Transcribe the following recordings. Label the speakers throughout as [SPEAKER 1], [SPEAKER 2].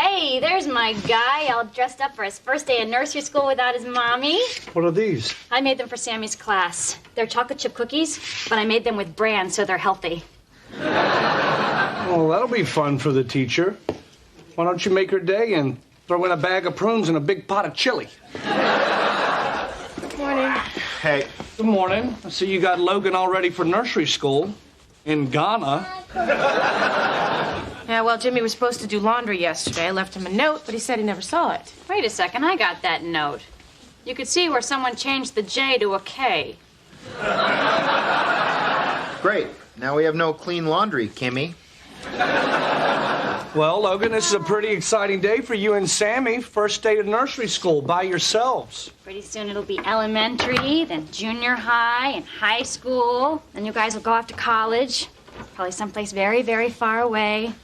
[SPEAKER 1] Hey, there's my guy, all dressed up for his first day in nursery school without his mommy.
[SPEAKER 2] What are these?
[SPEAKER 1] I made them for Sammy's class. They're chocolate chip cookies, but I made them with bran so they're healthy.
[SPEAKER 2] Oh, that'll be fun for the teacher. Why don't you make her day and throw in a bag of prunes and a big pot of chili?
[SPEAKER 3] Good morning.
[SPEAKER 4] Hey.
[SPEAKER 2] Good morning. I see you got Logan all ready for nursery school in Ghana.
[SPEAKER 3] Yeah, well, Jimmy was supposed to do laundry yesterday. I left him a note, but he said he never saw it.
[SPEAKER 1] Wait a second, I got that note. You could see where someone changed the J to a K.
[SPEAKER 4] Great. Now we have no clean laundry, Kimmy.
[SPEAKER 2] Well, Logan, this is a pretty exciting day for you and Sammy. First day of nursery school by yourselves.
[SPEAKER 1] Pretty soon it'll be elementary, then junior high and high school. Then you guys will go off to college. Probably someplace very, very far away.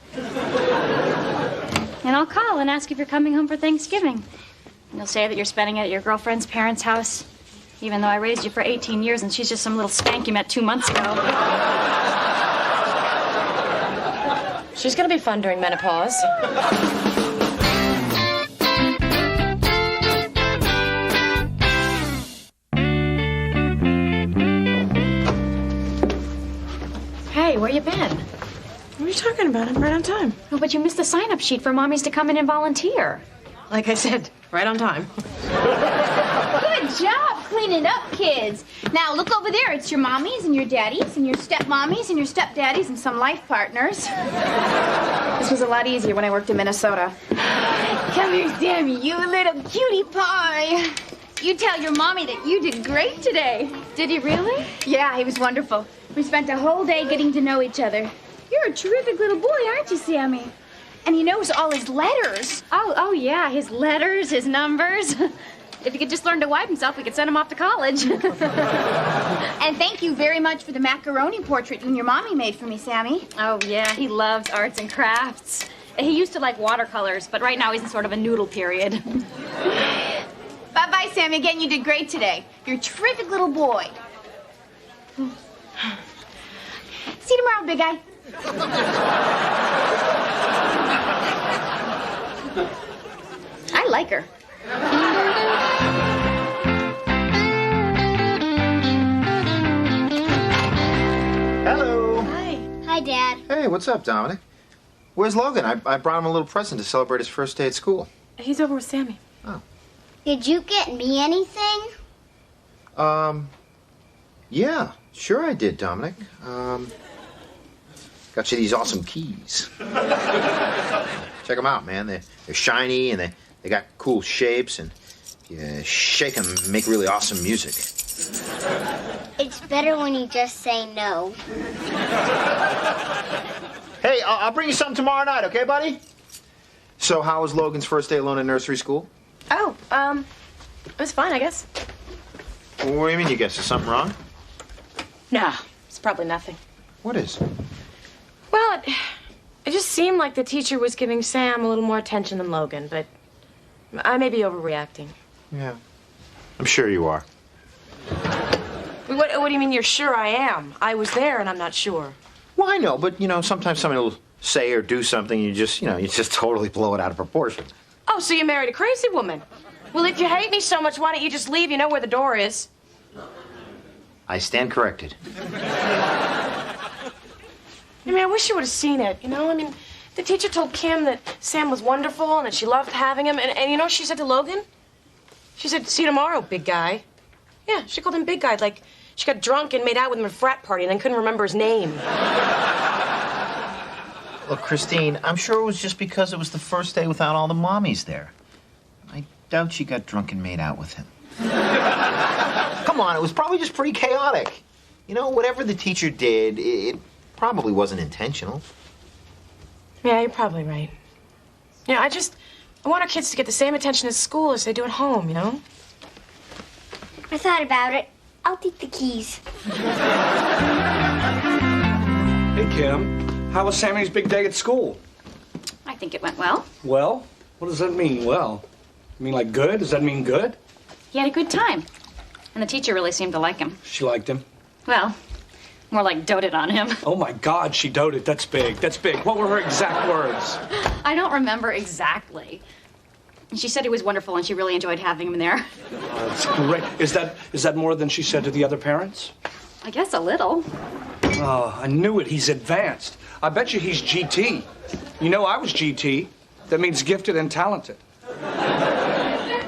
[SPEAKER 1] And I'll call and ask if you're coming home for Thanksgiving. And you'll say that you're spending it at your girlfriend's parents' house, even though I raised you for 18 years and she's just some little spank you met 2 months ago.
[SPEAKER 3] She's gonna be fun during menopause.
[SPEAKER 1] Hey, where you been?
[SPEAKER 3] What are you talking about? I'm right on time.
[SPEAKER 1] Oh, but you missed the sign-up sheet for mommies to come in and volunteer.
[SPEAKER 3] Like I said, right on time.
[SPEAKER 5] Good job cleaning up, kids. Now, look over there. It's your mommies and your daddies and your stepmommies and your stepdaddies and some life partners. This was a lot easier when I worked in Minnesota. Come here, Sammy, you little cutie pie. You tell your mommy that you did great today.
[SPEAKER 1] Did he really?
[SPEAKER 5] Yeah, he was wonderful. We spent a whole day getting to know each other. You're a terrific little boy, aren't you, Sammy? And he knows all his letters.
[SPEAKER 1] Oh, yeah, his letters, his numbers. If he could just learn to wipe himself, we could send him off to college.
[SPEAKER 5] And thank you very much for the macaroni portrait you and your mommy made for me, Sammy.
[SPEAKER 1] Oh, yeah, he loves arts and crafts. He used to like watercolors, but right now he's in sort of a noodle period.
[SPEAKER 5] Bye-bye, Sammy. Again, you did great today. You're a terrific little boy. See you tomorrow, big guy.
[SPEAKER 1] I like her.
[SPEAKER 4] Hello.
[SPEAKER 3] Hi.
[SPEAKER 6] Hi, Dad.
[SPEAKER 4] Hey, what's up, Dominic? Where's Logan? I brought him a little present to celebrate his first day at school.
[SPEAKER 3] He's over with Sammy.
[SPEAKER 4] Oh.
[SPEAKER 6] Did you get me anything?
[SPEAKER 4] Yeah, sure I did, Dominic. Got you these awesome keys. Check them out, man. They're shiny and they got cool shapes, and you shake them and make really awesome music.
[SPEAKER 6] It's better when you just say no.
[SPEAKER 4] Hey, I'll bring you something tomorrow night, okay, buddy? So how was Logan's first day alone in nursery school?
[SPEAKER 3] Oh, it was fine, I guess.
[SPEAKER 4] What do you mean, you guess? Is something wrong?
[SPEAKER 3] No, it's probably nothing.
[SPEAKER 4] What is?
[SPEAKER 3] Well, it just seemed like the teacher was giving Sam a little more attention than Logan, but I may be overreacting.
[SPEAKER 4] Yeah. I'm sure you are.
[SPEAKER 3] What do you mean you're sure I am? I was there and I'm not sure.
[SPEAKER 4] Well, I know, but, sometimes somebody will say or do something, you just totally blow it out of proportion.
[SPEAKER 3] Oh, so you married a crazy woman? Well, if you hate me so much, why don't you just leave? You know where the door is.
[SPEAKER 4] I stand corrected.
[SPEAKER 3] I mean, I wish you would have seen it, the teacher told Kim that Sam was wonderful and that she loved having him. And you know what she said to Logan? She said, see you tomorrow, big guy. Yeah, she called him big guy, like she got drunk and made out with him at a frat party and then couldn't remember his name.
[SPEAKER 4] Look, Christine, I'm sure it was just because it was the first day without all the mommies there. I doubt she got drunk and made out with him. Come on, it was probably just pretty chaotic. Whatever the teacher did, it probably wasn't intentional.
[SPEAKER 3] Yeah, you're probably right. I want our kids to get the same attention at school as they do at home,
[SPEAKER 6] I thought about it. I'll take the keys.
[SPEAKER 2] Hey, Kim. How was Sammy's big day at school?
[SPEAKER 1] I think it went well.
[SPEAKER 2] Well? What does that mean, well? You mean like good? Does that mean good?
[SPEAKER 1] He had a good time. And the teacher really seemed to like him.
[SPEAKER 2] She liked him.
[SPEAKER 1] Well, More like doted on him.
[SPEAKER 2] Oh, my God, she doted. That's big. That's big. What were her exact words?
[SPEAKER 1] I don't remember exactly. She said he was wonderful and she really enjoyed having him there.
[SPEAKER 2] Oh, that's great. Is that more than she said to the other parents?
[SPEAKER 1] I guess a little.
[SPEAKER 2] Oh, I knew it. He's advanced. I bet you he's GT. You know, I was GT. That means gifted and talented.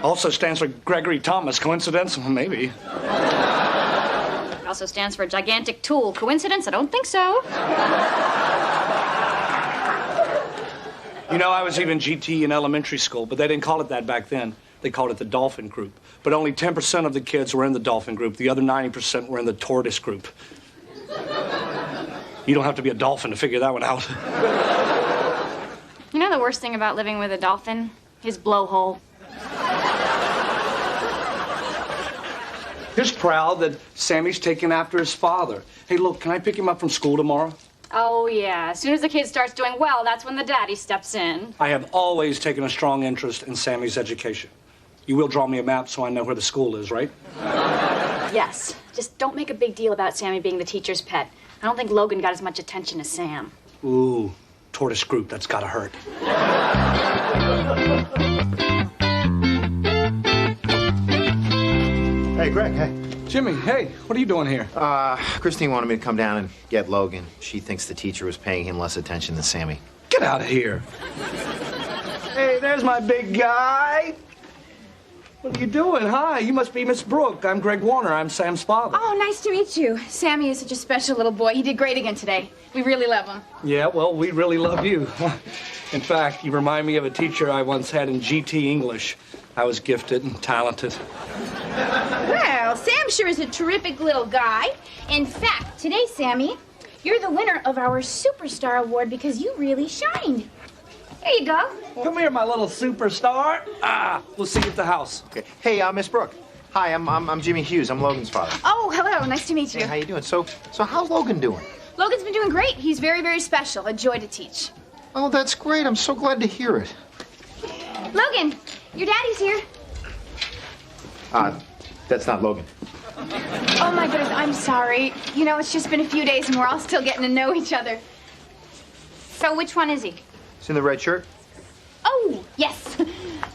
[SPEAKER 2] Also stands for Gregory Thomas. Coincidence? Well, maybe.
[SPEAKER 1] It also stands for gigantic tool. Coincidence? I don't think so.
[SPEAKER 2] You know, I was even GT in elementary school, but they didn't call it that back then. They called it the Dolphin Group. But only 10% of the kids were in the Dolphin Group. The other 90% were in the Tortoise Group. You don't have to be a dolphin to figure that one out.
[SPEAKER 1] You know the worst thing about living with a dolphin? His blowhole.
[SPEAKER 2] He's proud that Sammy's taking after his father. Hey, look, can I pick him up from school tomorrow?
[SPEAKER 1] Oh, yeah. As soon as the kid starts doing well, that's when the daddy steps in.
[SPEAKER 2] I have always taken a strong interest in Sammy's education. You will draw me a map so I know where the school is, right?
[SPEAKER 1] Yes. Just don't make a big deal about Sammy being the teacher's pet. I don't think Logan got as much attention as Sam.
[SPEAKER 2] Ooh, Tortoise Group, that's gotta hurt.
[SPEAKER 4] Hey, Greg, hey.
[SPEAKER 2] Jimmy, hey, what are you doing here?
[SPEAKER 4] Christine wanted me to come down and get Logan. She thinks the teacher was paying him less attention than Sammy.
[SPEAKER 2] Get out of here. Hey, there's my big guy. What are you doing? Hi, you must be Miss Brooke. I'm Greg Warner. I'm Sam's father.
[SPEAKER 5] Oh, nice to meet you. Sammy is such a special little boy. He did great again today. We really love him.
[SPEAKER 2] Yeah, well, we really love you. In fact, you remind me of a teacher I once had in GT English. I was gifted and talented.
[SPEAKER 5] Well, Sam sure is a terrific little guy. In fact, today, Sammy, you're the winner of our Superstar Award because you really shined. There you go.
[SPEAKER 2] Come here, my little superstar. We'll see you at the house.
[SPEAKER 4] Okay. Hey, Miss Brooke. Hi, I'm Jimmy Hughes. I'm Logan's father.
[SPEAKER 5] Oh, hello. Nice to meet you.
[SPEAKER 4] Hey, how you doing? So how's Logan doing?
[SPEAKER 5] Logan's been doing great. He's very, very special. A joy to teach.
[SPEAKER 4] Oh, that's great. I'm so glad to hear it.
[SPEAKER 5] Logan, your daddy's here.
[SPEAKER 4] That's not Logan.
[SPEAKER 5] Oh, my goodness. I'm sorry. You know, it's just been a few days and we're all still getting to know each other. So which one is he?
[SPEAKER 4] He's in the red shirt?
[SPEAKER 5] Oh, yes.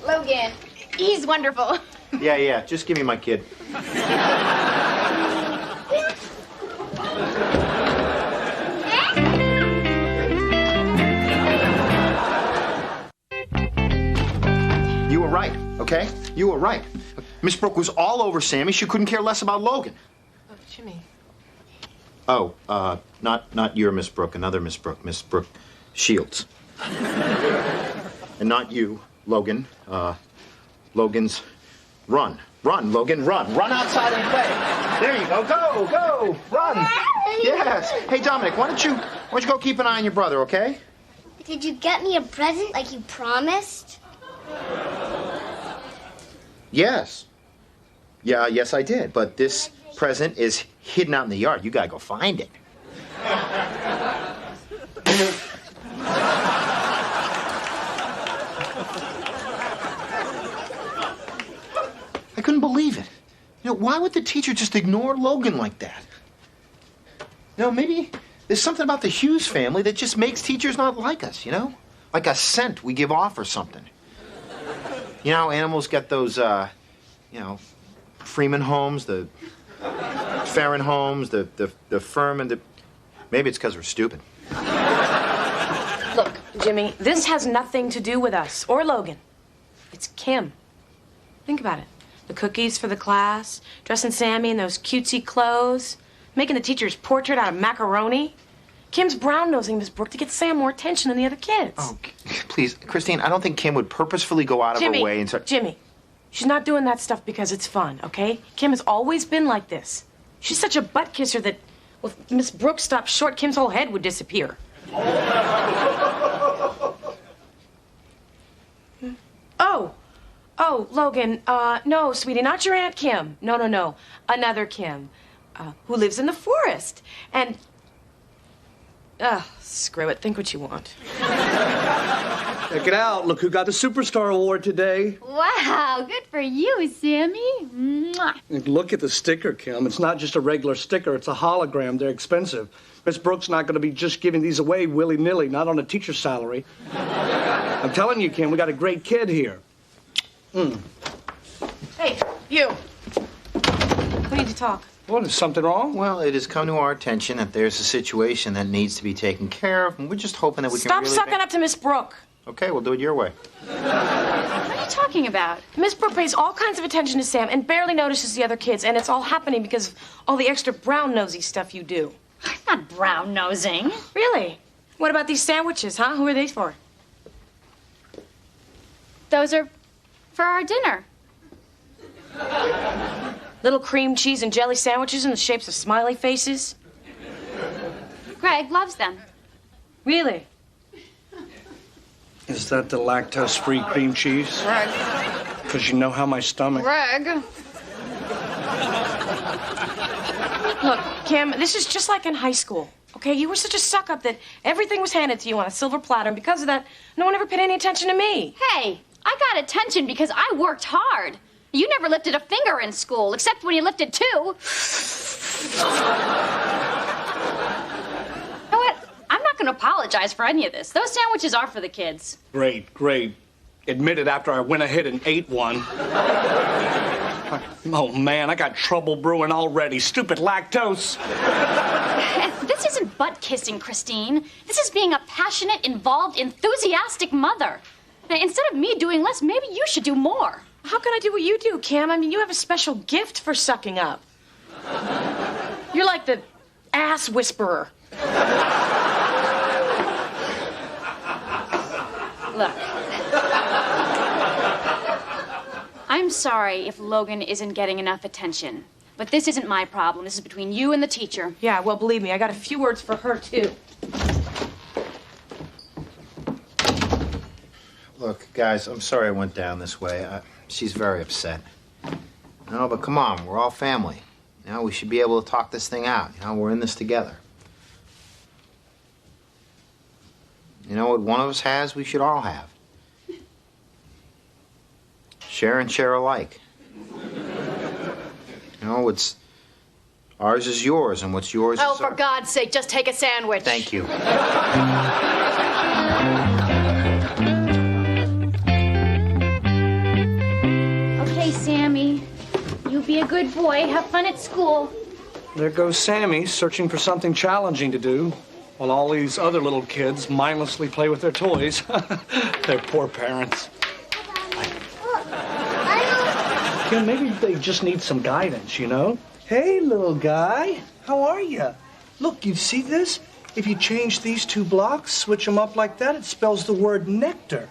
[SPEAKER 5] Logan. He's wonderful.
[SPEAKER 4] Yeah. Just give me my kid. You were right, okay? You were right. Miss Brooke was all over Sammy. She couldn't care less about Logan.
[SPEAKER 3] Oh, Jimmy.
[SPEAKER 4] Oh, not your Miss Brooke, another Miss Brooke Shields. And not you, Logan. Logan's run, Logan, run outside and play. There you go, run. Yes. Hey, Dominic, why don't you go keep an eye on your brother, okay?
[SPEAKER 6] Did you get me a present like you promised?
[SPEAKER 4] Yes. Yeah, yes, I did. But this present is hidden out in the yard. You gotta go find it. I couldn't believe it. You know, why would the teacher just ignore Logan like that? You know, maybe there's something about the Hughes family that just makes teachers not like us, you know? Like a scent we give off or something. You know how animals get those, Freeman homes, the Farron homes, the Furman, Maybe it's because we're stupid.
[SPEAKER 3] Look, Jimmy, this has nothing to do with us or Logan. It's Kim. Think about it. The cookies for the class, dressing Sammy in those cutesy clothes, making the teacher's portrait out of macaroni. Kim's brown-nosing Miss Brooke to get Sam more attention than the other kids.
[SPEAKER 4] Oh, please, Christine, I don't think Kim would purposefully go out of her way and start...
[SPEAKER 3] Jimmy, she's not doing that stuff because it's fun, okay? Kim has always been like this. She's such a butt kisser that, well, if Miss Brooke stopped short, Kim's whole head would disappear. Oh, Logan, no, sweetie, not your Aunt Kim. No. Another Kim, who lives in the forest. And, screw it, think what you want.
[SPEAKER 2] Check it out. Look who got the Superstar Award today.
[SPEAKER 5] Wow, good for you, Sammy. Mwah.
[SPEAKER 2] Look at the sticker, Kim. It's not just a regular sticker. It's a hologram. They're expensive. Miss Brooks not going to be just giving these away willy-nilly, not on a teacher's salary. I'm telling you, Kim, we got a great kid here.
[SPEAKER 3] Hey, you. We need to talk.
[SPEAKER 2] What, is something wrong?
[SPEAKER 4] Well, it has come to our attention that there's a situation that needs to be taken care of, and we're just hoping that we can
[SPEAKER 3] Stop
[SPEAKER 4] really...
[SPEAKER 3] sucking up to Miss Brooke.
[SPEAKER 4] Okay, we'll do it your way.
[SPEAKER 1] What are you talking about?
[SPEAKER 3] Miss Brooke pays all kinds of attention to Sam and barely notices the other kids, and it's all happening because of all the extra brown-nosy stuff you do.
[SPEAKER 1] I'm not brown-nosing.
[SPEAKER 3] Really? What about these sandwiches, huh? Who are these for?
[SPEAKER 1] Those are for our dinner.
[SPEAKER 3] Little cream cheese and jelly sandwiches in the shapes of smiley faces?
[SPEAKER 1] Greg loves them.
[SPEAKER 3] Really?
[SPEAKER 2] Is that the lactose-free cream cheese?
[SPEAKER 1] Greg.
[SPEAKER 2] Because you know how my stomach...
[SPEAKER 1] Greg.
[SPEAKER 3] Look, Kim, this is just like in high school, okay? You were such a suck-up that everything was handed to you on a silver platter, and because of that, no one ever paid any attention to me.
[SPEAKER 1] Hey, I got attention because I worked hard. You never lifted a finger in school, except when you lifted two. You know what? I'm not going to apologize for any of this. Those sandwiches are for the kids.
[SPEAKER 2] Great, great. Admit it after I went ahead and ate one. Oh, man, I got trouble brewing already. Stupid lactose.
[SPEAKER 1] This isn't butt kissing, Christine. This is being a passionate, involved, enthusiastic mother. Now, instead of me doing less, maybe you should do more.
[SPEAKER 3] How can I do what you do, Kim? I mean, you have a special gift for sucking up. You're like the ass whisperer.
[SPEAKER 1] Look. I'm sorry if Logan isn't getting enough attention. But this isn't my problem. This is between you and the teacher.
[SPEAKER 3] Yeah, well, believe me, I got a few words for her, too.
[SPEAKER 4] Look, guys, I'm sorry I went down this way. She's very upset. No, but come on, we're all family. You know, we should be able to talk this thing out. You know, we're in this together. You know what one of us has, we should all have. Share and share alike. You know, what's ours is yours, and what's yours
[SPEAKER 1] Oh,
[SPEAKER 4] is
[SPEAKER 1] for
[SPEAKER 4] ours.
[SPEAKER 1] God's sake, just take a sandwich.
[SPEAKER 4] Thank you.
[SPEAKER 1] Okay, Sammy. You be a good boy. Have fun at school.
[SPEAKER 2] There goes Sammy searching for something challenging to do, while all these other little kids mindlessly play with their toys. Their poor parents. Kim, maybe they just need some guidance, you know? Hey, little guy. How are you? Look, you see this? If you change these two blocks, switch them up like that, it spells the word nectar.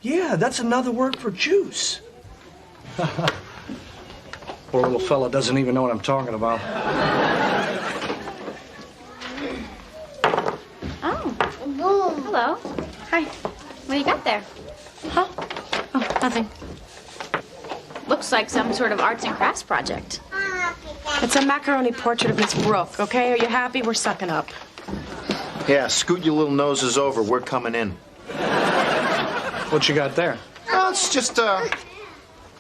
[SPEAKER 2] Yeah, that's another word for juice. Poor little fella doesn't even know what I'm talking about.
[SPEAKER 1] Oh. Hello. Hi. What do you got there?
[SPEAKER 3] Huh? Oh, nothing.
[SPEAKER 1] Looks like some sort of arts and crafts project.
[SPEAKER 3] It's a macaroni portrait of Miss Brooke, okay? Are you happy? We're sucking up.
[SPEAKER 4] Yeah, scoot your little noses over. We're coming in.
[SPEAKER 2] What you got there?
[SPEAKER 4] Oh, it's just a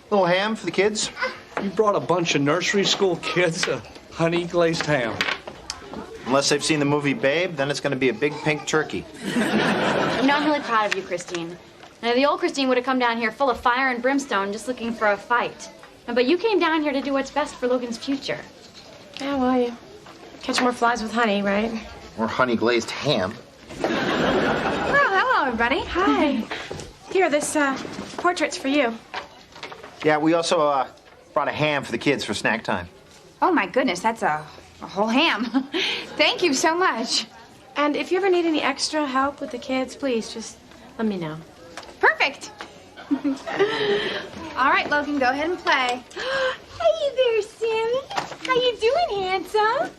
[SPEAKER 4] little ham for the kids.
[SPEAKER 2] You brought a bunch of nursery school kids a honey glazed ham.
[SPEAKER 4] Unless they've seen the movie Babe, then it's going to be a big pink turkey.
[SPEAKER 1] You know, I'm really proud of you, Christine. Now, the old Christine would have come down here full of fire and brimstone just looking for a fight. But you came down here to do what's best for Logan's future.
[SPEAKER 3] Yeah, well, you catch more flies with honey, right?
[SPEAKER 4] Or honey glazed ham.
[SPEAKER 5] Oh, hello, everybody.
[SPEAKER 3] Hi. Here, this portrait's for you.
[SPEAKER 4] Yeah, we also brought a ham for the kids for snack time.
[SPEAKER 5] Oh, my goodness, that's a whole ham. Thank you so much.
[SPEAKER 3] And if you ever need any extra help with the kids, please just let me know.
[SPEAKER 5] Perfect. All right, Logan, go ahead and play. Hey there, Sammy. How you doing, handsome?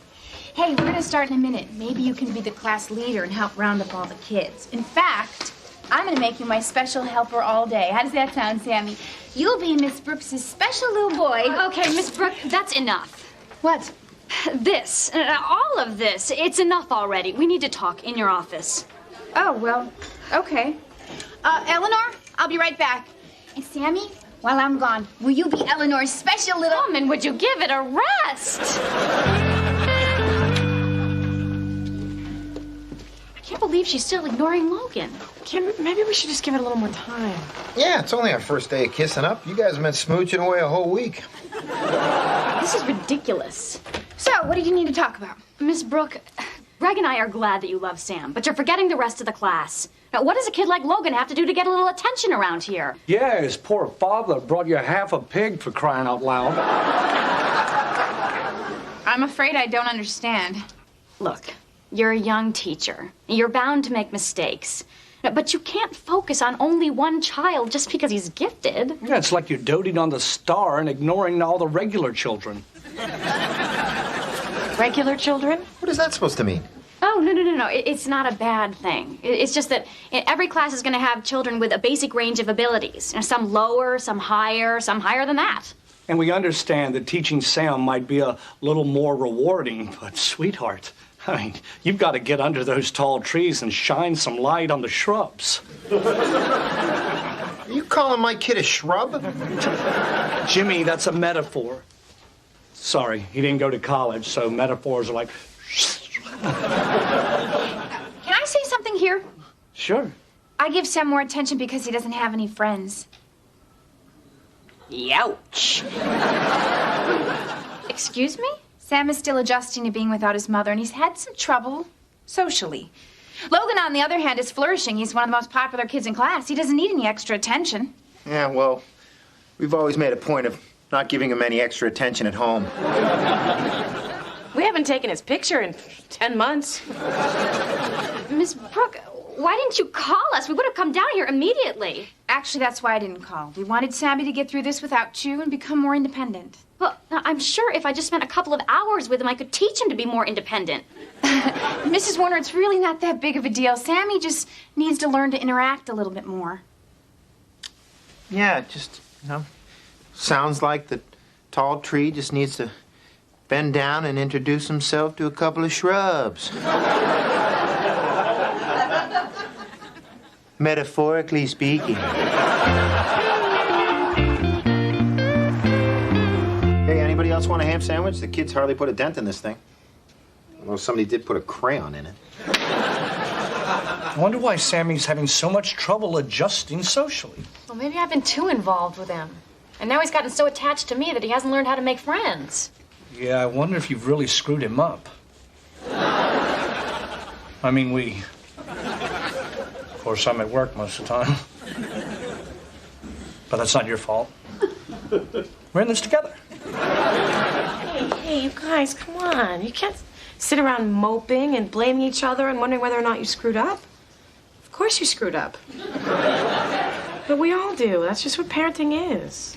[SPEAKER 5] Hey, we're gonna start in a minute. Maybe you can be the class leader and help round up all the kids. In fact, I'm gonna make you my special helper all day. How does that sound, Sammy? You'll be Miss Brooks' special little boy.
[SPEAKER 1] Okay, Miss Brooke, that's enough.
[SPEAKER 5] What?
[SPEAKER 1] This, all of this, it's enough already. We need to talk in your office.
[SPEAKER 5] Oh, well, okay. Eleanor, I'll be right back. And Sammy, while I'm gone, will you be Eleanor's special little...
[SPEAKER 1] Woman, would you give it a rest? I can't believe she's still ignoring Logan.
[SPEAKER 3] Kim, maybe we should just give it a little more time.
[SPEAKER 4] Yeah, it's only our first day of kissing up. You guys have been smooching away a whole week.
[SPEAKER 1] This is ridiculous.
[SPEAKER 5] So, what did you need to talk about?
[SPEAKER 1] Miss Brooke, Greg and I are glad that you love Sam, but you're forgetting the rest of the class. Now, what does a kid like Logan have to do to get a little attention around here?
[SPEAKER 2] Yeah, his poor father brought you half a pig, for crying out loud.
[SPEAKER 5] I'm afraid I don't understand.
[SPEAKER 1] Look, you're a young teacher. You're bound to make mistakes. But you can't focus on only one child just because he's gifted.
[SPEAKER 2] Yeah, it's like you're doting on the star and ignoring all the regular children.
[SPEAKER 3] Regular children?
[SPEAKER 4] What is that supposed to mean?
[SPEAKER 1] Oh, no. It's not a bad thing. It's just that every class is going to have children with a basic range of abilities. You know, some lower, some higher than that.
[SPEAKER 2] And we understand that teaching Sam might be a little more rewarding, but sweetheart, I mean, you've got to get under those tall trees and shine some light on the shrubs.
[SPEAKER 4] Are you calling my kid a shrub?
[SPEAKER 2] Jimmy, that's a metaphor. Sorry, he didn't go to college, so metaphors are like...
[SPEAKER 5] Can I say something here?
[SPEAKER 2] Sure.
[SPEAKER 5] I give Sam more attention because he doesn't have any friends.
[SPEAKER 1] Youch. Excuse me?
[SPEAKER 5] Sam is still adjusting to being without his mother, and he's had some trouble socially. Logan, on the other hand, is flourishing. He's one of the most popular kids in class. He doesn't need any extra attention.
[SPEAKER 4] Yeah, well, we've always made a point of not giving him any extra attention at home.
[SPEAKER 3] We haven't taken his picture in 10 months.
[SPEAKER 1] Miss Brooke, why didn't you call us? We would have come down here immediately.
[SPEAKER 5] Actually, that's why I didn't call. We wanted Sammy to get through this without you and become more independent.
[SPEAKER 1] Well, now, I'm sure if I just spent a couple of hours with him, I could teach him to be more independent.
[SPEAKER 5] Mrs. Warner, it's really not that big of a deal. Sammy just needs to learn to interact a little bit more.
[SPEAKER 4] Yeah, it just, sounds like the tall tree just needs to bend down and introduce himself to a couple of shrubs. Metaphorically speaking. Hey, anybody else want a ham sandwich? The kids hardly put a dent in this thing. Although somebody did put a crayon in it.
[SPEAKER 2] I wonder why Sammy's having so much trouble adjusting socially.
[SPEAKER 1] Well, maybe I've been too involved with him. And now he's gotten so attached to me that he hasn't learned how to make friends.
[SPEAKER 2] Yeah, I wonder if you've really screwed him up. I mean, Of course, I'm at work most of the time. But that's not your fault. We're in this together.
[SPEAKER 3] Hey, you guys, come on. You can't sit around moping and blaming each other and wondering whether or not you screwed up. Of course you screwed up. But we all do. That's just what parenting is.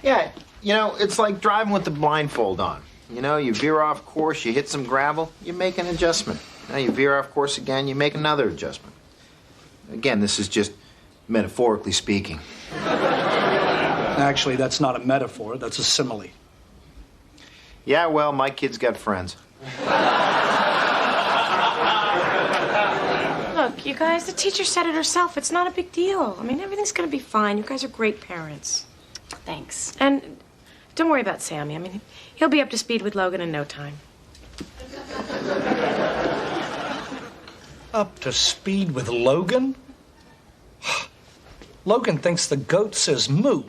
[SPEAKER 4] Yeah, it's like driving with the blindfold on. You veer off course, you hit some gravel, you make an adjustment. Now you veer off course again, you make another adjustment. Again, this is just metaphorically speaking.
[SPEAKER 2] Actually, that's not a metaphor, that's a simile.
[SPEAKER 4] Yeah, well, my kid's got friends.
[SPEAKER 3] Look, you guys, the teacher said it herself. It's not a big deal. I mean, everything's gonna be fine. You guys are great parents.
[SPEAKER 1] Thanks.
[SPEAKER 3] And don't worry about Sammy. I mean, he'll be up to speed with Logan in no time.
[SPEAKER 2] Up to speed with Logan? Logan thinks the goat says moo.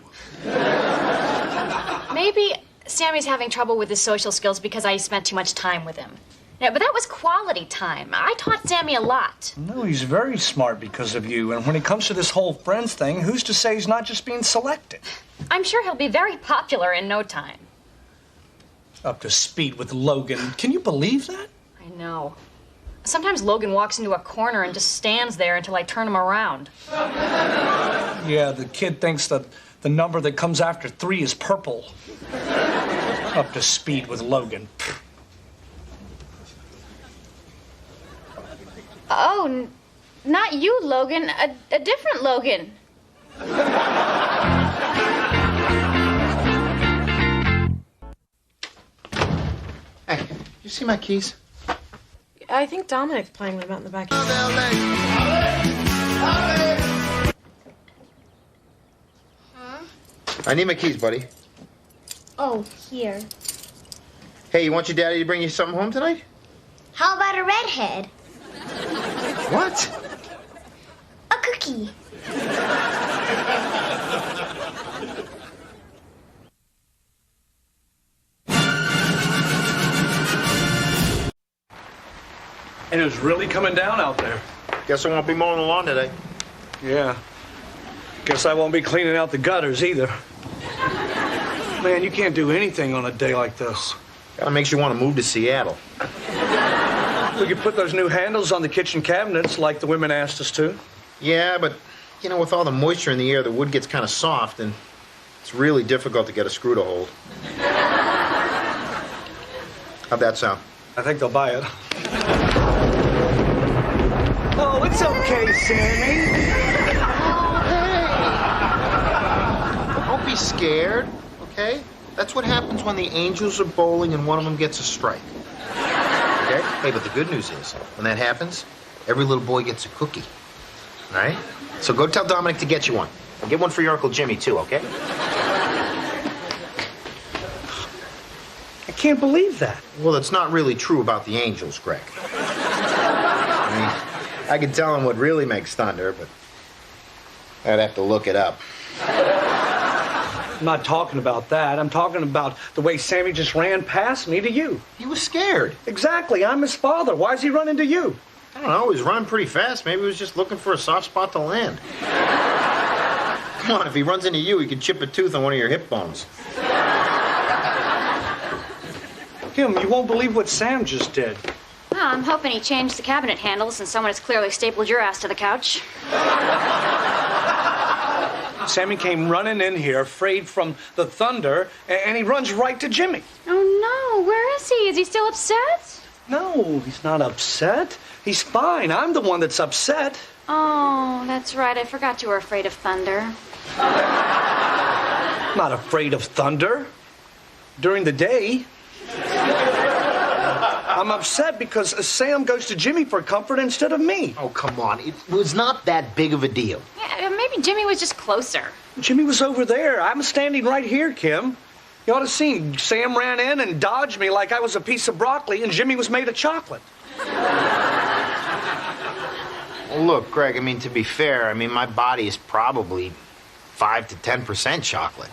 [SPEAKER 1] Maybe Sammy's having trouble with his social skills because I spent too much time with him. Yeah, but that was quality time. I taught Sammy a lot.
[SPEAKER 2] No, he's very smart because of you. And when it comes to this whole friends thing, who's to say he's not just being selected?
[SPEAKER 1] I'm sure he'll be very popular in no time.
[SPEAKER 2] Up to speed with Logan. Can you believe that?
[SPEAKER 1] I know. Sometimes Logan walks into a corner and just stands there until I turn him around.
[SPEAKER 2] Yeah, the kid thinks that the number that comes after 3 is purple. Up to speed with Logan.
[SPEAKER 1] Oh, not you, Logan. A different Logan.
[SPEAKER 4] Hey, you see my keys?
[SPEAKER 3] I think Dominic's playing with them out in the back.
[SPEAKER 4] I need my keys, buddy.
[SPEAKER 6] Oh, here.
[SPEAKER 4] Hey, you want your daddy to bring you something home tonight?
[SPEAKER 6] How about a redhead?
[SPEAKER 4] What?
[SPEAKER 6] A cookie.
[SPEAKER 2] And it was really coming down out there.
[SPEAKER 4] Guess I won't be mowing the lawn today.
[SPEAKER 2] Yeah. Guess I won't be cleaning out the gutters either. Man, you can't do anything on a day like this.
[SPEAKER 4] Kinda makes you want to move to Seattle.
[SPEAKER 2] We could put those new handles on the kitchen cabinets like the women asked us to.
[SPEAKER 4] Yeah, but, you know, with all the moisture in the air, the wood gets kind of soft, and it's really difficult to get a screw to hold. How'd that sound?
[SPEAKER 2] I think they'll buy it. Oh, it's okay, Sammy.
[SPEAKER 4] Don't be scared, okay? That's what happens when the Angels are bowling and one of them gets a strike. Okay? Hey, but the good news is, when that happens, every little boy gets a cookie. All right? So go tell Dominic to get you one. And get one for your Uncle Jimmy, too, okay?
[SPEAKER 2] I can't believe that.
[SPEAKER 4] Well, it's not really true about the Angels, Greg. I mean, I could tell him what really makes thunder, but I'd have to look it up.
[SPEAKER 2] I'm not talking about that. I'm talking about the way Sammy just ran past me to you.
[SPEAKER 4] He was scared.
[SPEAKER 2] Exactly. I'm his father. Why's he running to you?
[SPEAKER 4] I don't know. He was running pretty fast. Maybe he was just looking for a soft spot to land. Come on, if he runs into you, he could chip a tooth on one of your hip bones.
[SPEAKER 2] Kim, you won't believe what Sam just did.
[SPEAKER 1] Well, I'm hoping he changed the cabinet handles and someone has clearly stapled your ass to the couch.
[SPEAKER 2] Sammy came running in here, afraid from the thunder, and he runs right to Jimmy.
[SPEAKER 1] Oh, no. Where is he? Is he still upset?
[SPEAKER 2] No, he's not upset. He's fine. I'm the one that's upset.
[SPEAKER 1] Oh, that's right. I forgot you were afraid of thunder.
[SPEAKER 2] I'm not afraid of thunder. During the day. I'm upset because Sam goes to Jimmy for comfort instead of me.
[SPEAKER 4] Oh, come on. It was not that big of a deal.
[SPEAKER 1] Yeah, maybe Jimmy was just closer.
[SPEAKER 2] Jimmy was over there. I'm standing right here, Kim. You ought to have seen. Sam ran in and dodged me like I was a piece of broccoli and Jimmy was made of chocolate.
[SPEAKER 4] Well, look, Greg, I mean, to be fair, I mean, my body is probably 5 to 10% chocolate.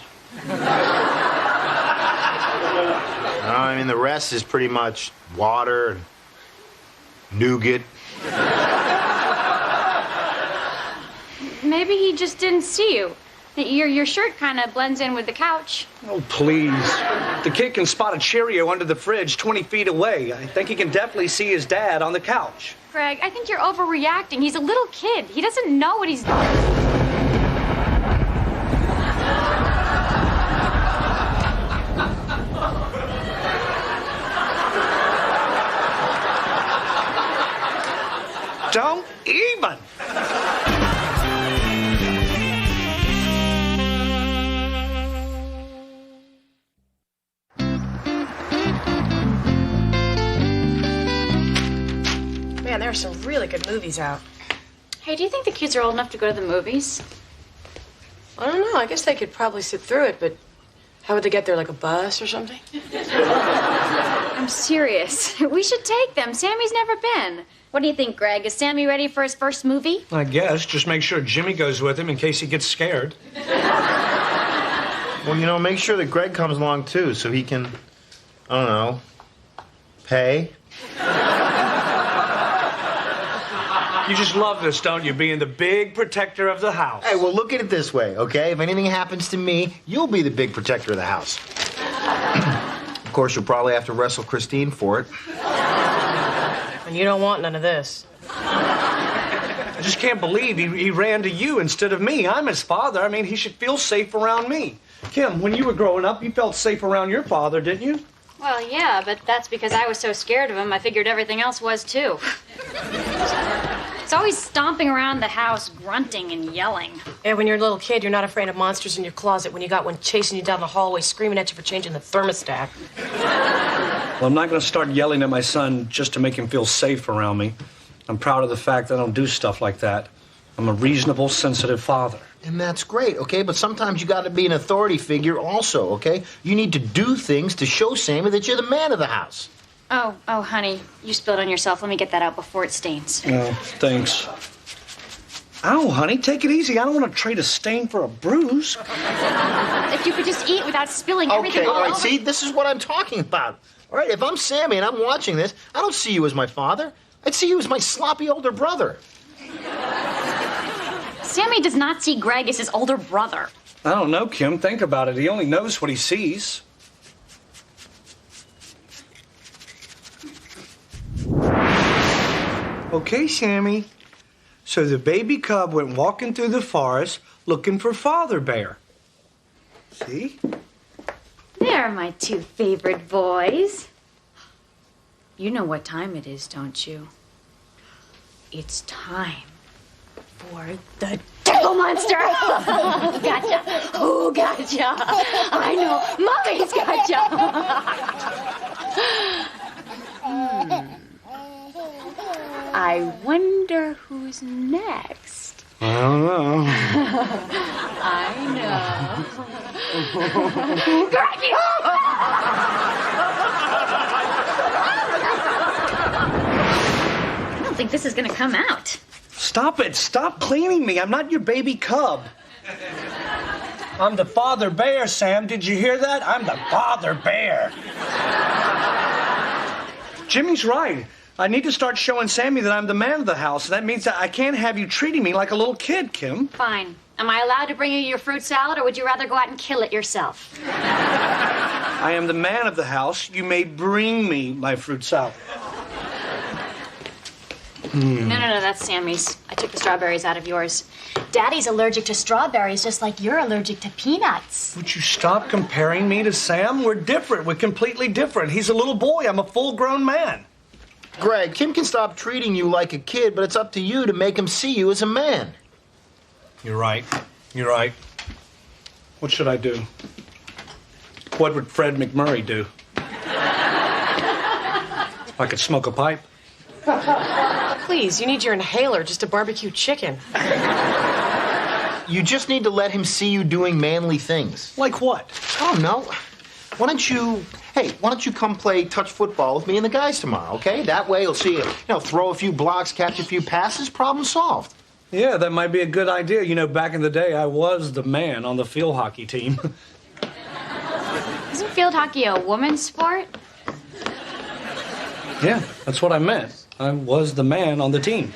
[SPEAKER 4] I mean, the rest is pretty much water and nougat.
[SPEAKER 1] Maybe he just didn't see you. Your shirt kind of blends in with the couch.
[SPEAKER 2] Oh, please. The kid can spot a Cheerio under the fridge 20 feet away. I think he can definitely see his dad on the couch.
[SPEAKER 1] Greg, I think you're overreacting. He's a little kid. He doesn't know what he's doing.
[SPEAKER 2] Don't even.
[SPEAKER 3] Man, there are some really good movies out.
[SPEAKER 1] Hey, do you think the kids are old enough to go to the movies?
[SPEAKER 3] I don't know. I guess they could probably sit through it, but how would they get there, like a bus or something?
[SPEAKER 1] I'm serious. We should take them. Sammy's never been. What do you think, Greg? Is Sammy ready for his first movie?
[SPEAKER 2] I guess. Just make sure Jimmy goes with him in case he gets scared.
[SPEAKER 4] Well, you know, make sure that Greg comes along, too, so he can, I don't know, pay.
[SPEAKER 2] You just love this, don't you? Being the big protector of the house.
[SPEAKER 4] Hey, well, look at it this way, okay? If anything happens to me, you'll be the big protector of the house. Of course, you'll probably have to wrestle Christine for it.
[SPEAKER 3] And you don't want none of this.
[SPEAKER 2] I just can't believe he ran to you instead of me. I'm his father. I mean, he should feel safe around me. Kim, when you were growing up, you felt safe around your father, didn't you?
[SPEAKER 1] Well, yeah, but that's because I was so scared of him, I figured everything else was, too. He's always stomping around the house, grunting and yelling.
[SPEAKER 3] Yeah, when you're a little kid, you're not afraid of monsters in your closet when you got one chasing you down the hallway, screaming at you for changing the thermostat.
[SPEAKER 2] Well, I'm not going to start yelling at my son just to make him feel safe around me. I'm proud of the fact that I don't do stuff like that. I'm a reasonable, sensitive father.
[SPEAKER 4] And that's great, okay? But sometimes you got to be an authority figure also, okay? You need to do things to show Sammy that you're the man of the house.
[SPEAKER 1] Oh, honey, you spilled on yourself. Let me get that out before it stains.
[SPEAKER 2] Oh, thanks. Ow, honey, take it easy. I don't want to trade a stain for a bruise.
[SPEAKER 1] If you could just eat without spilling everything
[SPEAKER 4] Okay, all right,
[SPEAKER 1] over.
[SPEAKER 4] see, this is what I'm talking about. All right, if I'm Sammy and I'm watching this, I don't see you as my father. I'd see you as my sloppy older brother.
[SPEAKER 1] Sammy does not see Greg as his older brother.
[SPEAKER 2] I don't know, Kim. Think about it. He only knows what he sees. Okay, Sammy. So the baby cub went walking through the forest looking for Father Bear. See?
[SPEAKER 1] They're my two favorite boys. You know what time it is, don't you? It's time for the tickle monster. Gotcha. Oh, gotcha. I know. Mommy's gotcha. I wonder who's next.
[SPEAKER 2] I don't know.
[SPEAKER 1] I know. Greggy! I don't think this is gonna come out.
[SPEAKER 2] Stop it. Stop cleaning me. I'm not your baby cub. I'm the Father Bear, Sam. Did you hear that? I'm the Father Bear. Jimmy's right. I need to start showing Sammy that I'm the man of the house. That means that I can't have you treating me like a little kid, Kim.
[SPEAKER 1] Fine. Am I allowed to bring you your fruit salad, or would you rather go out and kill it yourself?
[SPEAKER 2] I am the man of the house. You may bring me my fruit salad.
[SPEAKER 1] No, that's Sammy's. I took the strawberries out of yours. Daddy's allergic to strawberries just like you're allergic to peanuts.
[SPEAKER 2] Would you stop comparing me to Sam? We're different. We're completely different. He's a little boy. I'm a full-grown man.
[SPEAKER 4] Greg, Kim can stop treating you like a kid, but it's up to you to make him see you as a man.
[SPEAKER 2] You're right. You're right. What should I do? What would Fred McMurray do? I could smoke a pipe.
[SPEAKER 3] Please, you need your inhaler just to barbecue chicken.
[SPEAKER 4] You just need to let him see you doing manly things.
[SPEAKER 2] Like what?
[SPEAKER 4] I don't know. Why don't you come play touch football with me and the guys tomorrow, okay? That way you'll see you, throw a few blocks, catch a few passes, problem solved.
[SPEAKER 2] Yeah, that might be a good idea. You know, back in the day, I was the man on the field hockey team.
[SPEAKER 1] Isn't field hockey a woman's sport?
[SPEAKER 2] Yeah, that's what I meant. I was the man on the team.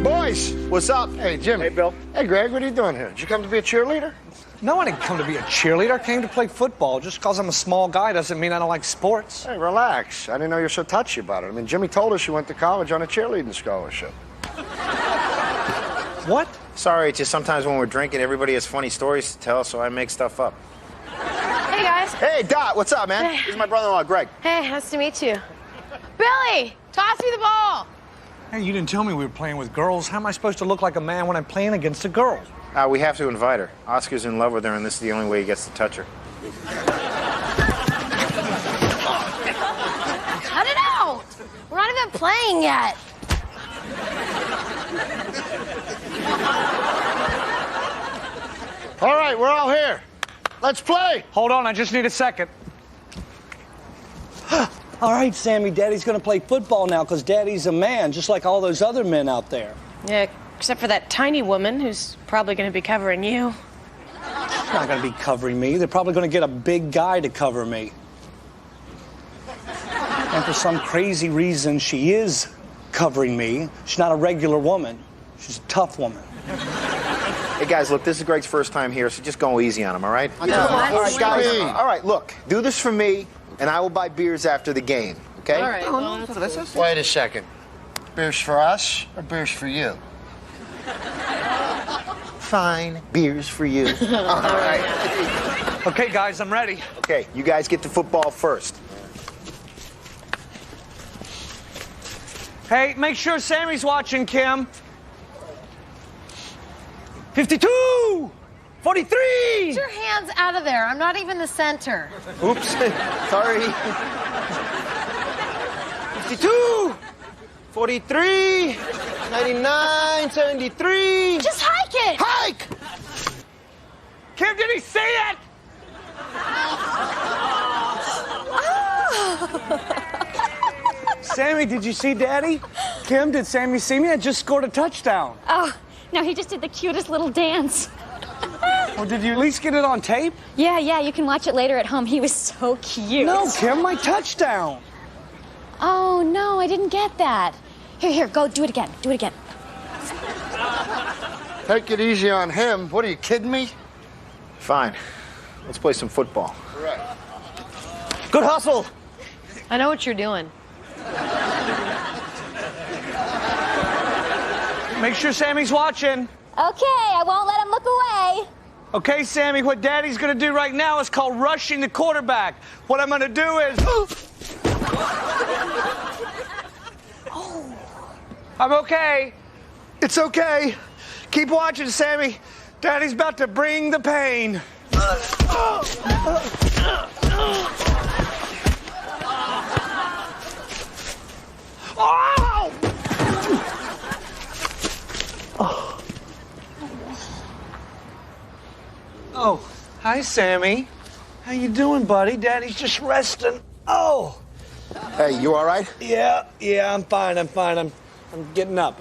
[SPEAKER 7] Boys, what's up? Hey, Jim.
[SPEAKER 8] Hey, Bill.
[SPEAKER 7] Hey, Greg, what are you doing here? Did you come to be a cheerleader?
[SPEAKER 8] No, I didn't come to be a cheerleader. I came to play football. Just because I'm a small guy doesn't mean I don't like sports.
[SPEAKER 7] Hey, relax. I didn't know you're so touchy about it. I mean, Jimmy told us you went to college on a cheerleading scholarship.
[SPEAKER 8] What?
[SPEAKER 9] Sorry, it's just sometimes when we're drinking, everybody has funny stories to tell, so I make stuff up.
[SPEAKER 3] Hey, guys.
[SPEAKER 7] Hey, Dot, what's up, man? This is my brother-in-law, Greg.
[SPEAKER 3] Hey, nice to meet you. Billy, toss me the ball.
[SPEAKER 8] Hey, you didn't tell me we were playing with girls. How am I supposed to look like a man when I'm playing against a girl?
[SPEAKER 9] We have to invite her. Oscar's in love with her, and this is the only way he gets to touch her.
[SPEAKER 3] Cut it out. We're not even playing yet.
[SPEAKER 7] All right, we're all here. Let's play.
[SPEAKER 8] Hold on, I just need a second.
[SPEAKER 2] All right, Sammy, Daddy's going to play football now because Daddy's a man, just like all those other men out there.
[SPEAKER 3] Yeah, except for that tiny woman who's probably going to be covering you.
[SPEAKER 2] She's not going to be covering me. They're probably going to get a big guy to cover me. And for some crazy reason, she is covering me. She's not a regular woman. She's a tough woman.
[SPEAKER 9] Hey, guys, look, this is Greg's first time here, so just go easy on him, all right?
[SPEAKER 7] All right, guys.
[SPEAKER 9] All right, look, do this for me, and I will buy beers after the game, okay?
[SPEAKER 3] All right.
[SPEAKER 7] Wait a second. Beers for us or beers for you?
[SPEAKER 9] Fine, beers for you.
[SPEAKER 7] All right.
[SPEAKER 8] Okay, guys, I'm ready.
[SPEAKER 9] Okay, you guys get to football first.
[SPEAKER 8] Hey, make sure Sammy's watching, Kim. 52! 43!
[SPEAKER 10] Get your hands out of there. I'm not even the center.
[SPEAKER 9] Oops, sorry.
[SPEAKER 8] 52! 43!
[SPEAKER 4] 99, 73.
[SPEAKER 10] Just hike it.
[SPEAKER 4] Hike!
[SPEAKER 2] Kim, did he see it? Sammy, did you see Daddy? Kim, did Sammy see me? I just scored a touchdown.
[SPEAKER 1] Oh, no, he just did the cutest little dance.
[SPEAKER 2] Well, did you at least get it on tape?
[SPEAKER 1] Yeah, you can watch it later at home. He was so cute.
[SPEAKER 2] No, Kim, my touchdown.
[SPEAKER 1] Oh, no, I didn't get that. Here, go, do it again. Do it again.
[SPEAKER 7] Take it easy on him. What, are you kidding me?
[SPEAKER 9] Fine. Let's play some football.
[SPEAKER 7] Right.
[SPEAKER 2] Good hustle.
[SPEAKER 10] I know what you're doing.
[SPEAKER 2] Make sure Sammy's watching.
[SPEAKER 1] Okay, I won't let him look away.
[SPEAKER 2] Okay, Sammy, what Daddy's gonna do right now is called rushing the quarterback. What I'm gonna do is... I'm okay. It's okay. Keep watching, Sammy. Daddy's about to bring the pain. Oh! Oh, hi, Sammy. How you doing, buddy? Daddy's just resting. Oh.
[SPEAKER 7] Hey, you all right?
[SPEAKER 2] Yeah, I'm fine. I'm getting up.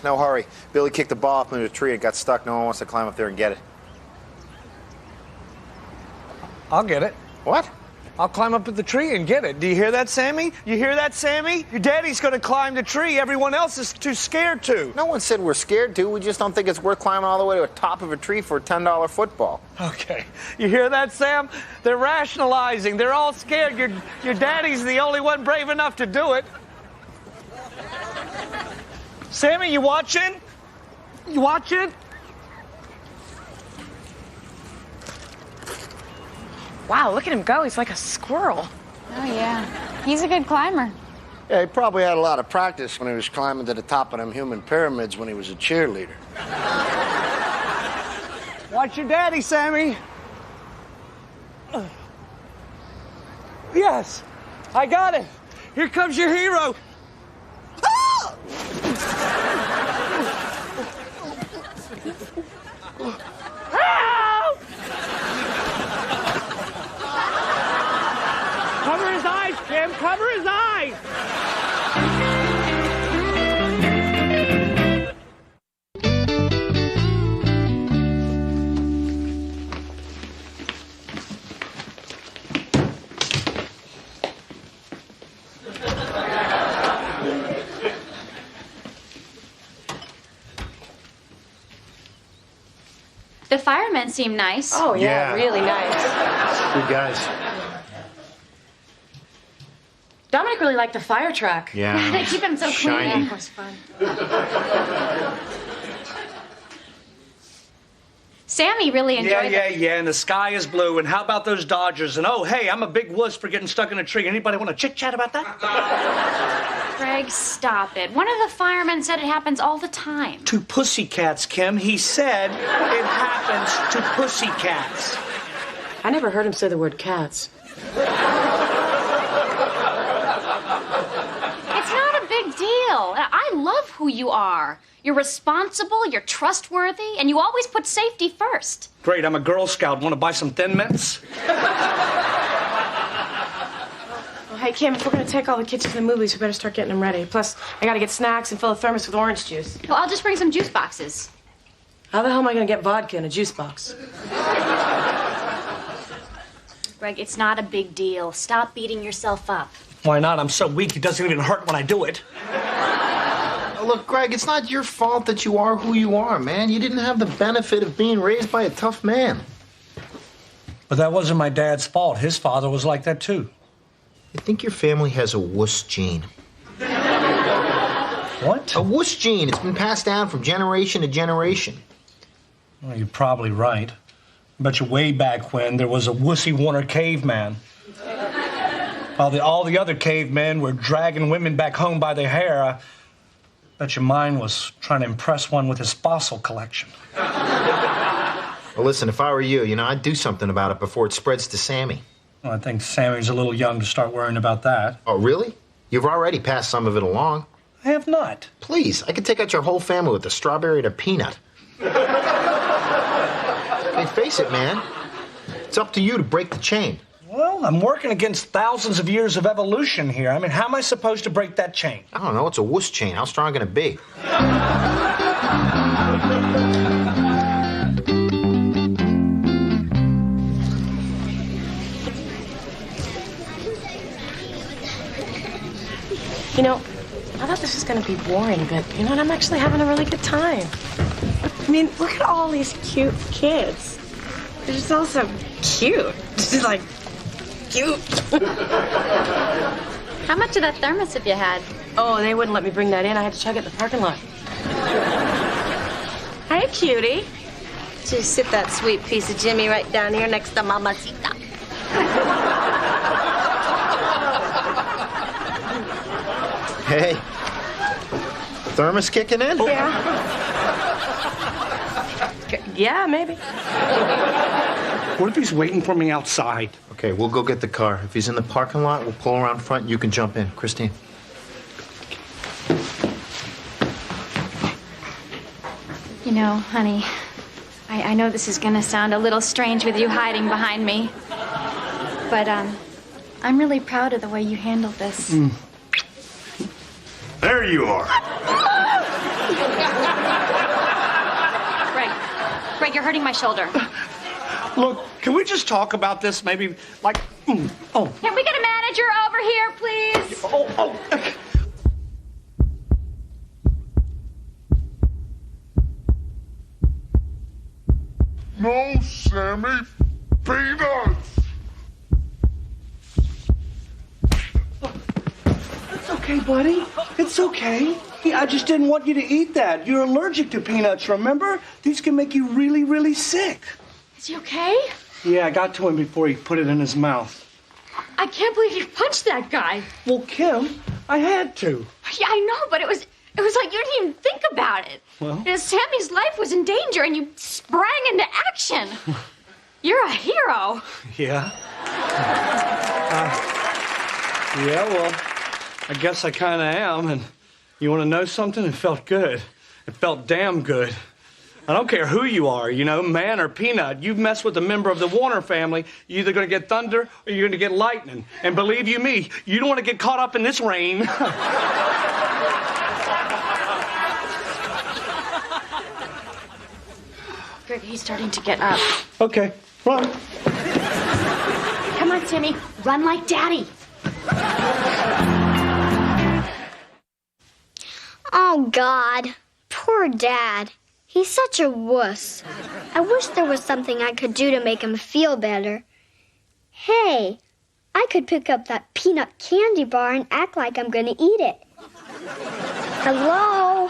[SPEAKER 9] No hurry. Billy kicked the ball up into a tree. It got stuck. No one wants to climb up there and get it.
[SPEAKER 2] I'll get it.
[SPEAKER 9] What?
[SPEAKER 2] I'll climb up at the tree and get it. Do you hear that, Sammy? You hear that, Sammy? Your daddy's gonna climb the tree. Everyone else is too scared to.
[SPEAKER 9] No one said we're scared to. We just don't think it's worth climbing all the way to the top of a tree for a $10 football.
[SPEAKER 2] Okay. You hear that, Sam? They're rationalizing. They're all scared. Your daddy's the only one brave enough to do it. Sammy, you watching? You watching?
[SPEAKER 3] Wow, look at him go. He's like a squirrel.
[SPEAKER 5] Oh, yeah. He's a good climber.
[SPEAKER 7] Yeah, he probably had a lot of practice when he was climbing to the top of them human pyramids when he was a cheerleader.
[SPEAKER 2] Watch your daddy, Sammy. Yes, I got it. Here comes your hero. Cover his eyes, Kim. Cover his eyes.
[SPEAKER 1] The firemen seem nice.
[SPEAKER 3] Oh, yeah,
[SPEAKER 9] Yeah.
[SPEAKER 3] really nice.
[SPEAKER 9] Good guys.
[SPEAKER 3] Dominic really liked the fire truck.
[SPEAKER 9] Yeah.
[SPEAKER 1] They keep him so
[SPEAKER 9] Shiny.
[SPEAKER 1] clean.
[SPEAKER 3] That was fun.
[SPEAKER 1] Sammy really enjoyed it.
[SPEAKER 2] Yeah, and the sky is blue. And how about those Dodgers? And oh, hey, I'm a big wuss for getting stuck in a tree. Anybody want to chit-chat about that?
[SPEAKER 1] Greg, stop it. One of the firemen said it happens all the time.
[SPEAKER 2] To pussycats, Kim. He said it happens to pussycats.
[SPEAKER 3] I never heard him say the word cats.
[SPEAKER 1] It's not a big deal. I love who you are. You're responsible, you're trustworthy, and you always put safety first.
[SPEAKER 2] Great, I'm a Girl Scout. Want to buy some Thin Mints?
[SPEAKER 3] Well, hey, Kim, if we're going to take all the kids to the movies, we better start getting them ready. Plus, I got to get snacks and fill a thermos with orange juice.
[SPEAKER 1] Well, I'll just bring some juice boxes.
[SPEAKER 3] How the hell am I going to get vodka in a juice box?
[SPEAKER 1] Greg, it's not a big deal. Stop beating yourself up.
[SPEAKER 2] Why not? I'm so weak it doesn't even hurt when I do it.
[SPEAKER 4] Look, Greg, it's not your fault that you are who you are, man. You didn't have the benefit of being raised by a tough man.
[SPEAKER 2] But that wasn't my dad's fault. His father was like that, too.
[SPEAKER 4] I think your family has a wuss gene.
[SPEAKER 2] What?
[SPEAKER 4] A wuss gene. It's been passed down from generation to generation.
[SPEAKER 2] Well, you're probably right. I bet you way back when there was a wussy Warner caveman. While all the other cavemen were dragging women back home by their hair, I bet your mine was trying to impress one with his fossil collection.
[SPEAKER 4] Well, listen, if I were you, I'd do something about it before it spreads to Sammy.
[SPEAKER 2] Well, I think Sammy's a little young to start worrying about that.
[SPEAKER 4] Oh, really? You've already passed some of it along.
[SPEAKER 2] I have not.
[SPEAKER 4] Please, I could take out your whole family with a strawberry and a peanut. Hey, face it, man. It's up to you to break the chain.
[SPEAKER 2] Well, I'm working against thousands of years of evolution here. I mean, how am I supposed to break that chain?
[SPEAKER 4] I don't know. It's a wuss chain. How strong can it be?
[SPEAKER 3] You know, I thought this was going to be boring, but you know what? I'm actually having a really good time. I mean, look at all these cute kids. They're just all so cute. Just like, cute.
[SPEAKER 1] How much of that thermos have you had?
[SPEAKER 3] Oh, they wouldn't let me bring that in. I had to chug it in the parking lot. Hey, cutie.
[SPEAKER 10] Just sit that sweet piece of Jimmy right down here next to Mamacita.
[SPEAKER 4] Hey. Thermos kicking in?
[SPEAKER 3] Yeah. Yeah, maybe.
[SPEAKER 2] What if he's waiting for me outside?
[SPEAKER 4] Okay, we'll go get the car. If he's in the parking lot, we'll pull around front. You can jump in. Christine.
[SPEAKER 1] You know, honey, I know this is gonna sound a little strange with you hiding behind me, but I'm really proud of the way you handled this.
[SPEAKER 11] There you are.
[SPEAKER 1] Greg, you're hurting my shoulder.
[SPEAKER 2] Look, can we just talk about this maybe, like, oh.
[SPEAKER 1] Can we get a manager over here, please?
[SPEAKER 2] Oh.
[SPEAKER 11] No, Sammy. Peanuts.
[SPEAKER 2] It's okay, buddy. It's okay. I just didn't want you to eat that. You're allergic to peanuts, remember? These can make you really, really sick.
[SPEAKER 1] Is he okay?
[SPEAKER 2] Yeah, I got to him before he put it in his mouth.
[SPEAKER 1] I can't believe you punched that guy.
[SPEAKER 2] Well, Kim, I had to.
[SPEAKER 1] Yeah, I know, but it was like you didn't even think about it.
[SPEAKER 2] Well?
[SPEAKER 1] Sammy's life was in danger, and you sprang into action. You're a hero.
[SPEAKER 2] Yeah? Yeah, well, I guess I kind of am, and you want to know something? It felt good. It felt damn good. I don't care who you are, you know, man or peanut. You mess with a member of the Warner family, you're either going to get thunder or you're going to get lightning. And believe you me, you don't want to get caught up in this rain.
[SPEAKER 1] Greg, he's starting to get up.
[SPEAKER 2] Okay, run.
[SPEAKER 1] Come on, Sammy. Run like Daddy.
[SPEAKER 6] Oh, God. Poor Dad. He's such a wuss. I wish there was something I could do to make him feel better. Hey, I could pick up that peanut candy bar and act like I'm going to eat it. Hello,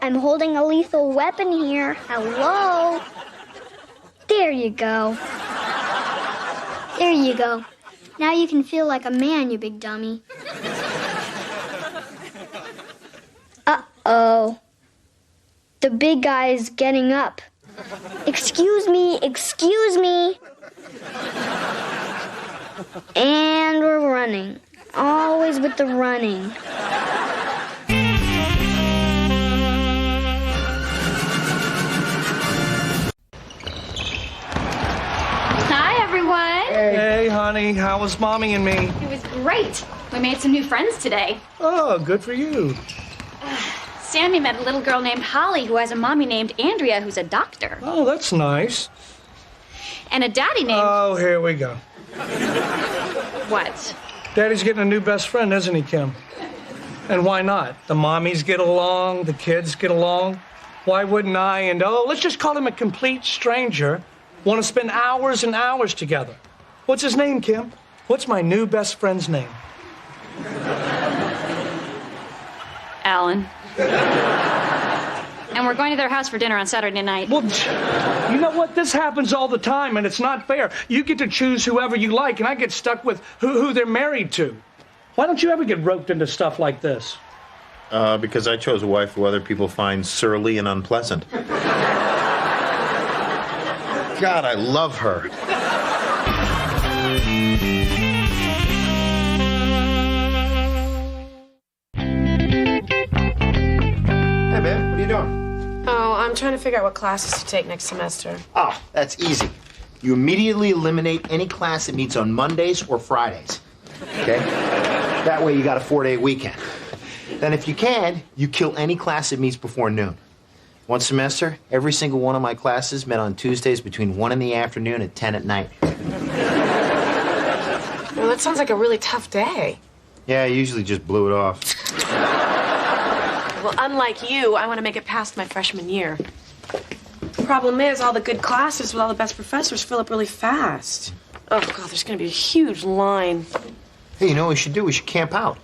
[SPEAKER 6] I'm holding a lethal weapon here. Hello. There you go. There you go. Now you can feel like a man, you big dummy. Uh-oh. The big guy is getting up. Excuse me. And we're running. Always with the running.
[SPEAKER 1] Hi, everyone.
[SPEAKER 2] Hey, honey, how was Mommy and me?
[SPEAKER 1] It was great. We made some new friends today.
[SPEAKER 2] Oh, good for you.
[SPEAKER 1] Sammy met a little girl named Holly who has a mommy named Andrea who's a doctor.
[SPEAKER 2] Oh, that's nice.
[SPEAKER 1] And a daddy named...
[SPEAKER 2] Oh, here we go.
[SPEAKER 1] What?
[SPEAKER 2] Daddy's getting a new best friend, isn't he, Kim? And why not? The mommies get along, the kids get along. Why wouldn't I and, let's just call him a complete stranger, want to spend hours and hours together? What's his name, Kim? What's my new best friend's name?
[SPEAKER 1] Alan. And we're going to their house for dinner on Saturday night.
[SPEAKER 2] Well, you know what? This happens all the time, and it's not fair. You get to choose whoever you like, and I get stuck with who they're married to. Why don't you ever get roped into stuff like this?
[SPEAKER 9] Because I chose a wife who other people find surly and unpleasant.
[SPEAKER 4] God, I love her.
[SPEAKER 3] I'm trying to figure out what classes to take next semester.
[SPEAKER 4] Oh, that's easy. You immediately eliminate any class that meets on Mondays or Fridays. Okay? That way you got a 4-day weekend. Then if you can, you kill any class that meets before noon. One semester, every single one of my classes met on Tuesdays between 1 in the afternoon and 10 at night.
[SPEAKER 3] Well, that sounds like a really tough day.
[SPEAKER 4] Yeah, I usually just blew it off.
[SPEAKER 3] Well, unlike you, I want to make it past my freshman year. Problem is, all the good classes with all the best professors fill up really fast. Oh, God, there's going to be a huge line.
[SPEAKER 4] Hey, you know what we should do? We should camp out.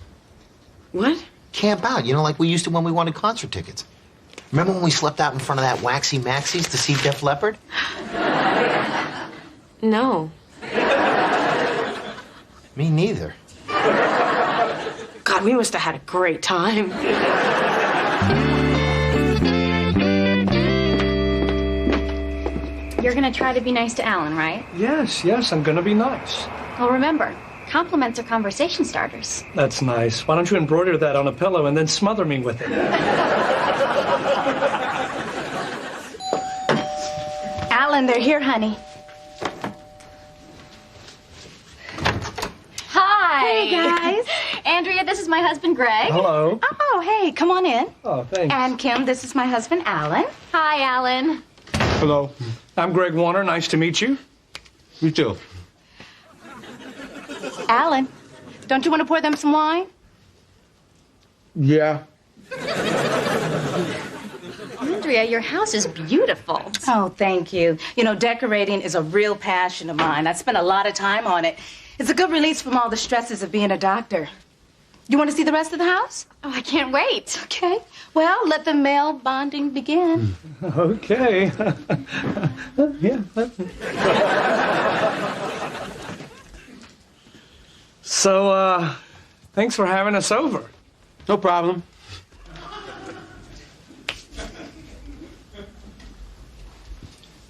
[SPEAKER 3] What?
[SPEAKER 4] Camp out, you know, like we used to when we wanted concert tickets. Remember when we slept out in front of that Waxy Maxie's to see Def Leppard?
[SPEAKER 3] No.
[SPEAKER 4] Me neither.
[SPEAKER 3] God, we must have had a great time.
[SPEAKER 1] You're gonna try to be nice to Alan, right?
[SPEAKER 2] Yes, I'm gonna be nice.
[SPEAKER 1] Well, remember, compliments are conversation starters.
[SPEAKER 2] That's nice. Why don't you embroider that on a pillow and then smother me with it?
[SPEAKER 1] Alan, they're here, honey. Hi.
[SPEAKER 12] Hey, guys.
[SPEAKER 1] Andrea, this is my husband, Greg.
[SPEAKER 2] Hello.
[SPEAKER 12] Oh, hey, come on in.
[SPEAKER 2] Oh, thanks.
[SPEAKER 12] And Kim, this is my husband, Alan.
[SPEAKER 1] Hi, Alan.
[SPEAKER 2] Hello. I'm Greg Warner. Nice to meet you.
[SPEAKER 8] You too.
[SPEAKER 12] Alan, don't you want to pour them some wine?
[SPEAKER 8] Yeah.
[SPEAKER 1] Andrea, your house is beautiful.
[SPEAKER 12] Oh, thank you. You know, decorating is a real passion of mine. I spend a lot of time on it. It's a good release from all the stresses of being a doctor. You want to see the rest of the house?
[SPEAKER 1] Oh, I can't wait.
[SPEAKER 12] Okay. Well, let the male bonding begin.
[SPEAKER 2] Okay. Yeah. So, thanks for having us over.
[SPEAKER 8] No problem.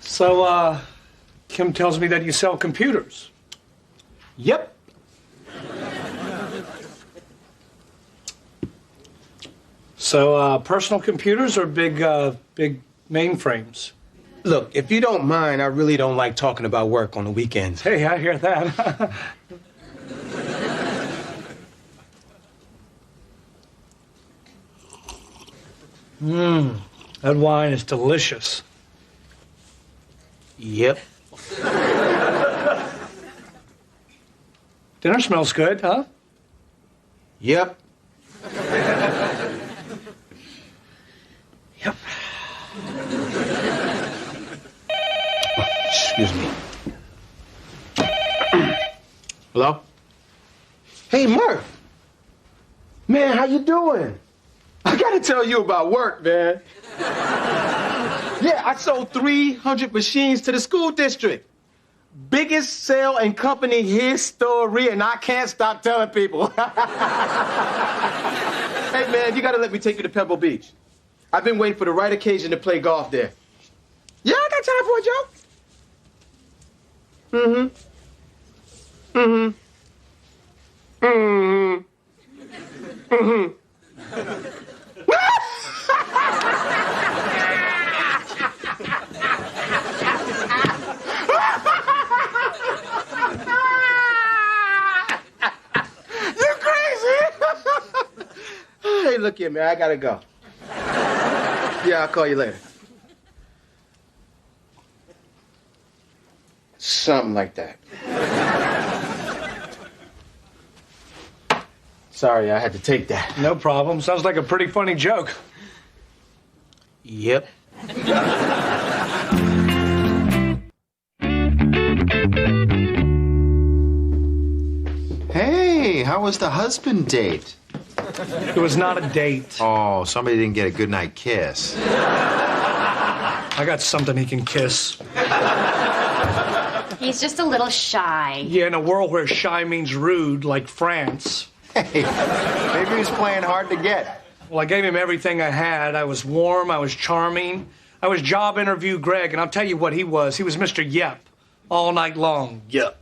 [SPEAKER 2] So, Kim tells me that you sell computers.
[SPEAKER 8] Yep.
[SPEAKER 2] So, personal computers or big mainframes?
[SPEAKER 8] Look, if you don't mind, I really don't like talking about work on the weekends.
[SPEAKER 2] Hey, I hear that. That wine is delicious.
[SPEAKER 8] Yep.
[SPEAKER 2] Dinner smells good, huh?
[SPEAKER 8] Yep.
[SPEAKER 2] Yep.
[SPEAKER 8] Excuse me. Hello? Hey, Murph. Man, how you doing? I gotta tell you about work, man. Yeah, I sold 300 machines to the school district. Biggest sale in company history, and I can't stop telling people. Hey, man, you gotta let me take you to Pebble Beach. I've been waiting for the right occasion to play golf there. Yeah, I got time for a joke. You crazy? Hey, look here, man. I gotta go. Yeah, I'll call you later. Something like that. Sorry, I had to take that.
[SPEAKER 2] No problem. Sounds like a pretty funny joke.
[SPEAKER 8] Yep.
[SPEAKER 4] Hey, how was the husband date?
[SPEAKER 2] It was not a date.
[SPEAKER 4] Oh, somebody didn't get a goodnight kiss.
[SPEAKER 2] I got something he can kiss.
[SPEAKER 1] He's just a little shy.
[SPEAKER 2] Yeah, in a world where shy means rude, like France.
[SPEAKER 4] Hey, maybe he was playing hard to get.
[SPEAKER 2] Well, I gave him everything I had. I was warm, I was charming. I was job interview Greg, and I'll tell you what he was. He was Mr. Yep, all night long. Yep.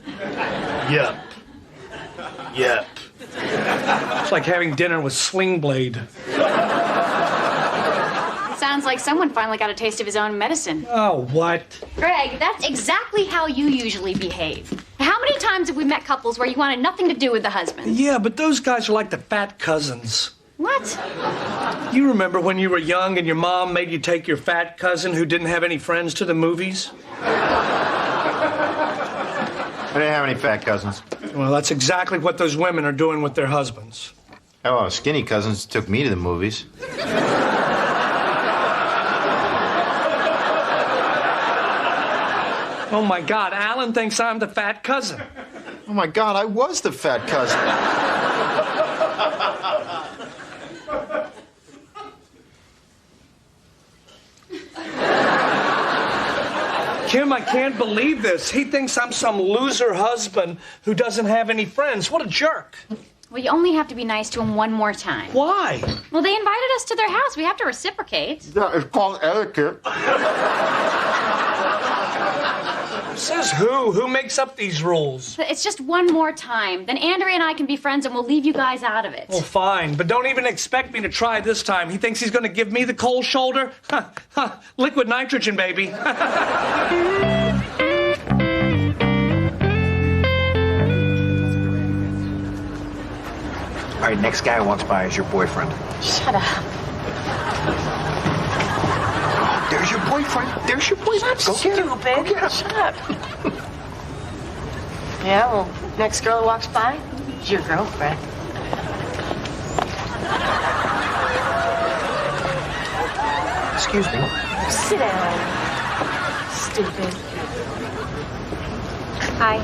[SPEAKER 2] Yep. Yep. It's like having dinner with Sling Blade.
[SPEAKER 1] Sounds sounds like someone finally got a taste of his own medicine.
[SPEAKER 2] Oh, what?
[SPEAKER 1] Greg, that's exactly how you usually behave. How many times have we met couples where you wanted nothing to do with the husband?
[SPEAKER 2] Yeah, but those guys are like the fat cousins.
[SPEAKER 1] What?
[SPEAKER 2] You remember when you were young and your mom made you take your fat cousin who didn't have any friends to the movies?
[SPEAKER 9] I didn't have any fat cousins.
[SPEAKER 2] Well, that's exactly what those women are doing with their husbands.
[SPEAKER 9] Oh, skinny cousins took me to the movies.
[SPEAKER 2] Oh, my God, Alan thinks I'm the fat cousin.
[SPEAKER 9] Oh, my God, I was the fat cousin.
[SPEAKER 2] Kim, I can't believe this. He thinks I'm some loser husband who doesn't have any friends. What a jerk.
[SPEAKER 1] Well, you only have to be nice to him one more time.
[SPEAKER 2] Why?
[SPEAKER 1] Well, they invited us to their house. We have to reciprocate.
[SPEAKER 11] Yeah, it's called etiquette.
[SPEAKER 2] Says who? Who makes up these rules?
[SPEAKER 1] It's just one more time. Then Andrea and I can be friends and we'll leave you guys out of it.
[SPEAKER 2] Well, fine, but don't even expect me to try this time. He thinks he's going to give me the cold shoulder? Liquid nitrogen, baby.
[SPEAKER 4] All right, next guy who walks by is your boyfriend.
[SPEAKER 3] Shut up.
[SPEAKER 4] There's your boyfriend. There's your boyfriend.
[SPEAKER 3] Go get him. Go get him. Shut up. Yeah, well, next girl who walks by is your girlfriend.
[SPEAKER 4] Excuse me.
[SPEAKER 3] Sit down. Stupid. Hi.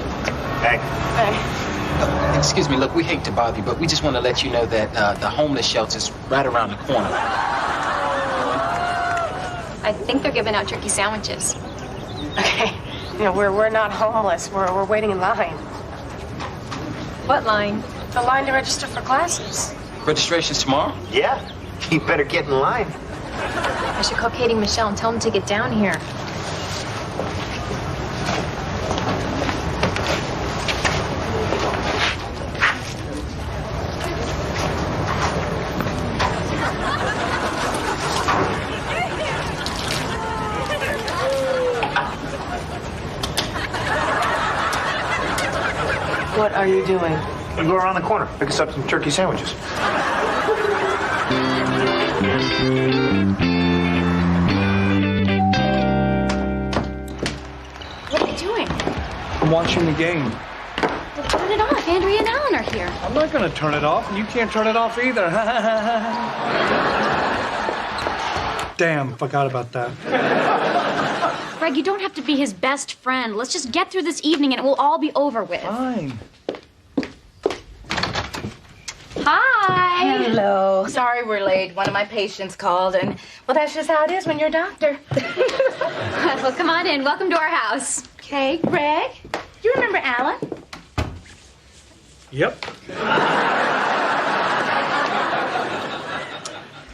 [SPEAKER 9] Hey.
[SPEAKER 3] Hi.
[SPEAKER 13] Excuse me, look, we hate to bother you, but we just want to let you know that the homeless shelter's right around the corner.
[SPEAKER 1] I think they're giving out turkey sandwiches.
[SPEAKER 3] Okay. You know, we're not homeless. We're waiting in line.
[SPEAKER 1] What line?
[SPEAKER 3] The line to register for classes.
[SPEAKER 13] Registration's tomorrow?
[SPEAKER 4] Yeah. You better get in line.
[SPEAKER 1] I should call Katie and Michelle and tell them to get down here.
[SPEAKER 3] What are you doing?
[SPEAKER 9] You go around the corner, pick us up some turkey sandwiches.
[SPEAKER 1] What are you doing?
[SPEAKER 2] I'm watching the game.
[SPEAKER 1] Well, turn it off. Andrea and Alan are here.
[SPEAKER 2] I'm not going to turn it off, and you can't turn it off either. Damn, forgot about that.
[SPEAKER 1] Greg, you don't have to be his best friend. Let's just get through this evening and it will all be over with.
[SPEAKER 2] Fine.
[SPEAKER 1] Hi.
[SPEAKER 12] Hello. Sorry we're late. One of my patients called, and, well, that's just how it is when you're a doctor.
[SPEAKER 1] Well, come on in. Welcome to our house.
[SPEAKER 12] Okay, Greg, you remember Alan?
[SPEAKER 2] Yep.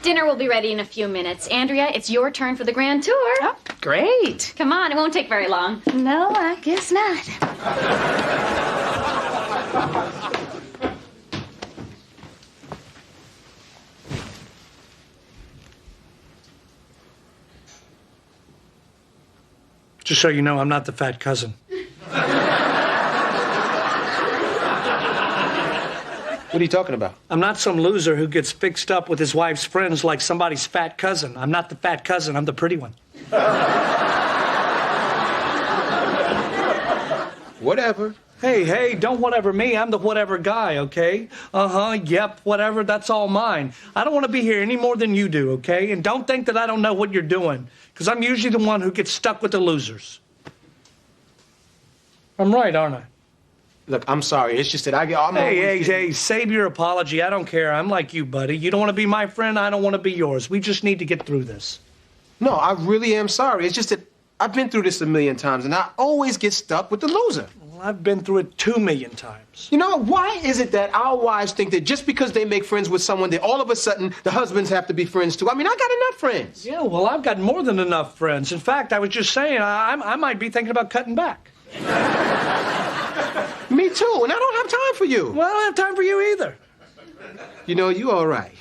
[SPEAKER 1] Dinner will be ready in a few minutes. Andrea, it's your turn for the grand tour.
[SPEAKER 12] Oh, great.
[SPEAKER 1] Come on, it won't take very long.
[SPEAKER 12] No, I guess not.
[SPEAKER 2] Just so you know, I'm not the fat cousin.
[SPEAKER 8] What are you talking about?
[SPEAKER 2] I'm not some loser who gets fixed up with his wife's friends like somebody's fat cousin. I'm not the fat cousin. I'm the pretty one.
[SPEAKER 8] Whatever.
[SPEAKER 2] Hey, don't whatever me. I'm the whatever guy, okay? Yep, whatever. That's all mine. I don't want to be here any more than you do, okay? And don't think that I don't know what you're doing, because I'm usually the one who gets stuck with the losers. I'm right, aren't I?
[SPEAKER 8] Look, I'm sorry. It's just that I'm
[SPEAKER 2] Hey, save your apology. I don't care. I'm like you, buddy. You don't want to be my friend. I don't want to be yours. We just need to get through this.
[SPEAKER 8] No, I really am sorry. It's just that I've been through this a million times, and I always get stuck with the loser.
[SPEAKER 2] Well, I've been through it 2 million times.
[SPEAKER 8] You know, why is it that our wives think that just because they make friends with someone, that all of a sudden the husbands have to be friends too? I mean, I got enough friends.
[SPEAKER 2] Yeah, well, I've got more than enough friends. In fact, I was just saying, I might be thinking about cutting back.
[SPEAKER 8] Me too, and I don't have time for you.
[SPEAKER 2] Well, I don't have time for you either.
[SPEAKER 8] You know, you all right.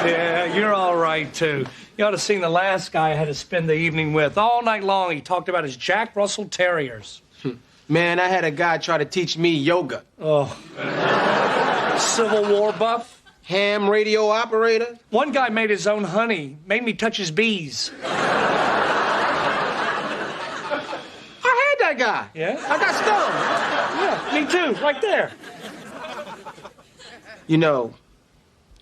[SPEAKER 2] Yeah, you're all right, too. You ought to have seen the last guy I had to spend the evening with. All night long, he talked about his Jack Russell Terriers.
[SPEAKER 8] Man, I had a guy try to teach me yoga.
[SPEAKER 2] Oh. Civil War buff?
[SPEAKER 8] Ham radio operator?
[SPEAKER 2] One guy made his own honey, made me touch his bees.
[SPEAKER 8] I had that guy.
[SPEAKER 2] Yeah?
[SPEAKER 8] I got stung.
[SPEAKER 2] Yeah, me too, right there.
[SPEAKER 8] You know,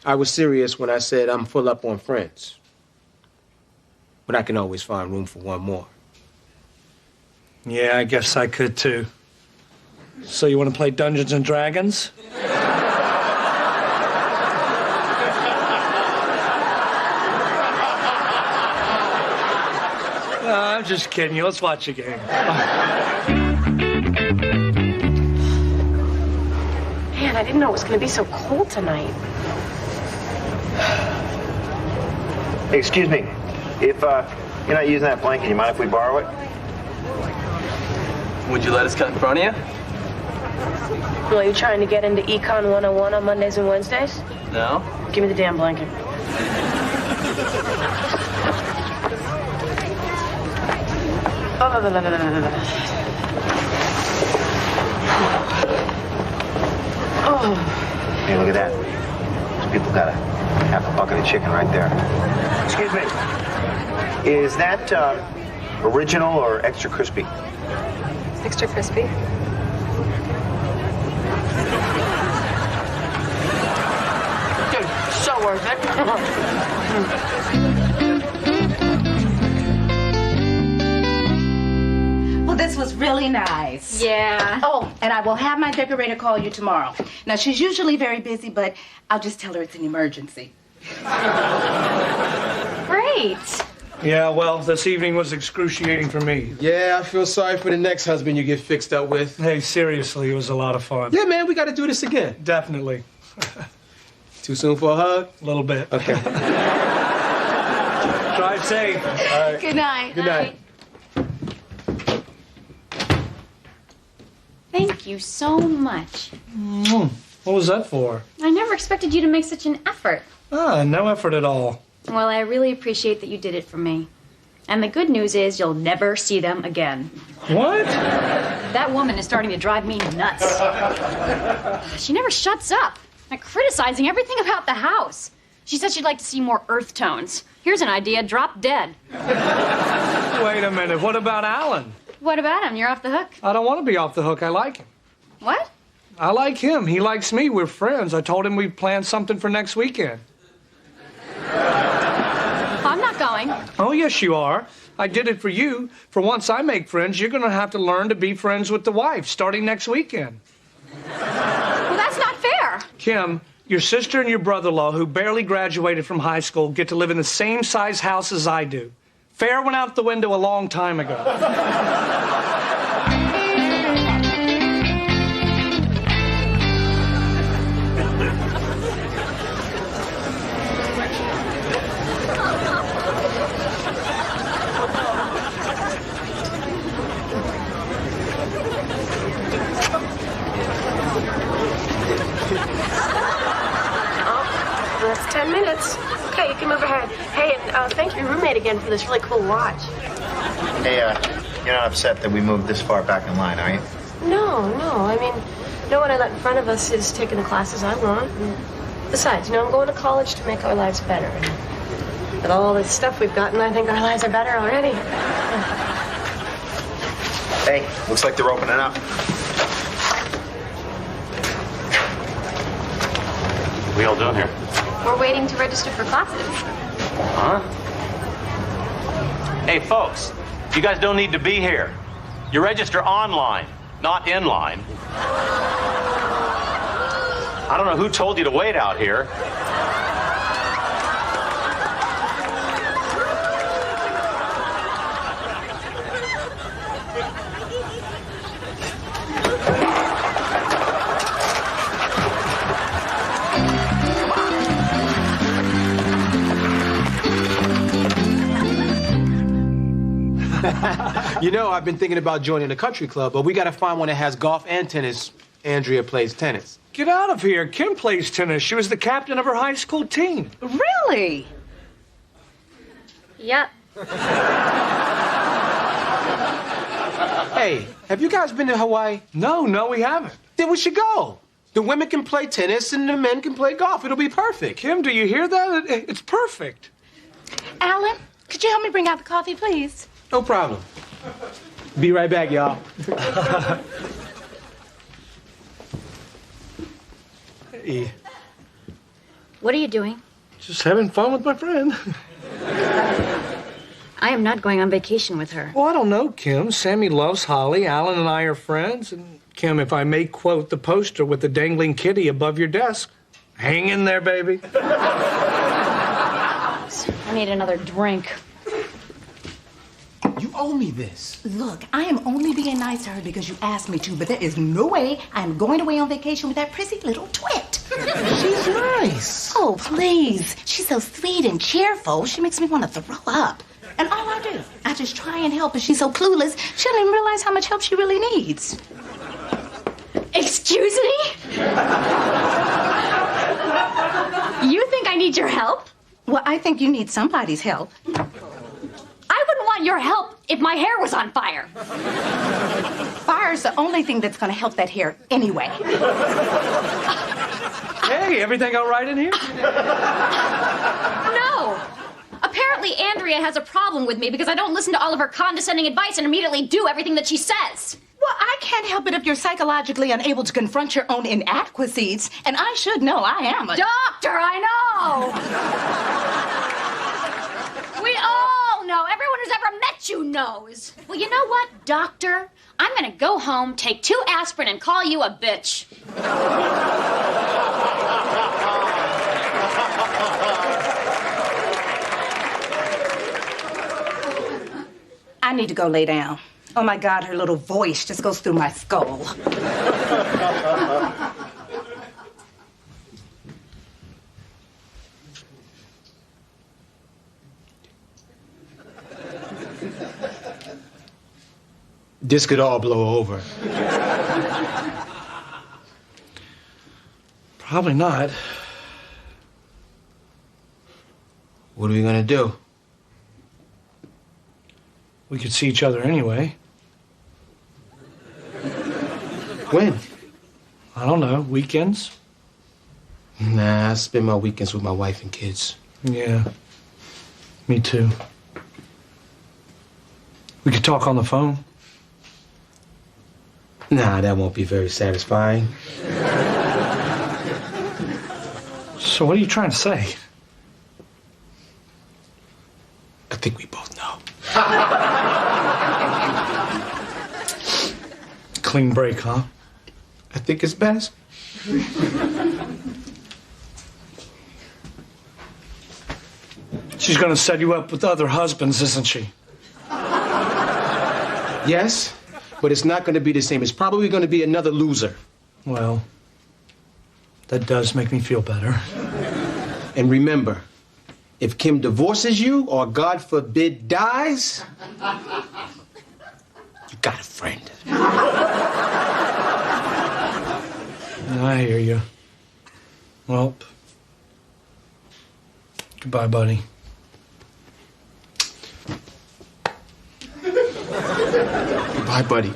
[SPEAKER 8] I was serious when I said I'm full up on friends. But I can always find room for one more.
[SPEAKER 2] Yeah, I guess I could too. So you want to play Dungeons and Dragons? No, I'm just kidding you. Let's watch a game.
[SPEAKER 3] Man, I didn't know it was going to be so cold tonight.
[SPEAKER 9] Excuse me. If you're not using that blanket, you mind if we borrow it?
[SPEAKER 13] Would you let us cut in front of you?
[SPEAKER 3] Well, you trying to get into Econ 101 on Mondays and Wednesdays?
[SPEAKER 13] No?
[SPEAKER 3] Give me the damn blanket. Oh.
[SPEAKER 9] Hey, look at that. Those people got a half a bucket of chicken right there. Excuse me. Is that original or extra crispy?
[SPEAKER 3] Extra crispy. Dude, so worth it.
[SPEAKER 12] Well, this was really nice.
[SPEAKER 5] Yeah.
[SPEAKER 12] Oh, and I will have my decorator call you tomorrow. Now, she's usually very busy, but I'll just tell her it's an emergency.
[SPEAKER 5] Great.
[SPEAKER 2] Yeah, well, this evening was excruciating for me.
[SPEAKER 8] Yeah, I feel sorry for the next husband you get fixed up with.
[SPEAKER 2] Hey, seriously, it was a lot of fun.
[SPEAKER 8] Yeah, man, we got to do this again.
[SPEAKER 2] Definitely.
[SPEAKER 8] Too soon for a hug?
[SPEAKER 2] A little bit.
[SPEAKER 8] Okay.
[SPEAKER 2] Drive safe. All right.
[SPEAKER 5] Good night.
[SPEAKER 8] Good night.
[SPEAKER 1] Thank you so much.
[SPEAKER 2] What was that for?
[SPEAKER 1] I never expected you to make such an effort.
[SPEAKER 2] Ah, no effort at all.
[SPEAKER 1] Well, I really appreciate that you did it for me. And the good news is you'll never see them again.
[SPEAKER 2] What?
[SPEAKER 1] That woman is starting to drive me nuts. She never shuts up. Like, criticizing everything about the house. She said she'd like to see more earth tones. Here's an idea, drop dead.
[SPEAKER 2] Wait a minute, what about Alan?
[SPEAKER 1] What about him? You're off the hook.
[SPEAKER 2] I don't want to be off the hook, I like him.
[SPEAKER 1] What?
[SPEAKER 2] I like him, he likes me, we're friends. I told him we'd planned something for next weekend.
[SPEAKER 1] I'm not going.
[SPEAKER 2] Oh, yes, you are. I did it for you. For once I make friends, you're going to have to learn to be friends with the wife, starting next weekend.
[SPEAKER 1] Well, that's not fair.
[SPEAKER 2] Kim, your sister and your brother-in-law, who barely graduated from high school, get to live in the same size house as I do. Fair went out the window a long time ago.
[SPEAKER 3] That's 10 minutes. Okay, you can move ahead. Hey, and thank your roommate again for this really cool watch.
[SPEAKER 9] Hey, you're not upset that we moved this far back in line, are you?
[SPEAKER 3] No. I mean, no one I let in front of us is taking the classes I want. And besides, I'm going to college to make our lives better. And with all this stuff we've gotten, I think our lives are better already.
[SPEAKER 9] Hey, looks like they're opening up.
[SPEAKER 14] What are y'all doing here?
[SPEAKER 5] We're waiting to register for classes.
[SPEAKER 14] Huh? Hey, folks, you guys don't need to be here. You register online, not in line. I don't know who told you to wait out here.
[SPEAKER 8] You know, I've been thinking about joining a country club, but we got to find one that has golf and tennis. Andrea plays tennis.
[SPEAKER 2] Get out of here. Kim plays tennis. She was the captain of her high school team.
[SPEAKER 12] Really?
[SPEAKER 5] Yep.
[SPEAKER 8] Hey, have you guys been to Hawaii?
[SPEAKER 2] No, we haven't.
[SPEAKER 8] Then we should go. The women can play tennis and the men can play golf. It'll be perfect.
[SPEAKER 2] Kim, do you hear that? It's perfect.
[SPEAKER 12] Alan, could you help me bring out the coffee, please?
[SPEAKER 8] No problem. Be right back, y'all.
[SPEAKER 2] Hey,
[SPEAKER 1] What are you doing?
[SPEAKER 2] just having fun with my friend.
[SPEAKER 1] I am not going on vacation with her.
[SPEAKER 2] Well, I don't know, Kim. Sammy loves Holly. Alan and I are friends. And Kim, if I may quote the poster with the dangling kitty above your desk, hang in there, baby.
[SPEAKER 1] I need another drink.
[SPEAKER 8] You owe me this.
[SPEAKER 12] Look, I am only being nice to her because you asked me to, but there is no way I'm going away on vacation with that prissy little twit.
[SPEAKER 8] She's nice.
[SPEAKER 12] Oh, please. She's so sweet and cheerful. She makes me want to throw up. And all I do, I just try and help, but she's so clueless, she doesn't even realize how much help she really needs.
[SPEAKER 1] Excuse me? You think I need your help?
[SPEAKER 12] Well, I think you need somebody's help.
[SPEAKER 1] I wouldn't want your help if my hair was on fire.
[SPEAKER 12] Fire's the only thing that's going to help that hair anyway.
[SPEAKER 2] Hey, everything all right in here?
[SPEAKER 1] No. Apparently, Andrea has a problem with me because I don't listen to all of her condescending advice and immediately do everything that she says.
[SPEAKER 12] Well, I can't help it if you're psychologically unable to confront your own inadequacies. And I should know I am a...
[SPEAKER 1] Doctor, I know! We all know. Everyone who's ever met you knows. Well, you know what, Doctor? I'm gonna go home, take 2 aspirin, and call you a bitch.
[SPEAKER 12] I need to go lay down. Oh, my God, her little voice just goes through my skull.
[SPEAKER 8] This could all blow over.
[SPEAKER 2] Probably not.
[SPEAKER 8] What are we gonna do?
[SPEAKER 2] We could see each other anyway.
[SPEAKER 8] When?
[SPEAKER 2] I don't know. Weekends?
[SPEAKER 8] Nah, I spend my weekends with my wife and kids.
[SPEAKER 2] Yeah. Me too. We could talk on the phone.
[SPEAKER 8] Nah, that won't be very satisfying.
[SPEAKER 2] So what are you trying to say?
[SPEAKER 8] I think we both know.
[SPEAKER 2] Clean break, huh?
[SPEAKER 8] I think it's best.
[SPEAKER 2] She's gonna set you up with other husbands, isn't she?
[SPEAKER 8] Yes, but it's not gonna be the same. It's probably gonna be another loser.
[SPEAKER 2] Well, that does make me feel better.
[SPEAKER 8] And remember, if Kim divorces you or, God forbid, dies, you got a friend.
[SPEAKER 2] I hear you. Well, goodbye, buddy.
[SPEAKER 8] Bye, buddy.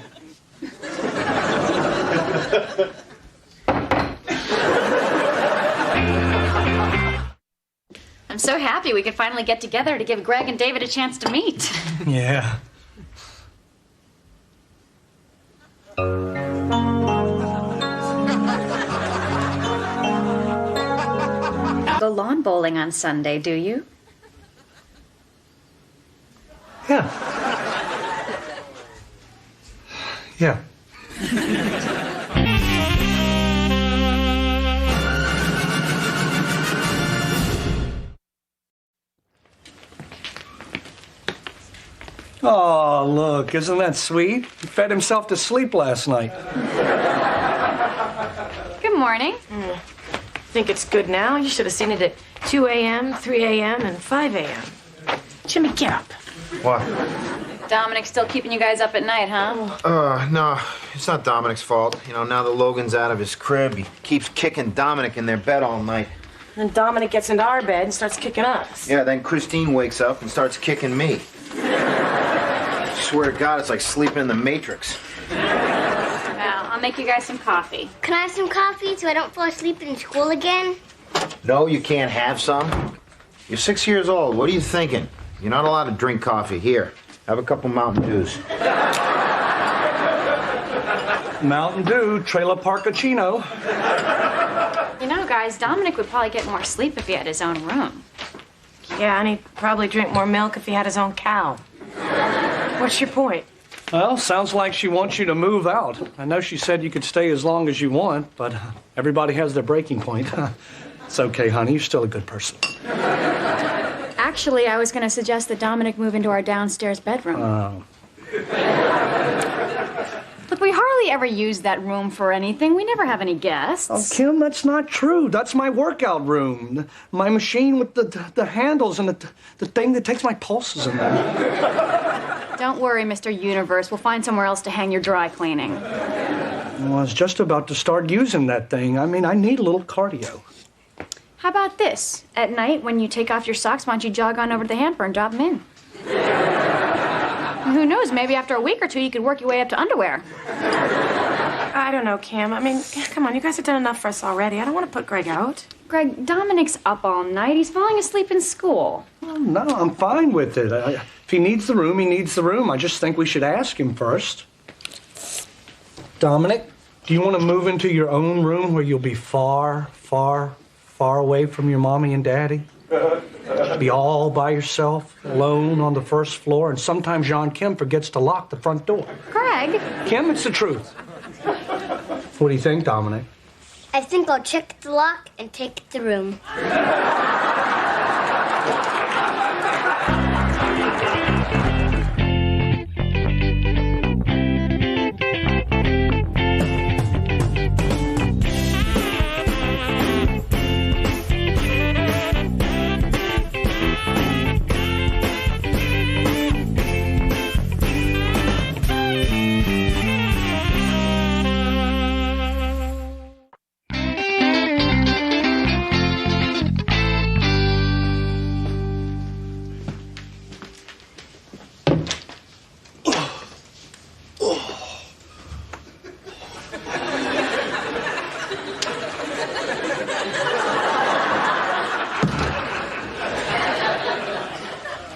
[SPEAKER 1] I'm so happy we could finally get together to give Greg and David a chance to meet.
[SPEAKER 2] Yeah.
[SPEAKER 1] Go lawn bowling on Sunday, do you?
[SPEAKER 2] Yeah. Yeah. Oh, look, isn't that sweet? He fed himself to sleep last night.
[SPEAKER 1] Good morning.
[SPEAKER 3] Think it's good now? You should have seen it at 2 a.m., 3 a.m., and 5 a.m. Jimmy, get up.
[SPEAKER 9] What?
[SPEAKER 1] Dominic's still keeping you guys up at night, huh?
[SPEAKER 9] No, it's not Dominic's fault. You know, now that Logan's out of his crib, he keeps kicking Dominic in their bed all night.
[SPEAKER 3] And Dominic gets into our bed and starts kicking us.
[SPEAKER 4] Yeah, then Christine wakes up and starts kicking me. I swear to God, it's like sleeping in the Matrix.
[SPEAKER 5] Well, I'll make you guys some coffee.
[SPEAKER 6] Can I have some coffee so I don't fall asleep in school again?
[SPEAKER 4] No, you can't have some. You're 6 years old. What are you thinking? You're not allowed to drink coffee. Here, have a couple Mountain Dews.
[SPEAKER 2] Mountain Dew, Trailer Parkachino.
[SPEAKER 1] You know, guys, Dominic would probably get more sleep if he had his own room.
[SPEAKER 3] Yeah, and he'd probably drink more milk if he had his own cow. What's your point?
[SPEAKER 2] Well, sounds like she wants you to move out. I know she said you could stay as long as you want, but everybody has their breaking point. It's okay, honey. You're still a good person.
[SPEAKER 1] Actually, I was going to suggest that Dominic move into our downstairs bedroom.
[SPEAKER 2] Oh.
[SPEAKER 1] Look, we hardly ever use that room for anything. We never have any guests.
[SPEAKER 2] Oh, Kim, that's not true. That's my workout room. My machine with the handles and the thing that takes my pulses in there.
[SPEAKER 1] Don't worry, Mr. Universe. We'll find somewhere else to hang your dry cleaning.
[SPEAKER 2] Well, I was just about to start using that thing. I mean, I need a little cardio.
[SPEAKER 1] How about this? At night, when you take off your socks, why don't you jog on over to the hamper and drop them in? Who knows? Maybe after a week or two, you could work your way up to underwear.
[SPEAKER 3] I don't know, Kim. I mean, come on, you guys have done enough for us already. I don't want to put Greg out.
[SPEAKER 1] Greg, Dominic's up all night. He's falling asleep in school.
[SPEAKER 2] Well, no, I'm fine with it. If he needs the room, he needs the room. I just think we should ask him first. Dominic, do you want to move into your own room where you'll be far, far, far away from your mommy and daddy? Be all by yourself, alone on the first floor, and sometimes John Kim forgets to lock the front door.
[SPEAKER 1] Greg!
[SPEAKER 2] Kim, it's the truth. What do you think, Dominic?
[SPEAKER 6] I think I'll check the lock and take the room.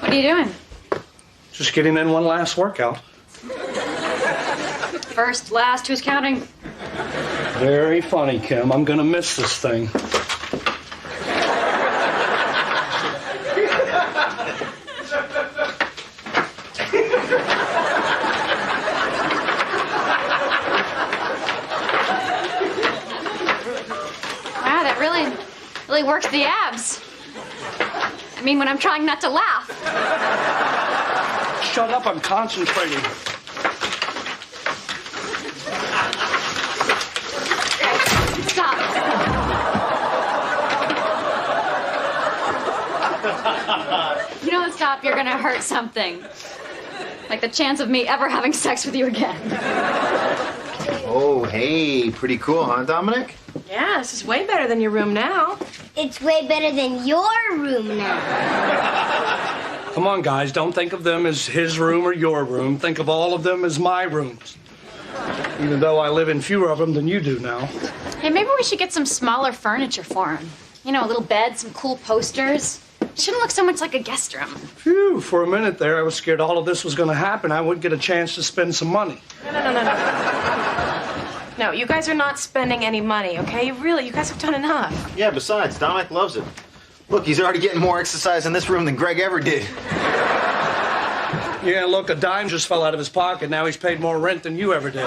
[SPEAKER 1] What are you doing?
[SPEAKER 2] Just getting in one last workout.
[SPEAKER 1] First, last, who's counting?
[SPEAKER 2] Very funny, Kim. I'm gonna miss this thing.
[SPEAKER 1] Wow, that really works the abs. I mean, when I'm trying not to laugh.
[SPEAKER 2] Shut up, I'm concentrating.
[SPEAKER 1] Stop. You don't stop, you're gonna hurt something. Like the chance of me ever having sex with you again.
[SPEAKER 4] Oh, hey, pretty cool, huh, Dominic?
[SPEAKER 3] Yeah, this is way better than your room now.
[SPEAKER 6] It's way better than your room now.
[SPEAKER 2] Come on, guys, don't think of them as his room or your room. Think of all of them as my rooms. Even though I live in fewer of them than you do now.
[SPEAKER 1] Hey, maybe we should get some smaller furniture for him. You know, a little bed, some cool posters. It shouldn't look so much like a guest room.
[SPEAKER 2] Phew, for a minute there, I was scared all of this was going to happen. I wouldn't get a chance to spend some money.
[SPEAKER 3] No. No, you guys are not spending any money, okay? You guys have done enough.
[SPEAKER 4] Yeah, besides, Dominic loves it. Look, he's already getting more exercise in this room than Greg ever did.
[SPEAKER 2] Yeah, look, a dime just fell out of his pocket. Now he's paid more rent than you ever did.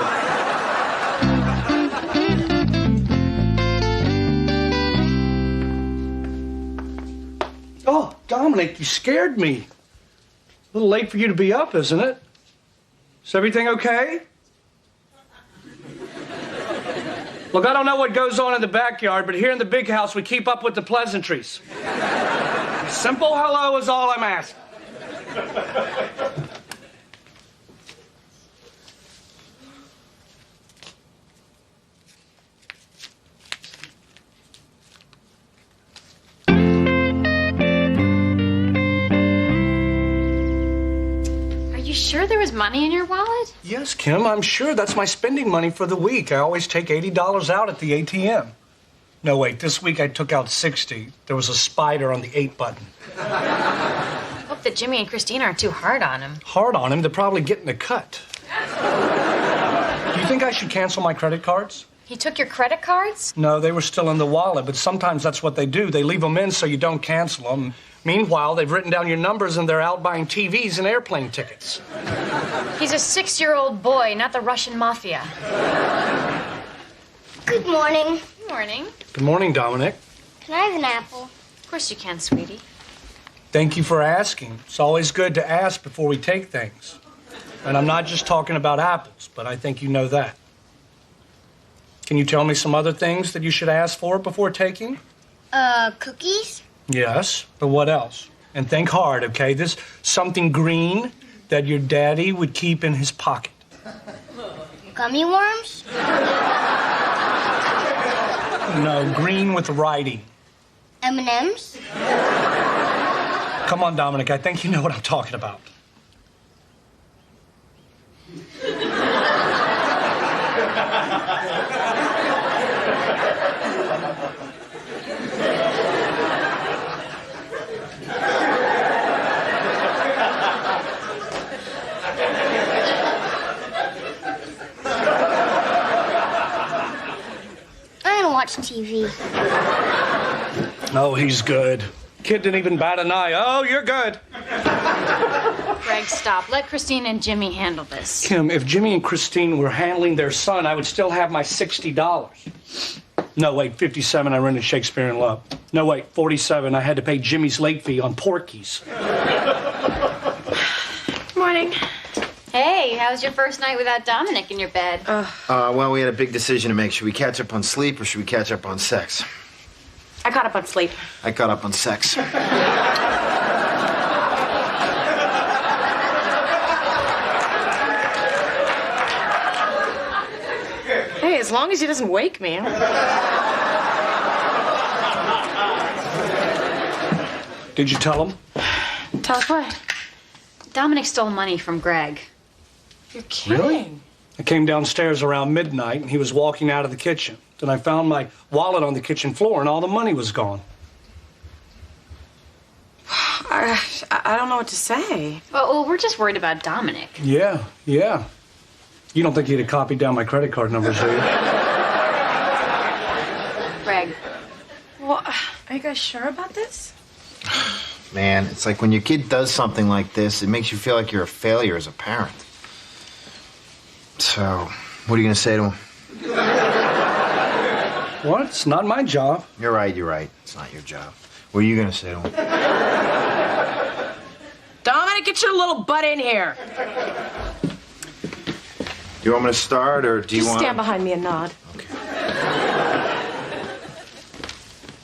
[SPEAKER 2] Oh, Dominic, you scared me. A little late for you to be up, isn't it? Is everything okay? Look, I don't know what goes on in the backyard, but here in the big house, we keep up with the pleasantries. A simple hello is all I'm asking.
[SPEAKER 1] You sure there was money in your wallet?
[SPEAKER 2] Yes, Kim, I'm sure. That's my spending money for the week. I always take $80 out at the ATM. No, wait, this week I took out 60. There was a spider on the 8 button.
[SPEAKER 1] Hope that Jimmy and Christine aren't too hard on him.
[SPEAKER 2] Hard on him? They're probably getting a cut. Do you think I should cancel my credit cards?
[SPEAKER 1] He took your credit cards?
[SPEAKER 2] No, they were still in the wallet, but sometimes that's what they do. They leave them in so you don't cancel them. Meanwhile, they've written down your numbers and they're out buying TVs and airplane tickets.
[SPEAKER 1] He's a 6-year-old boy, not the Russian mafia.
[SPEAKER 6] Good morning.
[SPEAKER 1] Good morning.
[SPEAKER 2] Good morning, Dominic.
[SPEAKER 6] Can I have an apple?
[SPEAKER 1] Of course you can, sweetie.
[SPEAKER 2] Thank you for asking. It's always good to ask before we take things. And I'm not just talking about apples, but I think you know that. Can you tell me some other things that you should ask for before taking?
[SPEAKER 6] Cookies?
[SPEAKER 2] Yes, but what else? And think hard, okay? This something green that your daddy would keep in his pocket.
[SPEAKER 6] Gummy worms?
[SPEAKER 2] No, green with writing.
[SPEAKER 6] M&Ms?
[SPEAKER 2] Come on, Dominic, I think you know what I'm talking about.
[SPEAKER 6] Watch TV.
[SPEAKER 2] Oh, he's good. Kid didn't even bat an eye. Oh, you're good.
[SPEAKER 1] Greg, stop. Let Christine and Jimmy handle this.
[SPEAKER 2] Kim, if Jimmy and Christine were handling their son, I would still have my $60. No, wait, 57, I rented Shakespeare in Love. No, wait, 47, I had to pay Jimmy's late fee on Porky's.
[SPEAKER 3] Morning.
[SPEAKER 1] Hey, how was your first night without Dominic in your bed?
[SPEAKER 4] Well, we had a big decision to make. Should we catch up on sleep or should we catch up on sex?
[SPEAKER 3] I caught up on sleep.
[SPEAKER 4] I caught up on sex.
[SPEAKER 3] Hey, as long as he doesn't wake me.
[SPEAKER 2] Did you tell him?
[SPEAKER 3] Tell us what?
[SPEAKER 1] Dominic stole money from Greg.
[SPEAKER 3] You're kidding.
[SPEAKER 2] Really? I came downstairs around midnight, and he was walking out of the kitchen. Then I found my wallet on the kitchen floor, and all the money was gone.
[SPEAKER 3] I don't know what to say.
[SPEAKER 1] Well, we're just worried about Dominic.
[SPEAKER 2] Yeah. You don't think he'd have copied down my credit card numbers, do you?
[SPEAKER 1] Greg.
[SPEAKER 3] Well, are you guys sure about this?
[SPEAKER 4] Man, it's like when your kid does something like this, it makes you feel like you're a failure as a parent. So, what are you going to say to him?
[SPEAKER 2] What? It's not my job.
[SPEAKER 4] You're right. It's not your job. What are you going to say to him?
[SPEAKER 3] Dominic, get your little butt in here.
[SPEAKER 4] Do you want me to start, or do you want...
[SPEAKER 3] Just stand behind me and nod. Okay.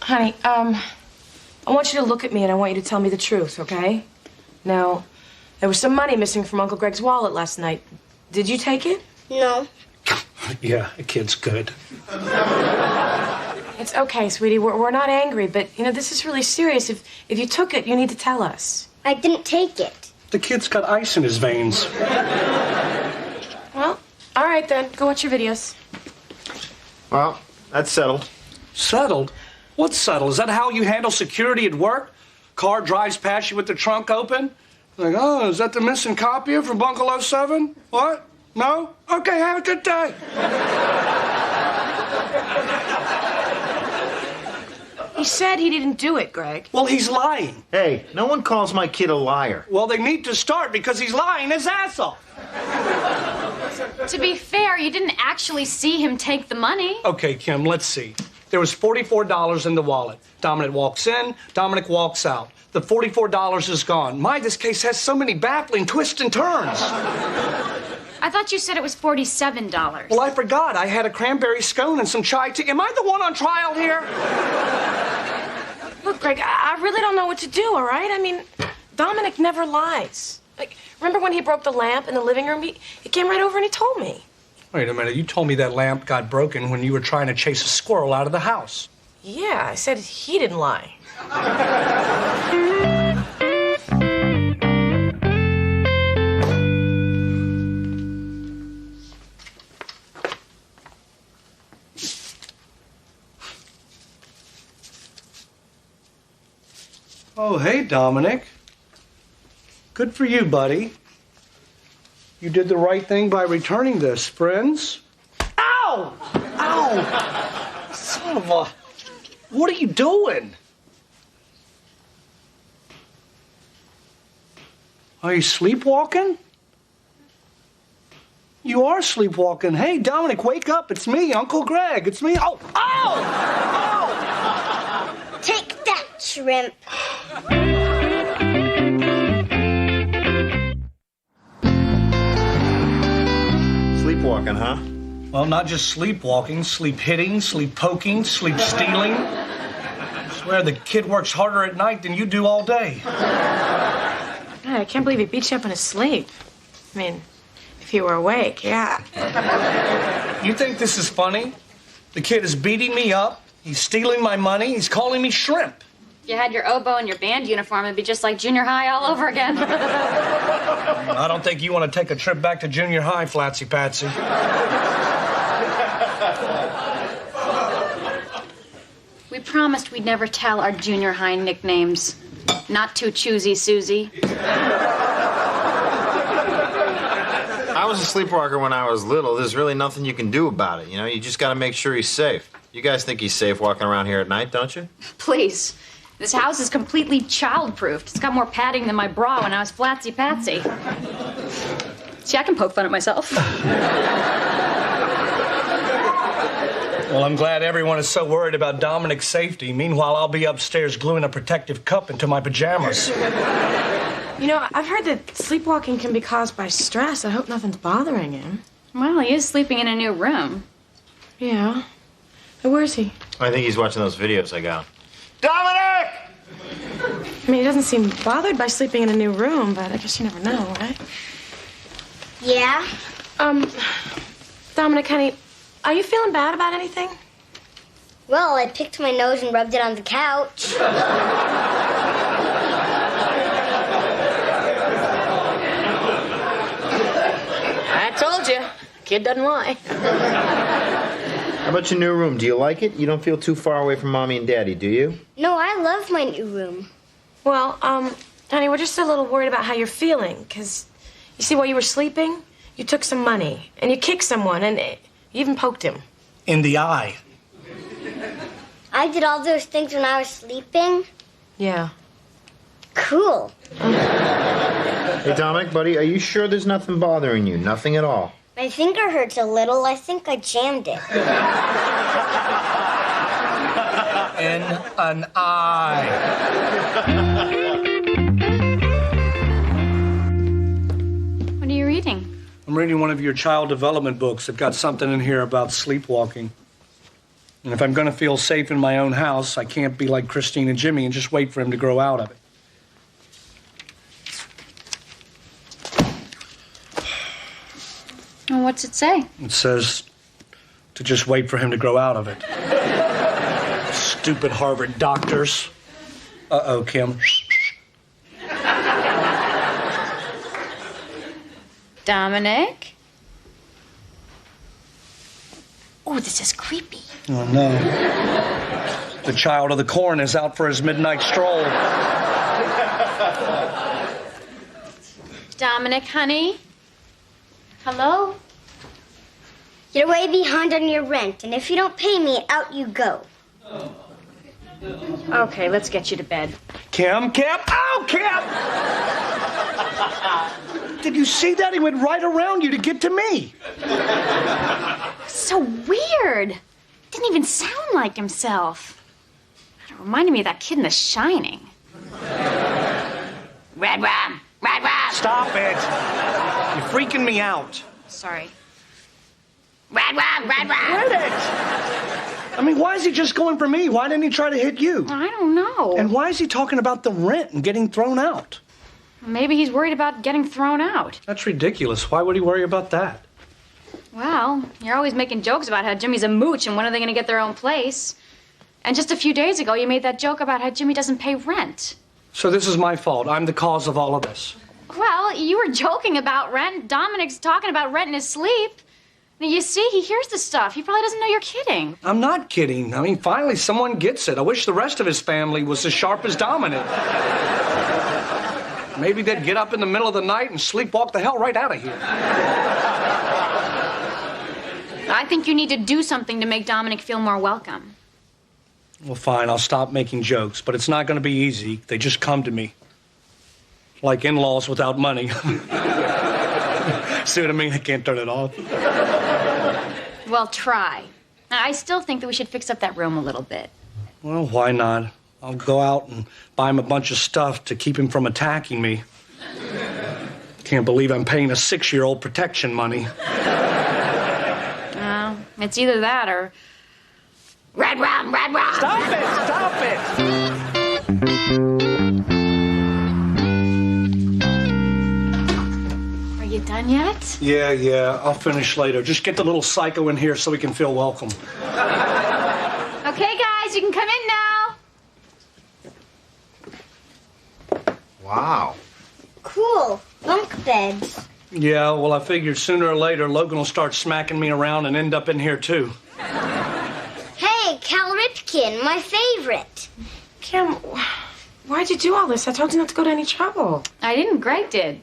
[SPEAKER 3] Honey, I want you to look at me and I want you to tell me the truth, okay? Now, there was some money missing from Uncle Greg's wallet last night. Did you take it?
[SPEAKER 6] No.
[SPEAKER 2] Yeah, the kid's good.
[SPEAKER 3] It's okay, sweetie. We're not angry, but, this is really serious. If you took it, you need to tell us.
[SPEAKER 6] I didn't take it.
[SPEAKER 2] The kid's got ice in his veins.
[SPEAKER 3] Well, all right then. Go watch your videos.
[SPEAKER 4] Well, that's settled.
[SPEAKER 2] Settled? What's settled? Is that how you handle security at work? Car drives past you with the trunk open? Like, oh, is that the missing copier from Bungalow 7? What? No? Okay, have a good day.
[SPEAKER 3] He said he didn't do it, Greg.
[SPEAKER 2] Well, he's lying.
[SPEAKER 4] Hey, no one calls my kid a liar.
[SPEAKER 2] Well, they need to start because he's lying his ass off.
[SPEAKER 1] To be fair, you didn't actually see him take the money.
[SPEAKER 2] Okay, Kim, let's see. There was $44 in the wallet. Dominic walks in, Dominic walks out. The $44 is gone. This case has so many baffling twists and turns.
[SPEAKER 1] I thought you said it was $47.
[SPEAKER 2] Well, I forgot. I had a cranberry scone and some chai tea. Am I the one on trial here?
[SPEAKER 3] Look, Greg, I really don't know what to do, all right? I mean, Dominic never lies. Like, remember when he broke the lamp in the living room? He came right over and he told me.
[SPEAKER 2] Wait a minute. You told me that lamp got broken when you were trying to chase a squirrel out of the house.
[SPEAKER 3] Yeah, I said he didn't lie.
[SPEAKER 2] Oh, hey, Dominic. Good for you, buddy. You did the right thing by returning this, friends. Ow! Ow! Son of a... What are you doing? Are you sleepwalking? You are sleepwalking. Hey, Dominic, wake up. It's me, Uncle Greg. It's me. Oh! Ow! Ow!
[SPEAKER 6] Take that, shrimp.
[SPEAKER 4] Sleepwalking, huh?
[SPEAKER 2] Well, not just sleepwalking, sleep hitting, sleep poking, sleep stealing. I swear the kid works harder at night than you do all day.
[SPEAKER 3] God, I can't believe he beat you up in his sleep. I mean, if you were awake, yeah.
[SPEAKER 2] You think this is funny? The kid is beating me up. He's stealing my money. He's calling me shrimp.
[SPEAKER 1] If you had your oboe and your band uniform, it'd be just like junior high all over again.
[SPEAKER 2] I don't think you want to take a trip back to junior high, Flatsy Patsy.
[SPEAKER 1] We promised we'd never tell our junior high nicknames. Not too choosy, Susie.
[SPEAKER 4] I was a sleepwalker when I was little. There's really nothing you can do about it, you know? You just gotta make sure he's safe. You guys think he's safe walking around here at night, don't you?
[SPEAKER 1] Please. This house is completely child-proofed. It's got more padding than my bra when I was Flatsy Patsy. See, I can poke fun at myself.
[SPEAKER 2] Well, I'm glad everyone is so worried about Dominic's safety. Meanwhile, I'll be upstairs gluing a protective cup into my pajamas.
[SPEAKER 3] You know, I've heard that sleepwalking can be caused by stress. I hope nothing's bothering him.
[SPEAKER 1] Well, he is sleeping in a new room.
[SPEAKER 3] Yeah. But where is he?
[SPEAKER 4] I think he's watching those videos I got. Dominic!
[SPEAKER 3] I mean, he doesn't seem bothered by sleeping in a new room, but I guess you never know, right?
[SPEAKER 6] Yeah?
[SPEAKER 3] Dominic, honey, are you feeling bad about anything?
[SPEAKER 6] Well, I picked my nose and rubbed it on the couch.
[SPEAKER 3] I told you. Kid doesn't lie.
[SPEAKER 4] How about your new room? Do you like it? You don't feel too far away from Mommy and Daddy, do you?
[SPEAKER 6] No, I love my new room.
[SPEAKER 3] Well, honey, we're just a little worried about how you're feeling, because, you see, while you were sleeping, you took some money, and you kicked someone, and you even poked him.
[SPEAKER 2] In the eye.
[SPEAKER 6] I did all those things when I was sleeping?
[SPEAKER 3] Yeah.
[SPEAKER 6] Cool.
[SPEAKER 4] Hey, Dominic, buddy, are you sure there's nothing bothering you? Nothing at all?
[SPEAKER 6] My finger hurts a little. I think I jammed it.
[SPEAKER 2] In an eye.
[SPEAKER 1] What are you reading?
[SPEAKER 2] I'm reading one of your child development books. They've got something in here about sleepwalking. And if I'm going to feel safe in my own house, I can't be like Christine and Jimmy and just wait for him to grow out of it.
[SPEAKER 1] Well, what's it say?
[SPEAKER 2] It says to just wait for him to grow out of it. Stupid Harvard doctors. Uh-oh, Kim.
[SPEAKER 1] Dominic? Oh, this is creepy.
[SPEAKER 2] Oh, no. The child of the corn is out for his midnight stroll.
[SPEAKER 1] Dominic, honey? Hello?
[SPEAKER 6] You're way behind on your rent, and if you don't pay me, out you go.
[SPEAKER 1] Okay, let's get you to bed.
[SPEAKER 2] Kim? Ow, Kim! Did you see that? He went right around you to get to me.
[SPEAKER 1] So weird. Didn't even sound like himself. It reminded me of that kid in The Shining. Red rum! Red rum!
[SPEAKER 2] Stop it. You're freaking me out.
[SPEAKER 1] Sorry. Red rum! Red rum!
[SPEAKER 2] Quit it! I mean, why is he just going for me? Why didn't he try to hit you?
[SPEAKER 1] I don't know.
[SPEAKER 2] And why is he talking about the rent and getting thrown out?
[SPEAKER 1] Maybe he's worried about getting thrown out.
[SPEAKER 2] That's ridiculous. Why would he worry about that?
[SPEAKER 1] Well, you're always making jokes about how Jimmy's a mooch and when are they going to get their own place? And just a few days ago, you made that joke about how Jimmy doesn't pay rent.
[SPEAKER 2] So this is my fault. I'm the cause of all of this.
[SPEAKER 1] Well, you were joking about rent. Dominic's talking about rent in his sleep. You see, he hears the stuff. He probably doesn't know you're kidding.
[SPEAKER 2] I'm not kidding. I mean, finally someone gets it. I wish the rest of his family was as sharp as Dominic. Maybe they'd get up in the middle of the night and sleepwalk the hell right out of here.
[SPEAKER 1] I think you need to do something to make Dominic feel more welcome.
[SPEAKER 2] Well, fine, I'll stop making jokes, but it's not going to be easy. They just come to me. Like in-laws without money. See what I mean? I can't turn it off.
[SPEAKER 1] Well, try. I still think that we should fix up that room a little bit.
[SPEAKER 2] Well, why not? I'll go out and buy him a bunch of stuff to keep him from attacking me. Can't believe I'm paying a 6-year-old protection money.
[SPEAKER 1] It's either that or... Red rum, red rum!
[SPEAKER 2] Stop it! Stop it!
[SPEAKER 1] Are you done yet?
[SPEAKER 2] Yeah, I'll finish later. Just get the little psycho in here so we can feel welcome.
[SPEAKER 1] Okay, guys, you can come in now.
[SPEAKER 4] Wow.
[SPEAKER 6] Cool. Bunk beds.
[SPEAKER 2] Yeah, well, I figured sooner or later Logan will start smacking me around and end up in here, too.
[SPEAKER 6] Hey, Cal Ripken, my favorite.
[SPEAKER 3] Kim, why'd you do all this? I told you not to go to any trouble.
[SPEAKER 1] I didn't. Greg did.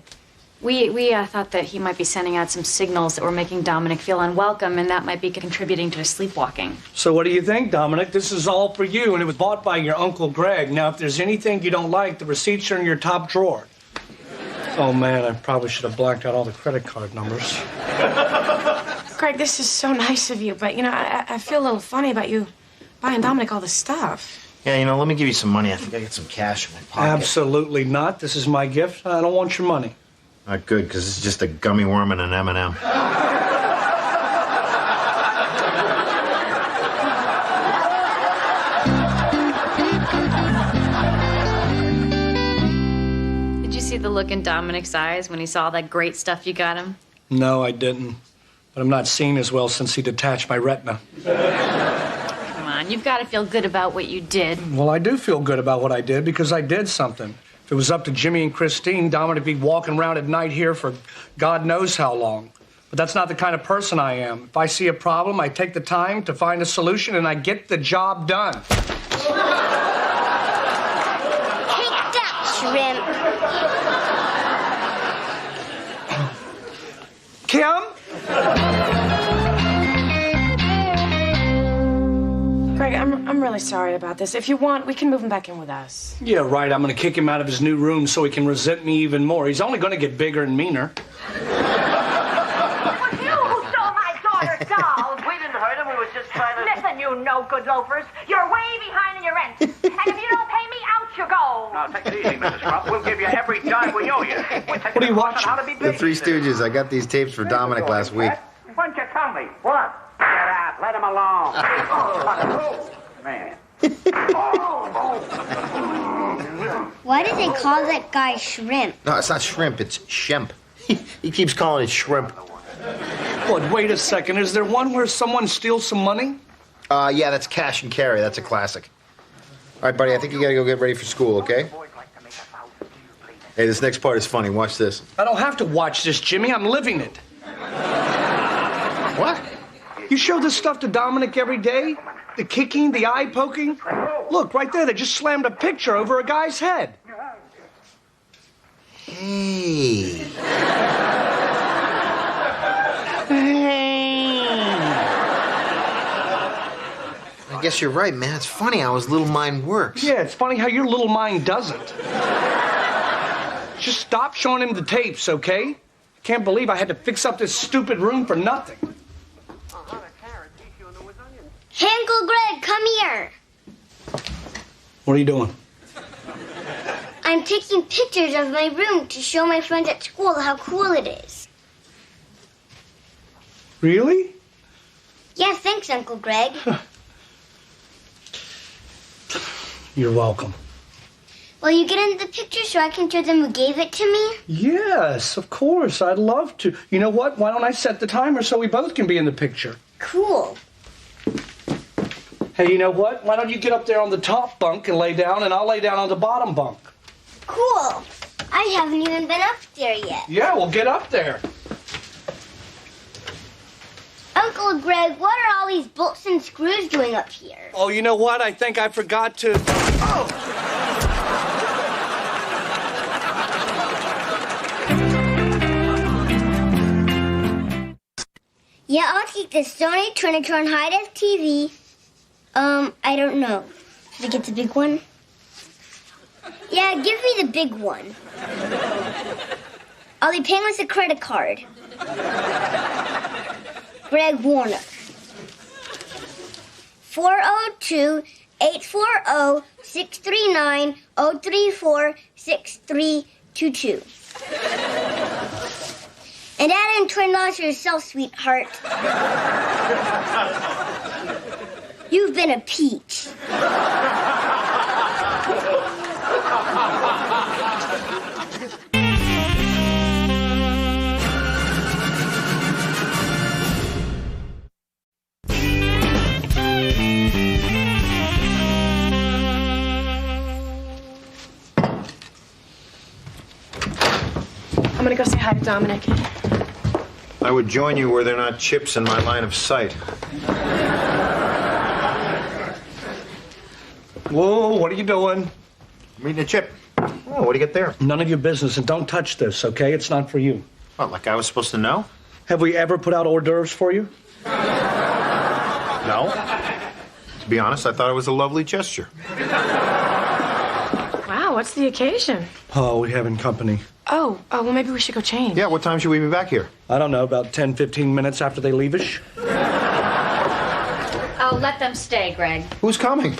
[SPEAKER 1] We thought that he might be sending out some signals that were making Dominic feel unwelcome, and that might be contributing to his sleepwalking.
[SPEAKER 2] So what do you think, Dominic? This is all for you, and it was bought by your Uncle Greg. Now, if there's anything you don't like, the receipts are in your top drawer. Oh, man, I probably should have blacked out all the credit card numbers.
[SPEAKER 3] Greg, this is so nice of you, but, I feel a little funny about you buying Dominic all this stuff.
[SPEAKER 4] Yeah, let me give you some money. I think I got some cash in my pocket.
[SPEAKER 2] Absolutely not. This is my gift. I don't want your money.
[SPEAKER 4] Not good, because it's just a gummy worm and an M&M.
[SPEAKER 1] Did you see the look in Dominic's eyes when he saw that great stuff you got him?
[SPEAKER 2] No, I didn't. But I'm not seeing as well since he detached my retina.
[SPEAKER 1] Come on, you've got to feel good about what you did.
[SPEAKER 2] Well, I do feel good about what I did because I did something. If it was up to Jimmy and Christine, Dominic would be walking around at night here for God knows how long. But that's not the kind of person I am. If I see a problem, I take the time to find a solution and I get the job done.
[SPEAKER 6] Take that, shrimp.
[SPEAKER 2] Kim?
[SPEAKER 3] Greg, I'm really sorry about this. If you want, we can move him back in with us.
[SPEAKER 2] Yeah, right. I'm going to kick him out of his new room so he can resent me even more. He's only going to get bigger and meaner.
[SPEAKER 15] You who stole my daughter's dolls.
[SPEAKER 16] We didn't hurt him. We was just trying to...
[SPEAKER 15] Listen, you no-good loafers. You're way behind in your rent. And if you don't pay me, out you go.
[SPEAKER 16] Now, take it easy, Mrs. Crump. We'll give you every dime we owe you.
[SPEAKER 2] What are you watching?
[SPEAKER 16] How to be
[SPEAKER 4] The Three Stooges. I got these tapes for Dominic last week.
[SPEAKER 16] Why don't you tell me? What? Get out. Let him alone. Man.
[SPEAKER 6] Why did they call that guy Shrimp?
[SPEAKER 4] No, it's not shrimp. It's shemp. He keeps calling it shrimp.
[SPEAKER 2] What, wait a second. Is there one where someone steals some money?
[SPEAKER 4] Yeah, that's Cash and Carry. That's a classic. All right, buddy, I think you gotta go get ready for school, okay? Hey, this next part is funny. Watch this.
[SPEAKER 2] I don't have to watch this, Jimmy. I'm living it.
[SPEAKER 4] What?
[SPEAKER 2] You show this stuff to Dominic every day? The kicking, the eye poking? Look, right there, they just slammed a picture over a guy's head.
[SPEAKER 4] Hey. I guess you're right, man. It's funny how his little mind works.
[SPEAKER 2] Yeah, it's funny how your little mind doesn't. Just stop showing him the tapes, okay? I can't believe I had to fix up this stupid room for nothing.
[SPEAKER 6] Hey, Uncle Greg, come here.
[SPEAKER 2] What are you doing?
[SPEAKER 6] I'm taking pictures of my room to show my friends at school how cool it is.
[SPEAKER 2] Really?
[SPEAKER 6] Yeah, thanks, Uncle Greg.
[SPEAKER 2] You're welcome.
[SPEAKER 6] Will you get into the picture so I can show them who gave it to me?
[SPEAKER 2] Yes, of course. I'd love to. You know what? Why don't I set the timer so we both can be in the picture?
[SPEAKER 6] Cool.
[SPEAKER 2] Hey, you know what? Why don't you get up there on the top bunk and lay down, and I'll lay down on the bottom bunk.
[SPEAKER 6] Cool. I haven't even been up there yet.
[SPEAKER 2] Yeah, well, get up there.
[SPEAKER 6] Uncle Greg, what are all these bolts and screws doing up here?
[SPEAKER 2] Oh, you know what? I think I forgot to... Oh!
[SPEAKER 6] Yeah, I'll take the Sony Trinitron high-def TV. I don't know. Should I get the big one? Yeah, give me the big one. I'll be paying with a credit card. Greg Warner. 402-840-639-034-6322. And add in $20 for yourself, sweetheart. You've been a peach.
[SPEAKER 3] I'm gonna go say hi to Dominic.
[SPEAKER 9] I would join you where there are not chips in my line of sight.
[SPEAKER 2] Whoa, what are you doing?
[SPEAKER 9] I'm eating a chip. Oh, what do you get there?
[SPEAKER 2] None of your business, and don't touch this, okay? It's not for you.
[SPEAKER 9] What, like I was supposed to know?
[SPEAKER 2] Have we ever put out hors d'oeuvres for you?
[SPEAKER 9] No. To be honest, I thought it was a lovely gesture.
[SPEAKER 3] Wow, what's the occasion?
[SPEAKER 2] Oh, we're having company.
[SPEAKER 3] Oh, well, maybe we should go change.
[SPEAKER 9] Yeah, what time should we be back here?
[SPEAKER 2] I don't know, about 10, 15 minutes after they leave us.
[SPEAKER 1] Oh, let them stay, Greg.
[SPEAKER 9] Who's coming?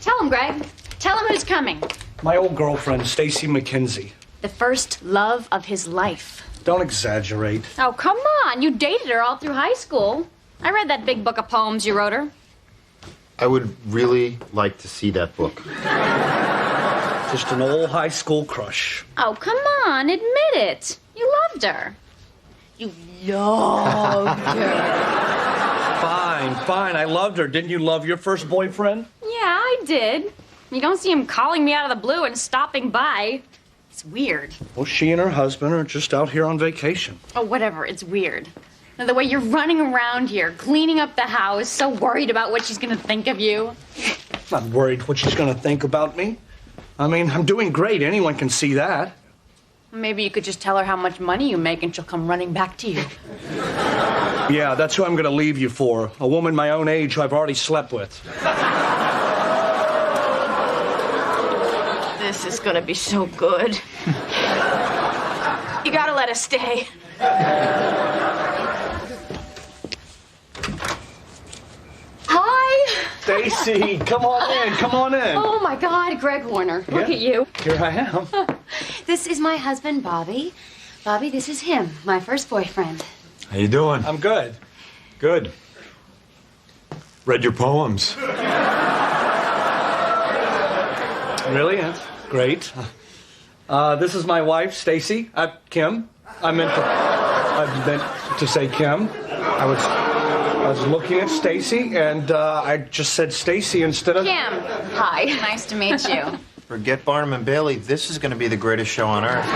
[SPEAKER 1] Tell him, Greg. Tell him who's coming.
[SPEAKER 2] My old girlfriend, Stacy McKenzie.
[SPEAKER 1] The first love of his life.
[SPEAKER 2] Don't exaggerate.
[SPEAKER 1] Oh, come on. You dated her all through high school. I read that big book of poems you wrote her.
[SPEAKER 9] I would really like to see that book.
[SPEAKER 2] Just an old high school crush.
[SPEAKER 1] Oh, come on. Admit it. You loved her. You loved her.
[SPEAKER 2] Fine. I loved her. Didn't you love your first boyfriend?
[SPEAKER 1] Yeah, I did. You don't see him calling me out of the blue and stopping by. It's weird.
[SPEAKER 2] Well, she and her husband are just out here on vacation.
[SPEAKER 1] Oh, whatever. It's weird. And the way you're running around here, cleaning up the house, so worried about what she's going to think of you.
[SPEAKER 2] Not worried what she's going to think about me. I mean, I'm doing great. Anyone can see that.
[SPEAKER 1] Maybe you could just tell her how much money you make and she'll come running back to you.
[SPEAKER 2] Yeah, that's who I'm going to leave you for. A woman my own age who I've already slept with.
[SPEAKER 3] This is gonna be so good. You gotta let us stay.
[SPEAKER 1] Hi.
[SPEAKER 2] Stacy, come on in.
[SPEAKER 17] Oh, my God, Greg Warner. Look
[SPEAKER 2] Yeah.
[SPEAKER 17] at you.
[SPEAKER 2] Here I am.
[SPEAKER 17] This is my husband, Bobby. Bobby, this is him, my first boyfriend.
[SPEAKER 18] How you doing?
[SPEAKER 2] I'm good.
[SPEAKER 18] Good. Read your poems.
[SPEAKER 2] Really? That's great. This is my wife, Stacy. Kim. I meant to say Kim. I was looking at Stacy, and I just said Stacy instead of...
[SPEAKER 1] Kim. Hi. Nice to meet you.
[SPEAKER 9] Forget Barnum and Bailey. This is going to be the greatest show on earth.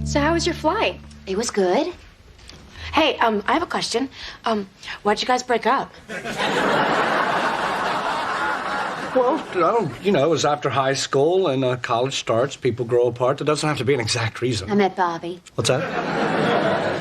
[SPEAKER 1] So how was your flight?
[SPEAKER 17] It was good.
[SPEAKER 3] Hey, I have a question. Why'd you guys break up?
[SPEAKER 2] Well, it was after high school and college starts. People grow apart. There doesn't have to be an exact reason.
[SPEAKER 17] I met Bobby.
[SPEAKER 2] What's that?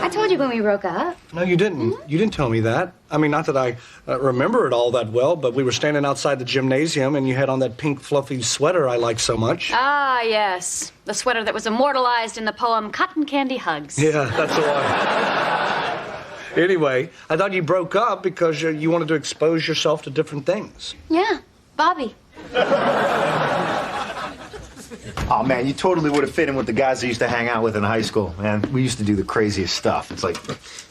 [SPEAKER 17] I told you when we broke up.
[SPEAKER 2] No, you didn't.
[SPEAKER 17] Mm-hmm.
[SPEAKER 2] You didn't tell me that. I mean, not that I remember it all that well, but we were standing outside the gymnasium and you had on that pink fluffy sweater I like so much.
[SPEAKER 1] Ah, yes. The sweater that was immortalized in the poem Cotton Candy Hugs.
[SPEAKER 2] Yeah, that's the one. Anyway, I thought you broke up because you wanted to expose yourself to different things.
[SPEAKER 17] Yeah, Bobby.
[SPEAKER 9] Oh, man, you totally would have fit in with the guys I used to hang out with in high school, man. We used to do the craziest stuff. It's like,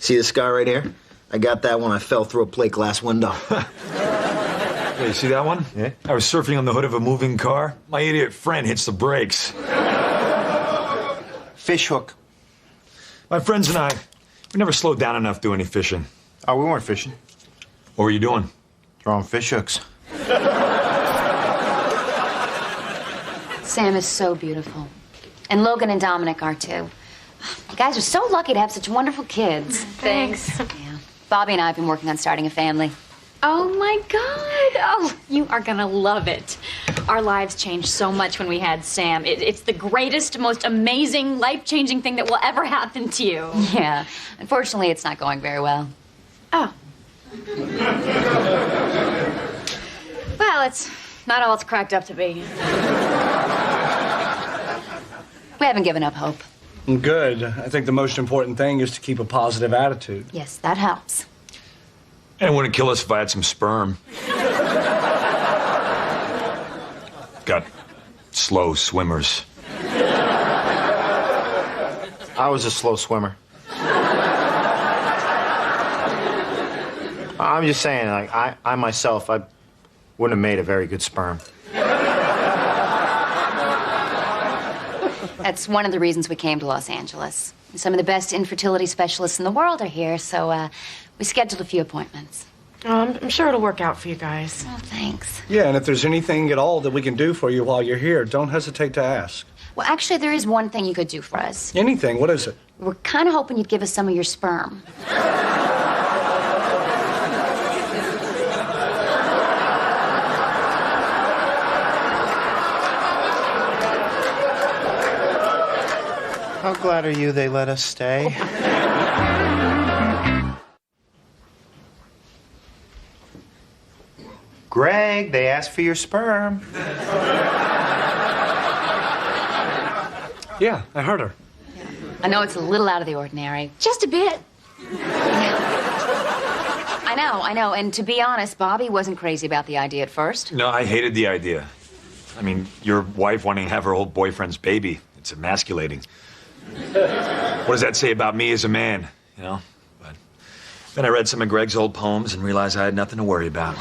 [SPEAKER 9] see this guy right here? I got that when I fell through a plate glass window.
[SPEAKER 18] Hey, you see that one?
[SPEAKER 9] Yeah.
[SPEAKER 18] I was surfing on the hood of a moving car. My idiot friend hits the brakes.
[SPEAKER 9] Fish hook.
[SPEAKER 18] My friends and I, we never slowed down enough to do any fishing.
[SPEAKER 9] Oh, we weren't fishing.
[SPEAKER 18] What were you doing?
[SPEAKER 9] Throwing fish hooks.
[SPEAKER 17] Sam is so beautiful. And Logan and Dominic are too. You guys are so lucky to have such wonderful kids.
[SPEAKER 1] Thanks.
[SPEAKER 17] Yeah. Bobby and I have been working on starting a family.
[SPEAKER 1] Oh my God. Oh, you are gonna love it. Our lives changed so much when we had Sam. It's the greatest, most amazing, life-changing thing that will ever happen to you.
[SPEAKER 17] Yeah. Unfortunately, it's not going very well.
[SPEAKER 1] Oh. Well, it's not all it's cracked up to be.
[SPEAKER 17] We haven't given up hope.
[SPEAKER 2] Good. I think the most important thing is to keep a positive attitude.
[SPEAKER 17] Yes, that helps.
[SPEAKER 18] And it wouldn't kill us if I had some sperm. Got slow swimmers.
[SPEAKER 9] I was a slow swimmer. I'm just saying, like, I myself, I wouldn't have made a very good sperm.
[SPEAKER 17] That's one of the reasons we came to Los Angeles. Some of the best infertility specialists in the world are here, so we scheduled a few appointments.
[SPEAKER 3] Oh, I'm sure it'll work out for you guys.
[SPEAKER 17] Oh, thanks.
[SPEAKER 2] Yeah, and if there's anything at all that we can do for you while you're here, don't hesitate to ask.
[SPEAKER 17] Well, actually, there is one thing you could do for us.
[SPEAKER 2] Anything? What is it?
[SPEAKER 17] We're kind of hoping you'd give us some of your sperm.
[SPEAKER 9] How glad are you they let us stay? Greg, they asked for your sperm.
[SPEAKER 2] Yeah, I heard her.
[SPEAKER 17] I know it's a little out of the ordinary.
[SPEAKER 1] Just a bit.
[SPEAKER 17] I know. And to be honest, Bobby wasn't crazy about the idea at first.
[SPEAKER 18] No, I hated the idea. I mean, your wife wanting to have her old boyfriend's baby. It's emasculating. What does that say about me as a man, you know? But then I read some of Greg's old poems and realized I had nothing to worry about.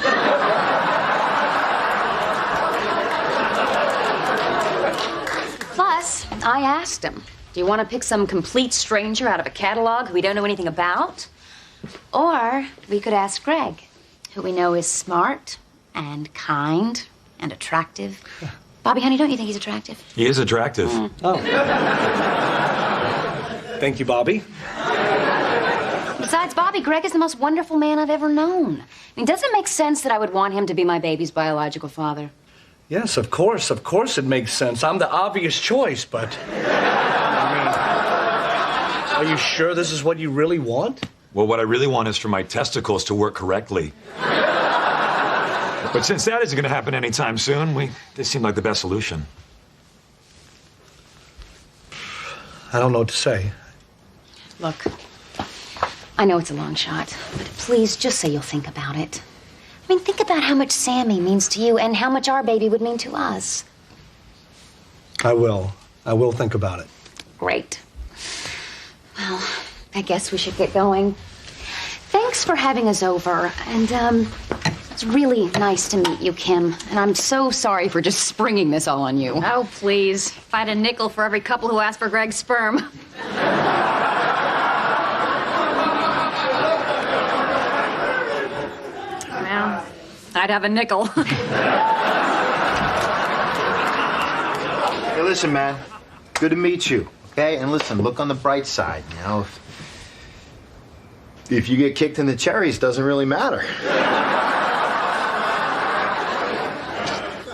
[SPEAKER 17] Plus, I asked him, do you want to pick some complete stranger out of a catalog who we don't know anything about? Or we could ask Greg, who we know is smart and kind and attractive. Bobby, honey, don't you think he's attractive?
[SPEAKER 18] He is attractive.
[SPEAKER 2] Oh. Thank you, Bobby.
[SPEAKER 17] Besides Bobby, Greg is the most wonderful man I've ever known. I mean, does it make sense that I would want him to be my baby's biological father?
[SPEAKER 2] Yes, of course it makes sense. I'm the obvious choice, but... I mean, are you sure this is what you really want?
[SPEAKER 18] Well, what I really want is for my testicles to work correctly. But since that isn't going to happen anytime soon, this seemed like the best solution.
[SPEAKER 2] I don't know what to say.
[SPEAKER 17] Look, I know it's a long shot, but please just say you'll think about it. I mean, think about how much Sammy means to you and how much our baby would mean to us.
[SPEAKER 2] I will. I will think about it.
[SPEAKER 17] Great. Well, I guess we should get going. Thanks for having us over, and it's really nice to meet you, Kim. And I'm so sorry for just springing this all on you.
[SPEAKER 1] Oh, please. If I had a nickel for every couple who asked for Greg's sperm. Well, I'd have a nickel.
[SPEAKER 9] Hey, listen, man. Good to meet you, okay? And listen, look on the bright side, you know? If you get kicked in the cherries, doesn't really matter.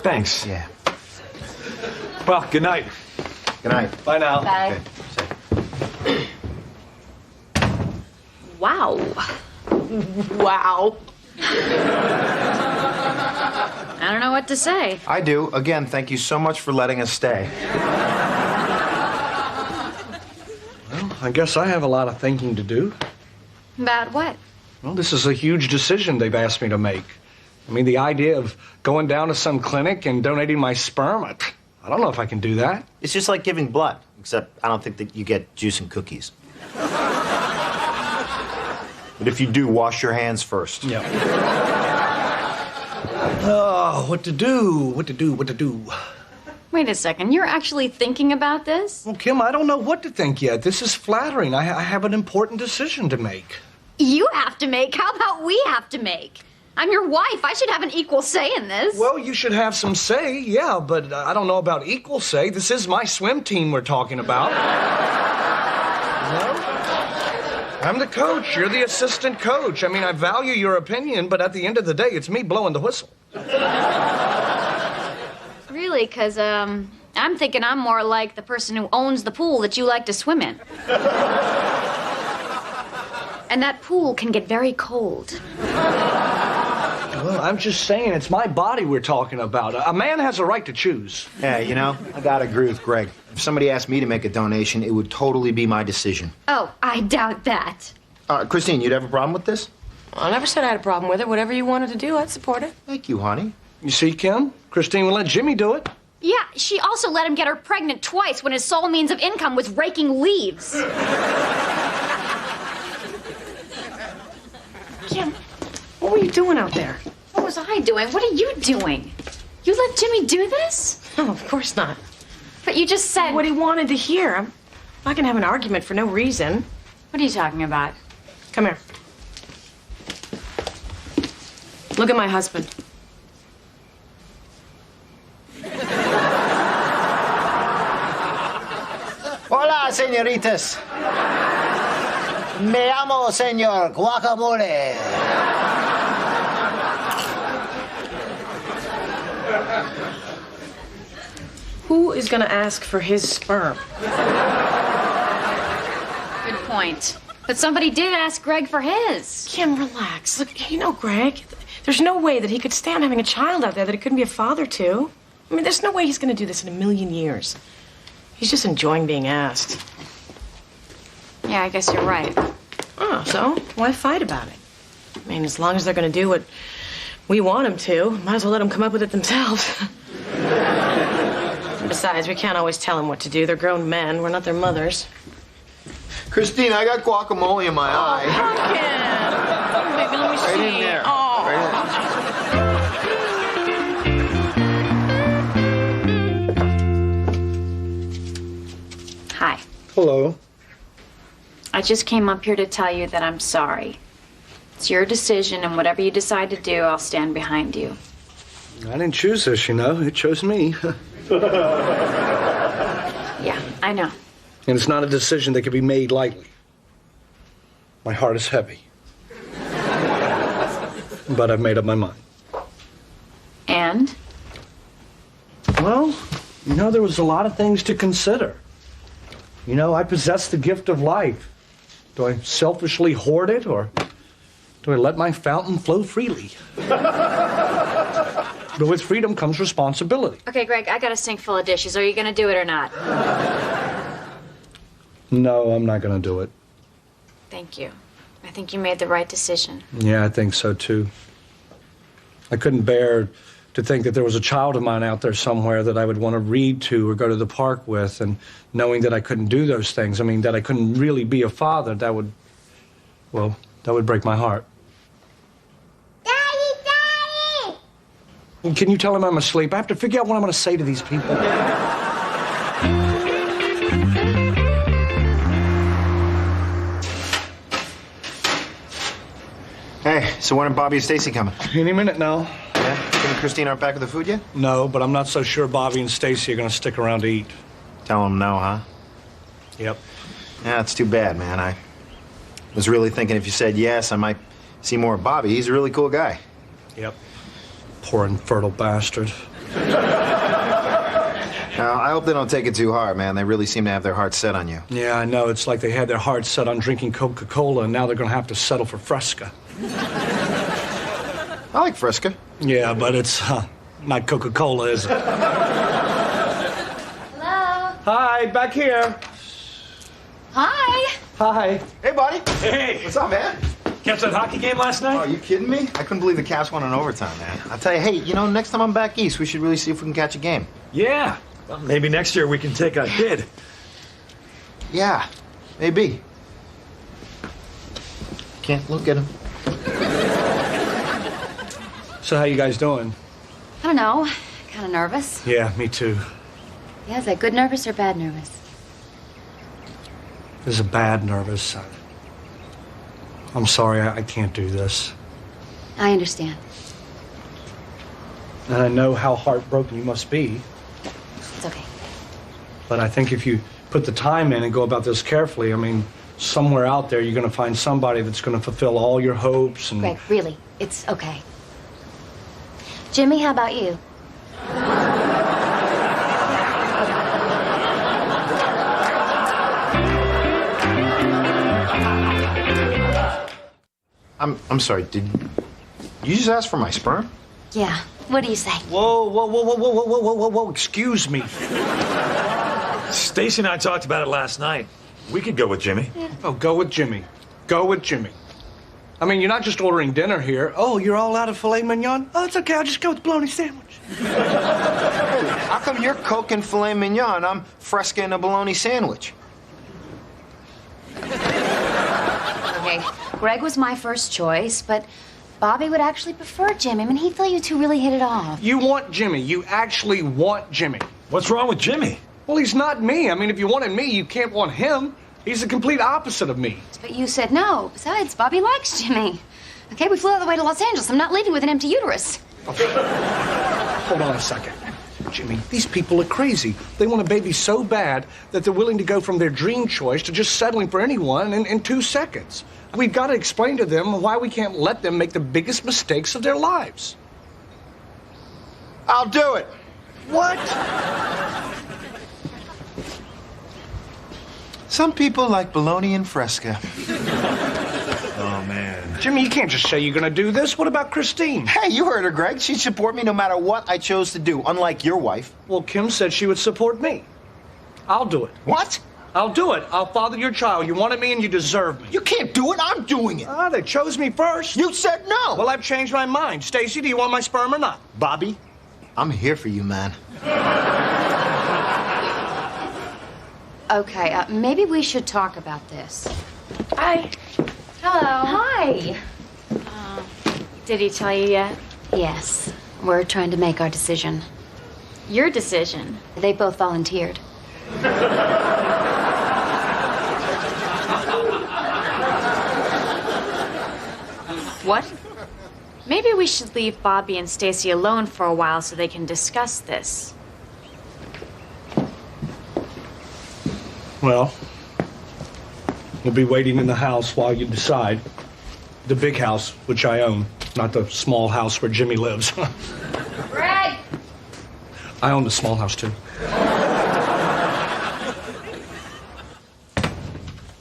[SPEAKER 18] Thanks.
[SPEAKER 9] Yeah.
[SPEAKER 18] Well, good night.
[SPEAKER 9] Good night.
[SPEAKER 2] Bye now.
[SPEAKER 17] Bye.
[SPEAKER 9] Okay.
[SPEAKER 3] Wow. Wow.
[SPEAKER 1] I don't know what to say.
[SPEAKER 9] I do. Again, thank you so much for letting us stay.
[SPEAKER 2] Well, I guess I have a lot of thinking to do.
[SPEAKER 1] About what?
[SPEAKER 2] Well, this is a huge decision they've asked me to make. I mean, the idea of going down to some clinic and donating my sperm, I don't know if I can do that.
[SPEAKER 9] It's just like giving blood, except I don't think that you get juice and cookies. But if you do, wash your hands first.
[SPEAKER 2] Yeah. Oh, what to do?
[SPEAKER 1] Wait a second. You're actually thinking about this?
[SPEAKER 2] Well, Kim, I don't know what to think yet. This is flattering. I have an important decision to make.
[SPEAKER 1] You have to make. How about we have to make? I'm your wife. I should have an equal say in this.
[SPEAKER 2] Well, you should have some say, yeah, but I don't know about equal say. This is my swim team we're talking about. I'm the coach. You're the assistant coach. I mean, I value your opinion, but at the end of the day, it's me blowing the whistle.
[SPEAKER 1] Really? Because, I'm thinking I'm more like the person who owns the pool that you like to swim in. And that pool can get very cold.
[SPEAKER 2] Well, I'm just saying, it's my body we're talking about. A man has a right to choose.
[SPEAKER 9] Yeah, you know, I gotta agree with Greg. If somebody asked me to make a donation, it would totally be my decision.
[SPEAKER 1] Oh, I doubt that.
[SPEAKER 9] Christine, you'd have a problem with this?
[SPEAKER 3] I never said I had a problem with it. Whatever you wanted to do, I'd support it.
[SPEAKER 9] Thank you, honey.
[SPEAKER 2] You see, Kim? Christine will let Jimmy do it.
[SPEAKER 1] Yeah, she also let him get her pregnant twice when his sole means of income was raking leaves.
[SPEAKER 3] Kim, what were you doing out there?
[SPEAKER 1] What was I doing? What are you doing? You let Jimmy do this?
[SPEAKER 3] No, of course not.
[SPEAKER 1] But you just said...
[SPEAKER 3] What he wanted to hear. I'm not gonna have an argument for no reason.
[SPEAKER 1] What are you talking about?
[SPEAKER 3] Come here. Look at my husband.
[SPEAKER 9] Hola, señoritas. Me llamo Señor Guacamole.
[SPEAKER 3] Who is gonna ask for his sperm?
[SPEAKER 1] Good point. But somebody did ask Greg for his.
[SPEAKER 3] Kim, relax. Look, you know Greg. There's no way that he could stand having a child out there that he couldn't be a father to. I mean, there's no way he's gonna do this in a million years. He's just enjoying being asked.
[SPEAKER 1] Yeah, I guess you're right.
[SPEAKER 3] Oh, so why fight about it? I mean, as long as they're gonna do what we want them to, might as well let them come up with it themselves. Besides, we can't always tell them what to do. They're grown men. We're not their mothers.
[SPEAKER 9] Christine, I got guacamole in my eye.
[SPEAKER 3] Pumpkin! Baby, let me see.
[SPEAKER 9] Right in there.
[SPEAKER 3] Oh.
[SPEAKER 9] Right in.
[SPEAKER 1] Hi.
[SPEAKER 2] Hello.
[SPEAKER 1] I just came up here to tell you that I'm sorry. It's your decision, and whatever you decide to do, I'll stand behind you.
[SPEAKER 2] I didn't choose this, you know. It chose me.
[SPEAKER 1] Yeah, I know.
[SPEAKER 2] And it's not a decision that can be made lightly. My heart is heavy. But I've made up my mind.
[SPEAKER 1] And?
[SPEAKER 2] Well, you know, there was a lot of things to consider. You know, I possess the gift of life. Do I selfishly hoard it, or do I let my fountain flow freely? But with freedom comes responsibility.
[SPEAKER 1] Okay, Greg, I got a sink full of dishes. Are you going to do it or not?
[SPEAKER 2] No, I'm not going to do it.
[SPEAKER 1] Thank you. I think you made the right decision.
[SPEAKER 2] Yeah, I think so, too. I couldn't bear to think that there was a child of mine out there somewhere that I would want to read to or go to the park with, and knowing that I couldn't do those things, I mean, that I couldn't really be a father, that would break my heart. Can you tell him I'm asleep? I have to figure out what I'm going to say to these people.
[SPEAKER 9] Hey, so when are Bobby and Stacy coming?
[SPEAKER 2] Any minute now.
[SPEAKER 9] Yeah? Kim and Christine aren't back with the food yet?
[SPEAKER 2] No, but I'm not so sure Bobby and Stacy are going to stick around to eat.
[SPEAKER 9] Tell them no, huh?
[SPEAKER 2] Yep.
[SPEAKER 9] Yeah, it's too bad, man. I was really thinking if you said yes, I might see more of Bobby. He's a really cool guy.
[SPEAKER 2] Yep. Poor infertile bastard.
[SPEAKER 9] Now, I hope they don't take it too hard, man. They really seem to have their hearts set on you.
[SPEAKER 2] Yeah, I know. It's like they had their hearts set on drinking Coca-Cola, and now they're going to have to settle for Fresca.
[SPEAKER 9] I like Fresca.
[SPEAKER 2] Yeah, but it's not Coca-Cola, is it?
[SPEAKER 1] Hello?
[SPEAKER 2] Hi, back here.
[SPEAKER 1] Hi.
[SPEAKER 2] Hi.
[SPEAKER 9] Hey, buddy.
[SPEAKER 18] Hey.
[SPEAKER 9] What's up, man?
[SPEAKER 18] Catch that hockey game last night?
[SPEAKER 9] Oh, are you kidding me? I couldn't believe the Caps won in overtime, man. I'll tell you, hey, you know, next time I'm back east, we should really see if we can catch a game.
[SPEAKER 18] Yeah. Well, maybe next year we can take a kid.
[SPEAKER 9] Yeah, maybe. Can't look at him.
[SPEAKER 2] So how you guys doing?
[SPEAKER 1] I don't know. Kind of nervous.
[SPEAKER 2] Yeah, me too.
[SPEAKER 1] Yeah, is that good nervous or bad nervous?
[SPEAKER 2] This is a bad nervous. I'm sorry, I can't do this.
[SPEAKER 1] I understand.
[SPEAKER 2] And I know how heartbroken you must be.
[SPEAKER 1] It's okay.
[SPEAKER 2] But I think if you put the time in and go about this carefully, I mean, somewhere out there you're going to find somebody that's going to fulfill all your hopes and...
[SPEAKER 17] Greg, really, it's okay. Jimmy, how about you?
[SPEAKER 9] I'm sorry, did you just ask for my sperm?
[SPEAKER 17] Yeah, what do you say?
[SPEAKER 2] Whoa, excuse me.
[SPEAKER 18] Stacy and I talked about it last night. We could go with Jimmy.
[SPEAKER 17] Yeah.
[SPEAKER 2] Oh, go with Jimmy. Go with Jimmy. I mean, you're not just ordering dinner here. Oh, you're all out of filet mignon? Oh, it's okay, I'll just go with the bologna sandwich.
[SPEAKER 9] Hey, how come you're Coke and filet mignon? I'm Fresca and a bologna sandwich.
[SPEAKER 17] Okay, Greg was my first choice, but Bobby would actually prefer Jimmy. I mean, he thought you two really hit it off.
[SPEAKER 2] You want Jimmy. You actually want Jimmy.
[SPEAKER 18] What's wrong with Jimmy?
[SPEAKER 2] Well, he's not me. I mean, if you wanted me, you can't want him. He's the complete opposite of me.
[SPEAKER 17] But you said no. Besides, Bobby likes Jimmy. Okay, we flew all the way to Los Angeles. I'm not leaving with an empty uterus.
[SPEAKER 2] Hold on a second. Jimmy, these people are crazy. They want a baby so bad that they're willing to go from their dream choice to just settling for anyone in 2 seconds. We've got to explain to them why we can't let them make the biggest mistakes of their lives.
[SPEAKER 9] I'll do it.
[SPEAKER 2] What?
[SPEAKER 9] Some people like bologna and Fresca.
[SPEAKER 18] Oh, man.
[SPEAKER 2] Jimmy, you can't just say you're going to do this. What about Christine?
[SPEAKER 9] Hey, you heard her, Greg. She'd support me no matter what I chose to do, unlike your wife.
[SPEAKER 2] Well, Kim said she would support me. I'll do it.
[SPEAKER 9] What?
[SPEAKER 2] I'll do it. I'll father your child. You wanted me and you deserve me.
[SPEAKER 9] You can't do it. I'm doing it.
[SPEAKER 2] Ah, they chose me first.
[SPEAKER 9] You said no.
[SPEAKER 2] Well, I've changed my mind. Stacy, do you want my sperm or not?
[SPEAKER 9] Bobby, I'm here for you, man.
[SPEAKER 17] Okay, maybe we should talk about this.
[SPEAKER 1] Hi.
[SPEAKER 17] Hello.
[SPEAKER 1] Hi. Did he tell you yet?
[SPEAKER 17] Yes, we're trying to make our decision.
[SPEAKER 1] Your decision?
[SPEAKER 17] They both volunteered.
[SPEAKER 1] What? Maybe we should leave Bobby and Stacy alone for a while so they can discuss this.
[SPEAKER 2] Well, we'll be waiting in the house while you decide. The big house, which I own, not the small house where Jimmy lives.
[SPEAKER 17] Greg!
[SPEAKER 2] I own the small house, too.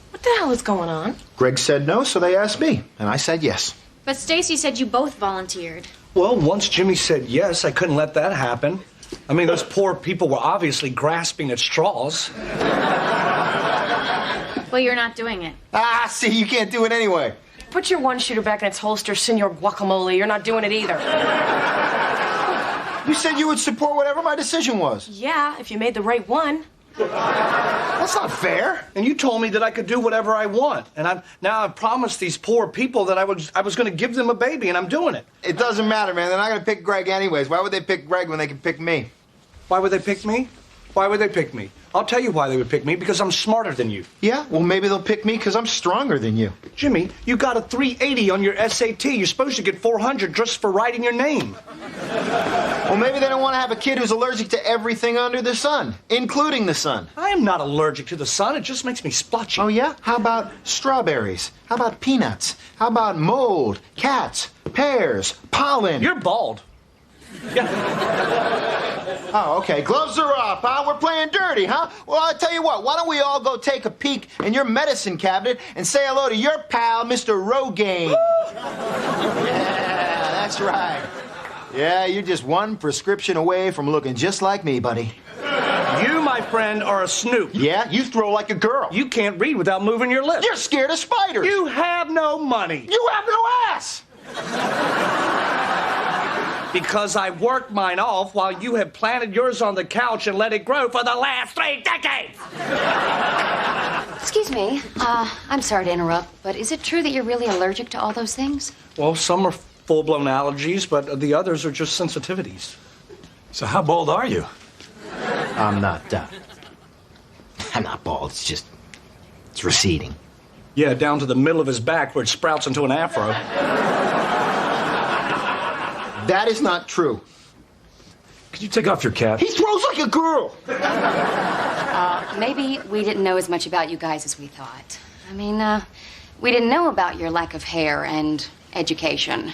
[SPEAKER 3] What the hell is going on?
[SPEAKER 9] Greg said no, so they asked me, and I said yes.
[SPEAKER 1] But Stacy said you both volunteered.
[SPEAKER 2] Well, once Jimmy said yes, I couldn't let that happen. I mean, those poor people were obviously grasping at straws.
[SPEAKER 1] Well, you're not doing it.
[SPEAKER 9] Ah, see, you can't do it anyway.
[SPEAKER 3] Put your one-shooter back in its holster, Senor Guacamole. You're not doing it either.
[SPEAKER 9] You said you would support whatever my decision was.
[SPEAKER 3] Yeah, if you made the right one.
[SPEAKER 9] That's not fair.
[SPEAKER 2] And you told me that I could do whatever I want. And I've promised these poor people that I was going to give them a baby, and I'm doing it.
[SPEAKER 9] It doesn't matter, man. They're not going to pick Greg anyways. Why would they pick Greg when they can pick me?
[SPEAKER 2] Why would they pick me? Why would they pick me? I'll tell you why they would pick me, because I'm smarter than you.
[SPEAKER 9] Yeah, well, maybe they'll pick me because I'm stronger than you.
[SPEAKER 2] Jimmy, you got a 380 on your SAT. You're supposed to get 400 just for writing your name.
[SPEAKER 9] Well, maybe they don't want to have a kid who's allergic to everything under the sun, including the sun.
[SPEAKER 2] I am not allergic to the sun. It just makes me splotchy.
[SPEAKER 9] Oh, yeah? How about strawberries? How about peanuts? How about mold, cats, pears, pollen?
[SPEAKER 2] You're bald. Yeah.
[SPEAKER 9] Oh, okay. Gloves are off, huh? We're playing dirty, huh? Well, I'll tell you what. Why don't we all go take a peek in your medicine cabinet and say hello to your pal, Mr. Rogaine? Yeah, that's right. Yeah, you're just one prescription away from looking just like me, buddy.
[SPEAKER 2] You, my friend, are a snoop.
[SPEAKER 9] Yeah, you throw like a girl.
[SPEAKER 2] You can't read without moving your lips.
[SPEAKER 9] You're scared of spiders.
[SPEAKER 2] You have no money.
[SPEAKER 9] You have no ass.
[SPEAKER 2] Because I worked mine off while you have planted yours on the couch and let it grow for the last 3 decades.
[SPEAKER 17] Excuse me. I'm sorry to interrupt, but is it true that you're really allergic to all those things?
[SPEAKER 2] Well, some are full-blown allergies, but the others are just sensitivities.
[SPEAKER 18] So how bald are you?
[SPEAKER 9] I'm not bald. It's receding.
[SPEAKER 2] Yeah, down to the middle of his back where it sprouts into an afro.
[SPEAKER 9] That is not true.
[SPEAKER 18] Could you take off your cap?
[SPEAKER 9] He throws like a girl.
[SPEAKER 17] Maybe we didn't know as much about you guys as we thought. I mean, we didn't know about your lack of hair and education.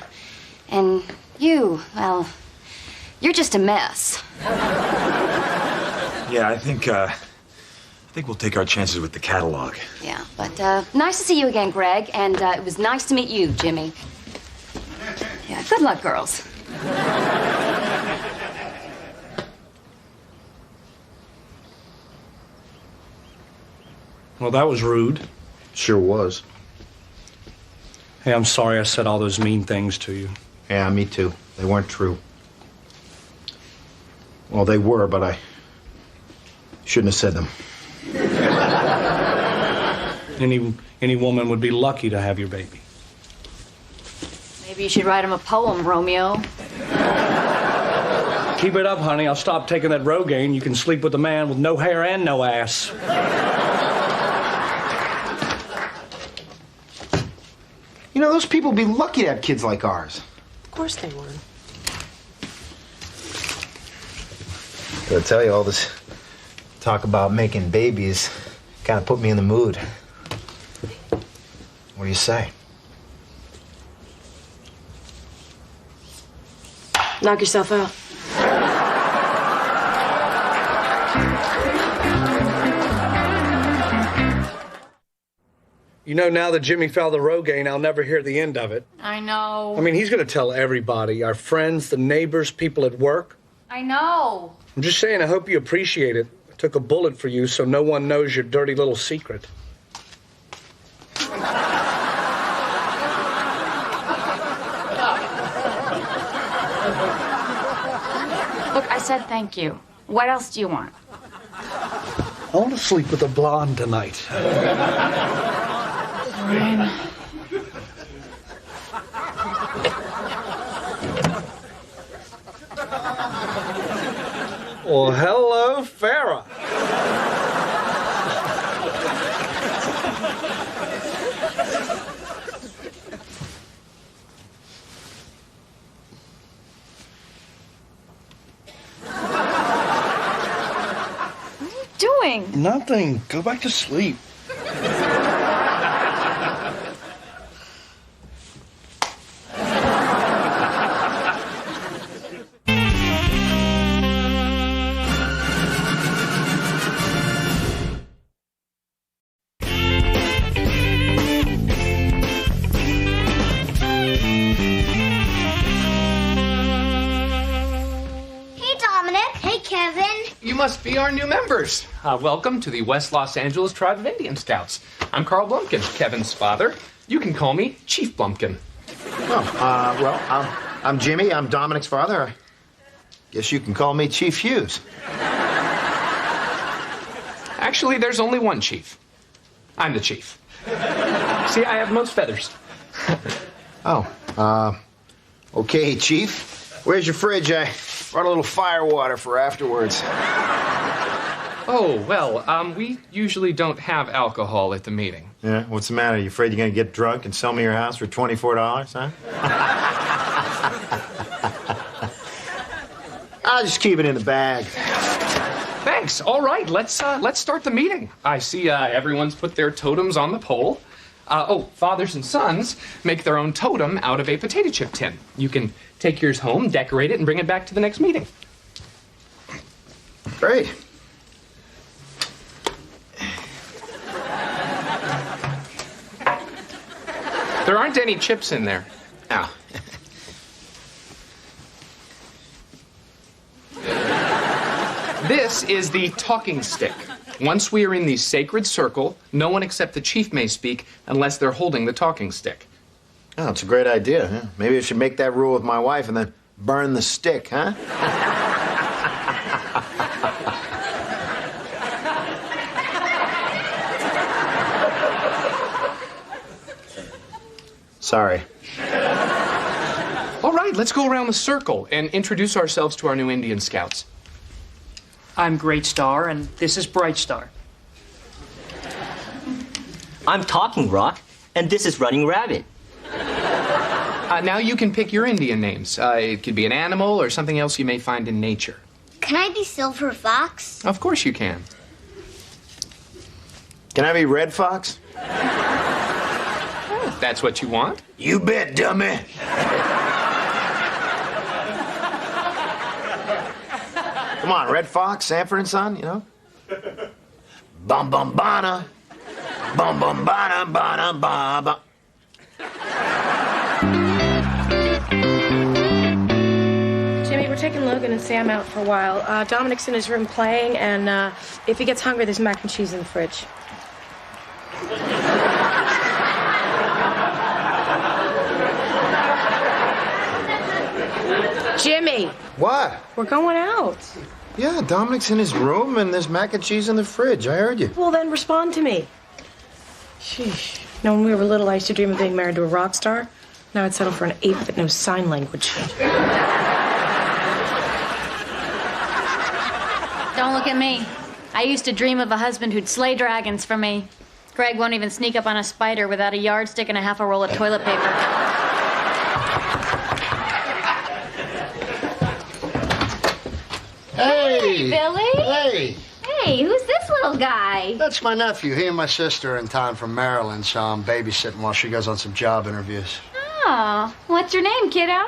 [SPEAKER 17] And you, well, you're just a mess.
[SPEAKER 18] Yeah, I think we'll take our chances with the catalog.
[SPEAKER 17] Yeah, but nice to see you again, Greg, and it was nice to meet you, Jimmy. Yeah, good luck, girls.
[SPEAKER 2] Well, that was rude.
[SPEAKER 9] Sure was.
[SPEAKER 2] Hey, I'm sorry I said all those mean things to you.
[SPEAKER 9] Yeah, me too. They weren't true. Well, they were, but I shouldn't have said them.
[SPEAKER 2] Any woman would be lucky to have your baby.
[SPEAKER 17] Maybe you should write him a poem, Romeo.
[SPEAKER 2] Keep it up, honey. I'll stop taking that Rogaine. You can sleep with a man with no hair and no ass.
[SPEAKER 9] You know, those people would be lucky to have kids like ours.
[SPEAKER 3] Of course they would.
[SPEAKER 9] Gotta tell you, all this talk about making babies kind of put me in the mood. What do you say?
[SPEAKER 3] Knock yourself out.
[SPEAKER 2] You know, now that Jimmy found the Rogaine, I'll never hear the end of it.
[SPEAKER 17] I know.
[SPEAKER 2] I mean, he's going to tell everybody, our friends, the neighbors, people at work.
[SPEAKER 17] I know.
[SPEAKER 2] I'm just saying, I hope you appreciate it. I took a bullet for you so no one knows your dirty little secret.
[SPEAKER 1] Look, I said thank you. What else do you want?
[SPEAKER 2] I want to sleep with a blonde tonight.
[SPEAKER 1] Fine.
[SPEAKER 2] Well, hello, Farrah.
[SPEAKER 1] What are you doing?
[SPEAKER 2] Nothing. Go back to sleep.
[SPEAKER 19] You must be our new members. Welcome to the West Los Angeles Tribe of Indian Scouts. I'm Carl Blumpkin, Kevin's father. You can call me Chief Blumpkin.
[SPEAKER 9] Oh, I'm Jimmy. I'm Dominic's father. I guess you can call me Chief Hughes.
[SPEAKER 19] Actually, there's only one chief. I'm the chief. See, I have most feathers.
[SPEAKER 9] Okay, Chief. Where's your fridge? I brought a little fire water for afterwards.
[SPEAKER 19] Oh, well, we usually don't have alcohol at the meeting.
[SPEAKER 9] Yeah, what's the matter? You afraid you're gonna get drunk and sell me your house for $24, huh? I'll just keep it in the bag.
[SPEAKER 19] Thanks. All right, let's start the meeting. I see everyone's put their totems on the pole. Fathers and sons make their own totem out of a potato chip tin. You can take yours home, decorate it, and bring it back to the next meeting.
[SPEAKER 9] Great.
[SPEAKER 19] There aren't any chips in there.
[SPEAKER 9] Oh.
[SPEAKER 19] This is the talking stick. Once we are in the sacred circle, no one except the chief may speak unless they're holding the talking stick.
[SPEAKER 9] Oh, it's a great idea, huh? Maybe I should make that rule with my wife and then burn the stick, huh? Sorry.
[SPEAKER 19] All right, let's go around the circle and introduce ourselves to our new Indian Scouts.
[SPEAKER 20] I'm Great Star, and this is Bright Star.
[SPEAKER 21] I'm Talking Rock, and this is Running Rabbit.
[SPEAKER 19] Now you can pick your Indian names. It could be an animal or something else you may find in nature.
[SPEAKER 6] Can I be Silver Fox?
[SPEAKER 19] Of course you can.
[SPEAKER 9] Can I be Red Fox?
[SPEAKER 19] that's what you want?
[SPEAKER 9] You bet, dummy. Come on, Red Fox, Sanford and Son, you know? Bum bum bana. Bum bum bana bana ba ba.
[SPEAKER 3] Jimmy, we're taking Logan and Sam out for a while. Dominic's in his room playing, and if he gets hungry, there's mac and cheese in the fridge. Jimmy.
[SPEAKER 9] What?
[SPEAKER 3] We're going out.
[SPEAKER 9] Yeah, Dominic's in his room and there's mac and cheese in the fridge. I heard you.
[SPEAKER 3] Well, then respond to me. Sheesh. You know, when we were little, I used to dream of being married to a rock star. Now I'd settle for an ape that knows sign language.
[SPEAKER 1] Don't look at me. I used to dream of a husband who'd slay dragons for me. Greg won't even sneak up on a spider without a yardstick and a half a roll of toilet paper.
[SPEAKER 7] Hey!
[SPEAKER 1] Billy?
[SPEAKER 7] Hey!
[SPEAKER 1] Hey, who's this little guy?
[SPEAKER 7] That's my nephew. He and my sister are in town from Maryland, so I'm babysitting while she goes on some job interviews.
[SPEAKER 1] Oh, what's your name, kiddo?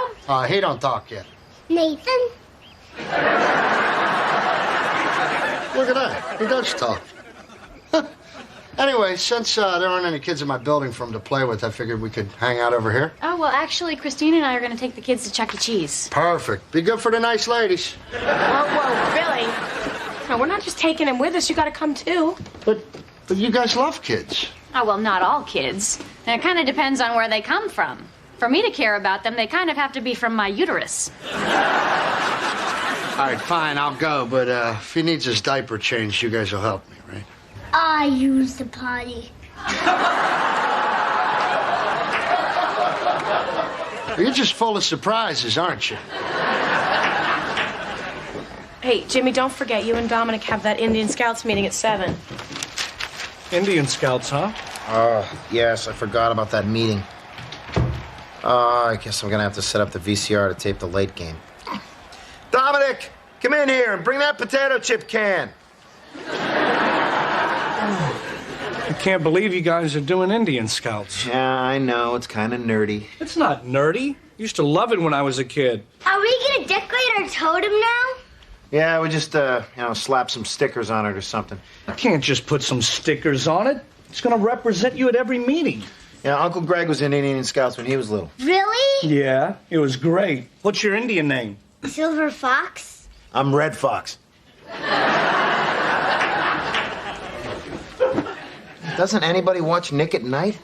[SPEAKER 7] He don't talk yet.
[SPEAKER 6] Nathan?
[SPEAKER 7] Look at that. He does talk. Anyway, since there aren't any kids in my building for him to play with, I figured we could hang out over here.
[SPEAKER 1] Oh, well, actually, Christine and I are going to take the kids to Chuck E. Cheese.
[SPEAKER 7] Perfect. Be good for the nice ladies.
[SPEAKER 3] Whoa, Billy. No, we're not just taking him with us. You got to come, too.
[SPEAKER 7] But you guys love kids.
[SPEAKER 1] Oh, well, not all kids. And it kind of depends on where they come from. For me to care about them, they kind of have to be from my uterus.
[SPEAKER 7] All right, fine, I'll go. But if he needs his diaper changed, you guys will help me, right?
[SPEAKER 6] I use the potty.
[SPEAKER 7] You're just full of surprises, aren't you?
[SPEAKER 3] Hey, Jimmy, don't forget, you and Dominic have that Indian Scouts meeting at 7.
[SPEAKER 2] Indian Scouts, huh?
[SPEAKER 9] Yes, I forgot about that meeting. I guess I'm gonna have to set up the VCR to tape the late game. Dominic, come in here and bring that potato chip can.
[SPEAKER 2] I can't believe you guys are doing Indian Scouts.
[SPEAKER 9] Yeah, I know. It's kind of nerdy.
[SPEAKER 2] It's not nerdy. Used to love it when I was a kid.
[SPEAKER 6] Are we gonna decorate our totem now?
[SPEAKER 9] Yeah, we just, slap some stickers on it or something.
[SPEAKER 2] I can't just put some stickers on it. It's going to represent you at every meeting.
[SPEAKER 9] Yeah, Uncle Greg was in Indian Scouts when he was little.
[SPEAKER 6] Really?
[SPEAKER 2] Yeah, it was great. What's your Indian name?
[SPEAKER 6] Silver Fox?
[SPEAKER 9] I'm Red Fox. Doesn't anybody watch Nick at Night?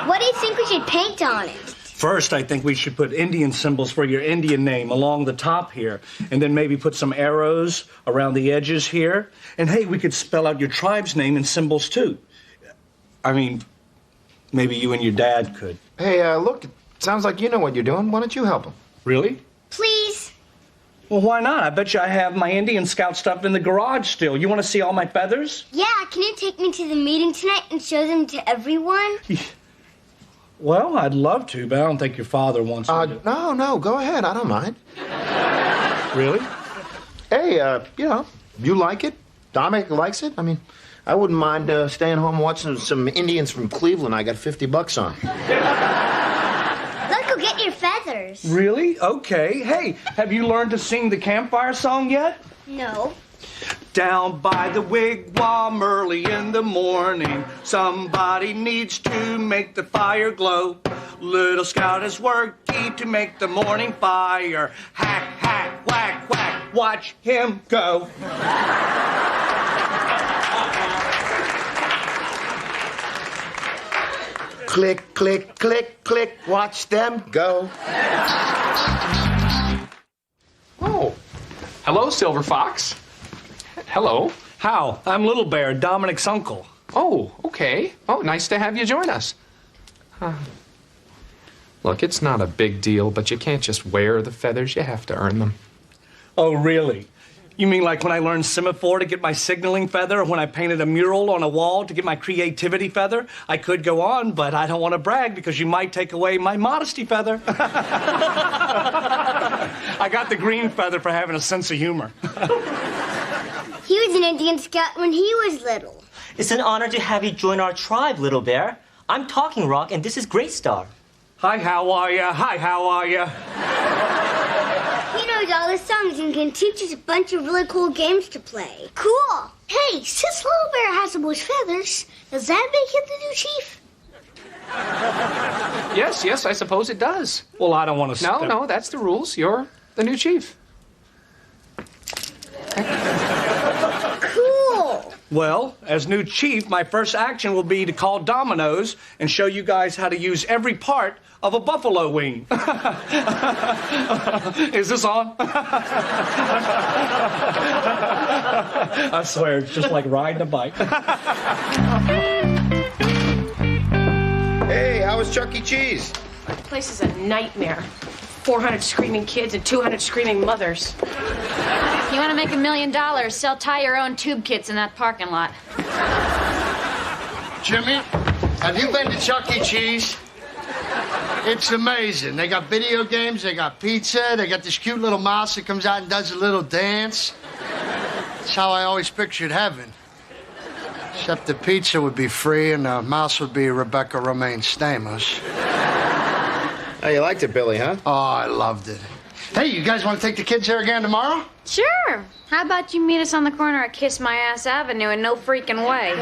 [SPEAKER 6] What do you think we should paint on it?
[SPEAKER 2] First, I think we should put Indian symbols for your Indian name along the top here, and then maybe put some arrows around the edges here. And hey, we could spell out your tribe's name in symbols too. I mean, maybe you and your dad could.
[SPEAKER 9] Hey, look, it sounds like you know what you're doing. Why don't you help him?
[SPEAKER 2] Really?
[SPEAKER 6] Please.
[SPEAKER 2] Well, why not? I bet you I have my Indian Scout stuff in the garage still. You want to see all my feathers?
[SPEAKER 6] Yeah, can you take me to the meeting tonight and show them to everyone?
[SPEAKER 2] Well, I'd love to, but I don't think your father wants me to.
[SPEAKER 9] No, go ahead. I don't mind.
[SPEAKER 2] Really?
[SPEAKER 9] Hey, you like it? Dominic likes it? I mean, I wouldn't mind staying home watching some Indians from Cleveland I got $50 on.
[SPEAKER 6] Let's go get your feathers.
[SPEAKER 2] Really? Okay. Hey, have you learned to sing the campfire song yet?
[SPEAKER 6] No.
[SPEAKER 2] Down by the wigwam early in the morning, somebody needs to make the fire glow. Little Scout is working to make the morning fire. Hack, hack, whack, whack, watch him go.
[SPEAKER 9] Click, click, click, click, watch them go.
[SPEAKER 19] Oh, hello, Silver Fox. Hello.
[SPEAKER 2] How? I'm Little Bear, Dominic's uncle.
[SPEAKER 19] Oh, okay. Oh, nice to have you join us. Look, it's not a big deal, but you can't just wear the feathers. You have to earn them.
[SPEAKER 2] Oh, really? You mean like when I learned semaphore to get my signaling feather, or when I painted a mural on a wall to get my creativity feather? I could go on, but I don't want to brag because you might take away my modesty feather. I got the green feather for having a sense of humor.
[SPEAKER 6] He was an Indian Scout when he was little.
[SPEAKER 21] It's an honor to have you join our tribe, Little Bear. I'm Talking Rock, and this is Great Star.
[SPEAKER 2] Hi, how are ya? Hi, how are ya?
[SPEAKER 6] He knows all the songs and can teach us a bunch of really cool games to play. Cool. Hey, since Little Bear has the most feathers, does that make him the new chief?
[SPEAKER 19] Yes, I suppose it does.
[SPEAKER 2] Well, I don't want to...
[SPEAKER 19] No, that's the rules. You're the new chief.
[SPEAKER 6] Cool.
[SPEAKER 2] Well, as new chief, my first action will be to call Domino's and show you guys how to use every part of a buffalo wing. Is this on? I swear, it's just like riding a bike.
[SPEAKER 9] Hey, how was Chuck E. Cheese?
[SPEAKER 3] The place is a nightmare. 400 screaming kids and 200 screaming mothers.
[SPEAKER 1] If you want to make $1 million, sell tie your own tube kits in that parking lot.
[SPEAKER 7] Jimmy, have you been to Chuck E. Cheese? It's amazing. They got video games, they got pizza, they got this cute little mouse that comes out and does a little dance. That's how I always pictured heaven. Except the pizza would be free and the mouse would be Rebecca Romaine Stamos.
[SPEAKER 9] Oh, you liked it, Billy, huh?
[SPEAKER 7] Oh, I loved it. Hey, you guys want to take the kids there again tomorrow?
[SPEAKER 1] Sure. How about you meet us on the corner of Kiss My Ass Avenue in no freaking way?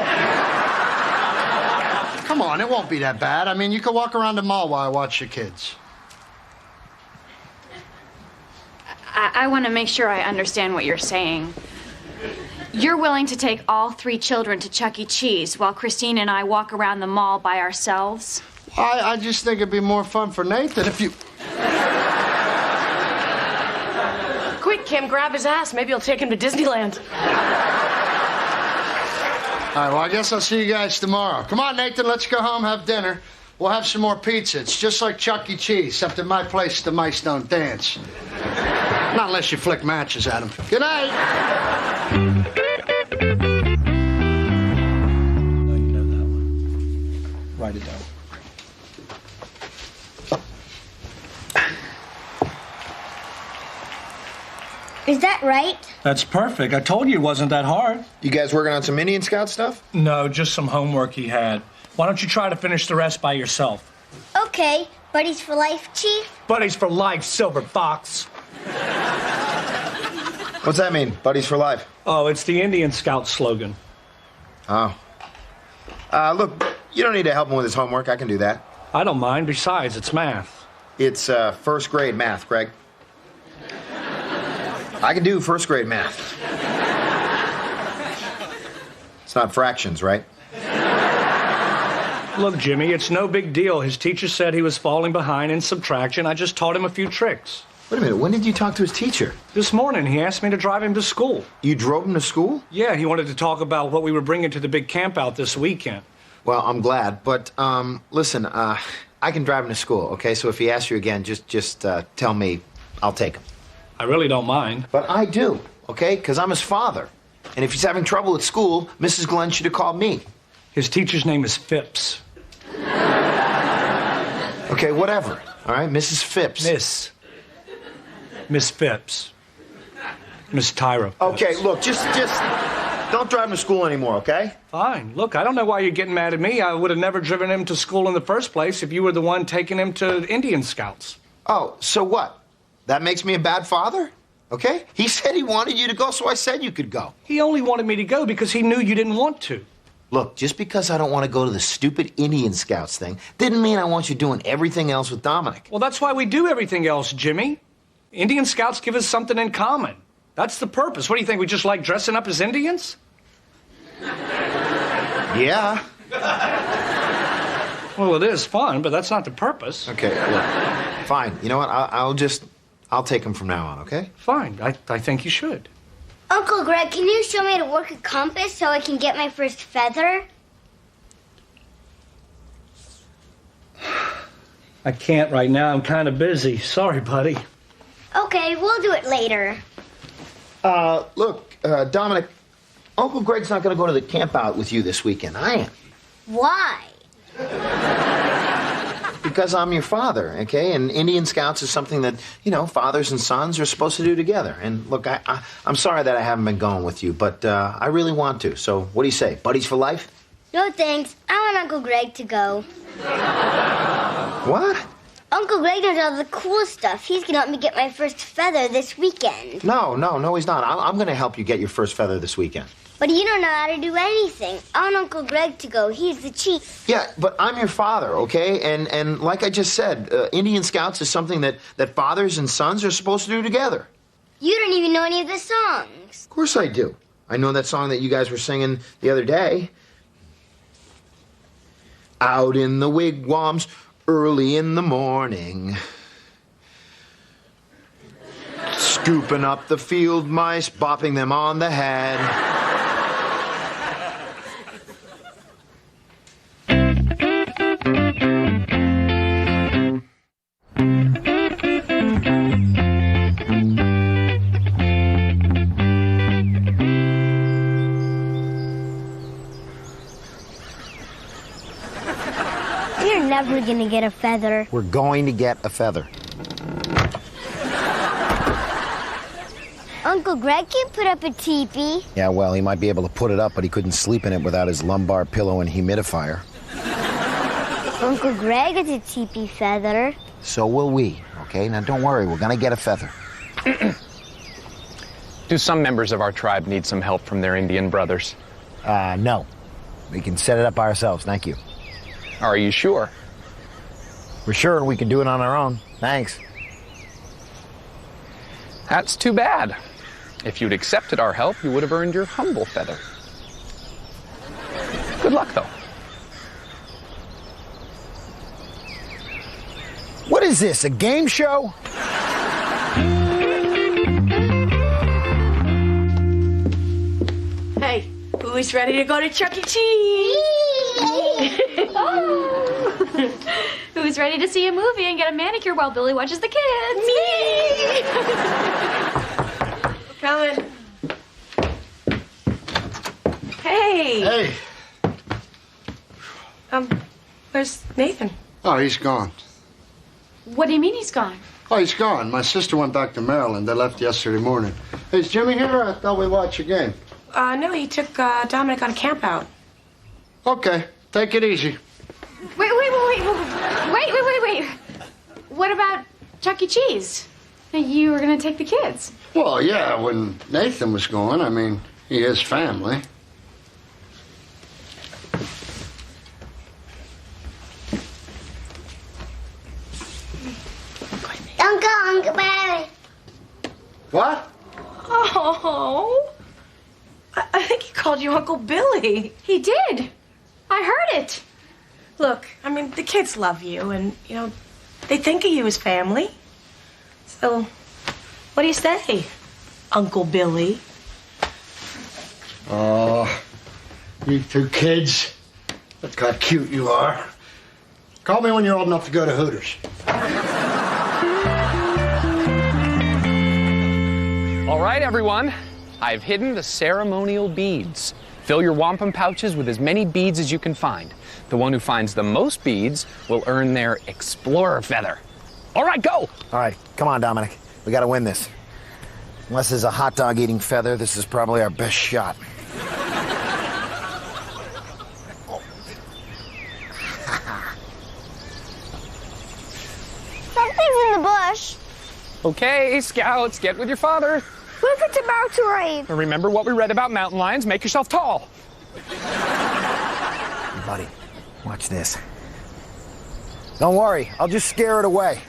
[SPEAKER 7] Come on, it won't be that bad. I mean, you can walk around the mall while I watch the kids.
[SPEAKER 1] I want to make sure I understand what you're saying. You're willing to take all 3 children to Chuck E. Cheese while Christine and I walk around the mall by ourselves?
[SPEAKER 7] I just think it'd be more fun for Nathan if you...
[SPEAKER 3] Quick, Kim, grab his ass. Maybe you'll take him to Disneyland.
[SPEAKER 7] All right, well, I guess I'll see you guys tomorrow. Come on, Nathan, let's go home, have dinner. We'll have some more pizza. It's just like Chuck E. Cheese, except in my place, the mice don't dance. Not unless you flick matches at them. Good night.
[SPEAKER 2] Write it down.
[SPEAKER 6] Is that right?
[SPEAKER 2] That's perfect. I told you it wasn't that hard.
[SPEAKER 9] You guys working on some Indian Scout stuff?
[SPEAKER 2] No, just some homework he had. Why don't you try to finish the rest by yourself?
[SPEAKER 6] Okay. Buddies for life, Chief?
[SPEAKER 2] Buddies for life, Silver Fox.
[SPEAKER 9] What's that mean, buddies for life?
[SPEAKER 2] Oh, it's the Indian Scout slogan.
[SPEAKER 9] Oh. Look, you don't need to help him with his homework. I can do that.
[SPEAKER 2] I don't mind. Besides, it's math.
[SPEAKER 9] It's first grade math, Greg. I can do first grade math. It's not fractions, right?
[SPEAKER 2] Look, Jimmy, it's no big deal. His teacher said he was falling behind in subtraction. I just taught him a few tricks.
[SPEAKER 9] Wait a minute, when did you talk to his teacher?
[SPEAKER 2] This morning. He asked me to drive him to school.
[SPEAKER 9] You drove him to school?
[SPEAKER 2] Yeah, he wanted to talk about what we were bringing to the big camp out this weekend.
[SPEAKER 9] Well, I'm glad, but listen, I can drive him to school, okay? So if he asks you again, just tell me. I'll take him.
[SPEAKER 2] I really don't mind.
[SPEAKER 9] But I do, okay? Because I'm his father. And if he's having trouble at school, Mrs. Glenn should have called me.
[SPEAKER 2] His teacher's name is Phipps.
[SPEAKER 9] Okay, whatever. All right, Mrs. Phipps.
[SPEAKER 2] Miss Phipps. Miss Tyra Phipps.
[SPEAKER 9] Okay, look, just don't drive him to school anymore, okay?
[SPEAKER 2] Fine. Look, I don't know why you're getting mad at me. I would have never driven him to school in the first place if you were the one taking him to Indian Scouts.
[SPEAKER 9] Oh, so what? That makes me a bad father? Okay? He said he wanted you to go, so I said you could go.
[SPEAKER 2] He only wanted me to go because he knew you didn't want to.
[SPEAKER 9] Look, just because I don't want to go to the stupid Indian Scouts thing didn't mean I want you doing everything else with Dominic.
[SPEAKER 2] Well, that's why we do everything else, Jimmy. Indian Scouts give us something in common. That's the purpose. What do you think, we just like dressing up as Indians?
[SPEAKER 9] Yeah.
[SPEAKER 2] Well, it is fun, but that's not the purpose.
[SPEAKER 9] Okay, look, fine. You know what? I'll take him from now on, okay?
[SPEAKER 2] Fine. I think you should.
[SPEAKER 6] Uncle Greg, can you show me how to work a compass so I can get my first feather?
[SPEAKER 2] I can't right now. I'm kind of busy. Sorry, buddy.
[SPEAKER 6] Okay, we'll do it later.
[SPEAKER 9] Look, Dominic, Uncle Greg's not going to go to the camp out with you this weekend. I am.
[SPEAKER 6] Why?
[SPEAKER 9] Because I'm your father, okay? And Indian Scouts is something that, you know, fathers and sons are supposed to do together. And look, I'm sorry that I haven't been going with you, but I really want to. So what do you say? Buddies for life?
[SPEAKER 6] No, thanks. I want Uncle Greg to go.
[SPEAKER 9] What?
[SPEAKER 6] Uncle Greg knows all the cool stuff. He's gonna help me get my first feather this weekend.
[SPEAKER 9] No, he's not. I'm going to help you get your first feather this weekend.
[SPEAKER 6] But you don't know how to do anything. I want Uncle Greg to go. He's the chief.
[SPEAKER 9] Yeah, but I'm your father, okay? And like I just said, Indian Scouts is something that fathers and sons are supposed to do together.
[SPEAKER 6] You don't even know any of the songs.
[SPEAKER 9] Of course I do. I know that song that you guys were singing the other day. Out in the wigwams, early in the morning. Scooping up the field mice, bopping them on the head.
[SPEAKER 6] You're never gonna get a feather.
[SPEAKER 9] We're going to get a feather.
[SPEAKER 6] Uncle Greg can put up a teepee.
[SPEAKER 9] Yeah, well, he might be able to put it up, but he couldn't sleep in it without his lumbar pillow and humidifier.
[SPEAKER 6] Uncle Greg is a teepee feather.
[SPEAKER 9] So will we, okay? Now, don't worry, we're gonna get a feather.
[SPEAKER 19] Do some members of our tribe need some help from their Indian brothers?
[SPEAKER 9] No. We can set it up by ourselves, thank you.
[SPEAKER 19] Are you sure?
[SPEAKER 9] We're sure we can do it on our own. Thanks.
[SPEAKER 19] That's too bad. If you'd accepted our help, you would have earned your humble feather. Good luck, though.
[SPEAKER 9] What is this, a game show?
[SPEAKER 3] Hey, who's ready to go to Chuck E. Cheese?
[SPEAKER 1] Who's ready to see a movie and get a manicure while Billy watches the kids?
[SPEAKER 3] Me! Coming. Hey.
[SPEAKER 7] Hey.
[SPEAKER 3] Where's Nathan?
[SPEAKER 7] Oh, he's gone.
[SPEAKER 1] What do you mean he's gone?
[SPEAKER 7] Oh, he's gone. My sister went back to Maryland. They left yesterday morning. Hey, is Jimmy here? I thought we'd watch a game.
[SPEAKER 3] No, he took Dominic on a camp out.
[SPEAKER 7] Okay, take it easy.
[SPEAKER 1] Wait. What about Chuck E. Cheese? You were gonna take the kids.
[SPEAKER 7] Well, yeah, when Nathan was gone, I mean, he has family.
[SPEAKER 6] Uncle Barry.
[SPEAKER 7] What?
[SPEAKER 3] Oh. I think he called you Uncle Billy.
[SPEAKER 1] He did. I heard it.
[SPEAKER 3] Look, I mean, the kids love you, and, you know, they think of you as family. So, what do you say, Uncle Billy?
[SPEAKER 7] Oh, you two kids. Look how cute you are. Call me when you're old enough to go to Hooters.
[SPEAKER 19] All right, everyone. I've hidden the ceremonial beads. Fill your wampum pouches with as many beads as you can find. The one who finds the most beads will earn their explorer feather. All right, go!
[SPEAKER 9] All right, come on, Dominic. We gotta win this. Unless there's a hot dog eating feather, this is probably our best shot.
[SPEAKER 6] Something's in the bush.
[SPEAKER 19] Okay, Scouts, get with your father.
[SPEAKER 6] Look, it's about to rain.
[SPEAKER 19] And remember what we read about mountain lions. Make yourself tall.
[SPEAKER 9] Buddy, watch this. Don't worry, I'll just scare it away.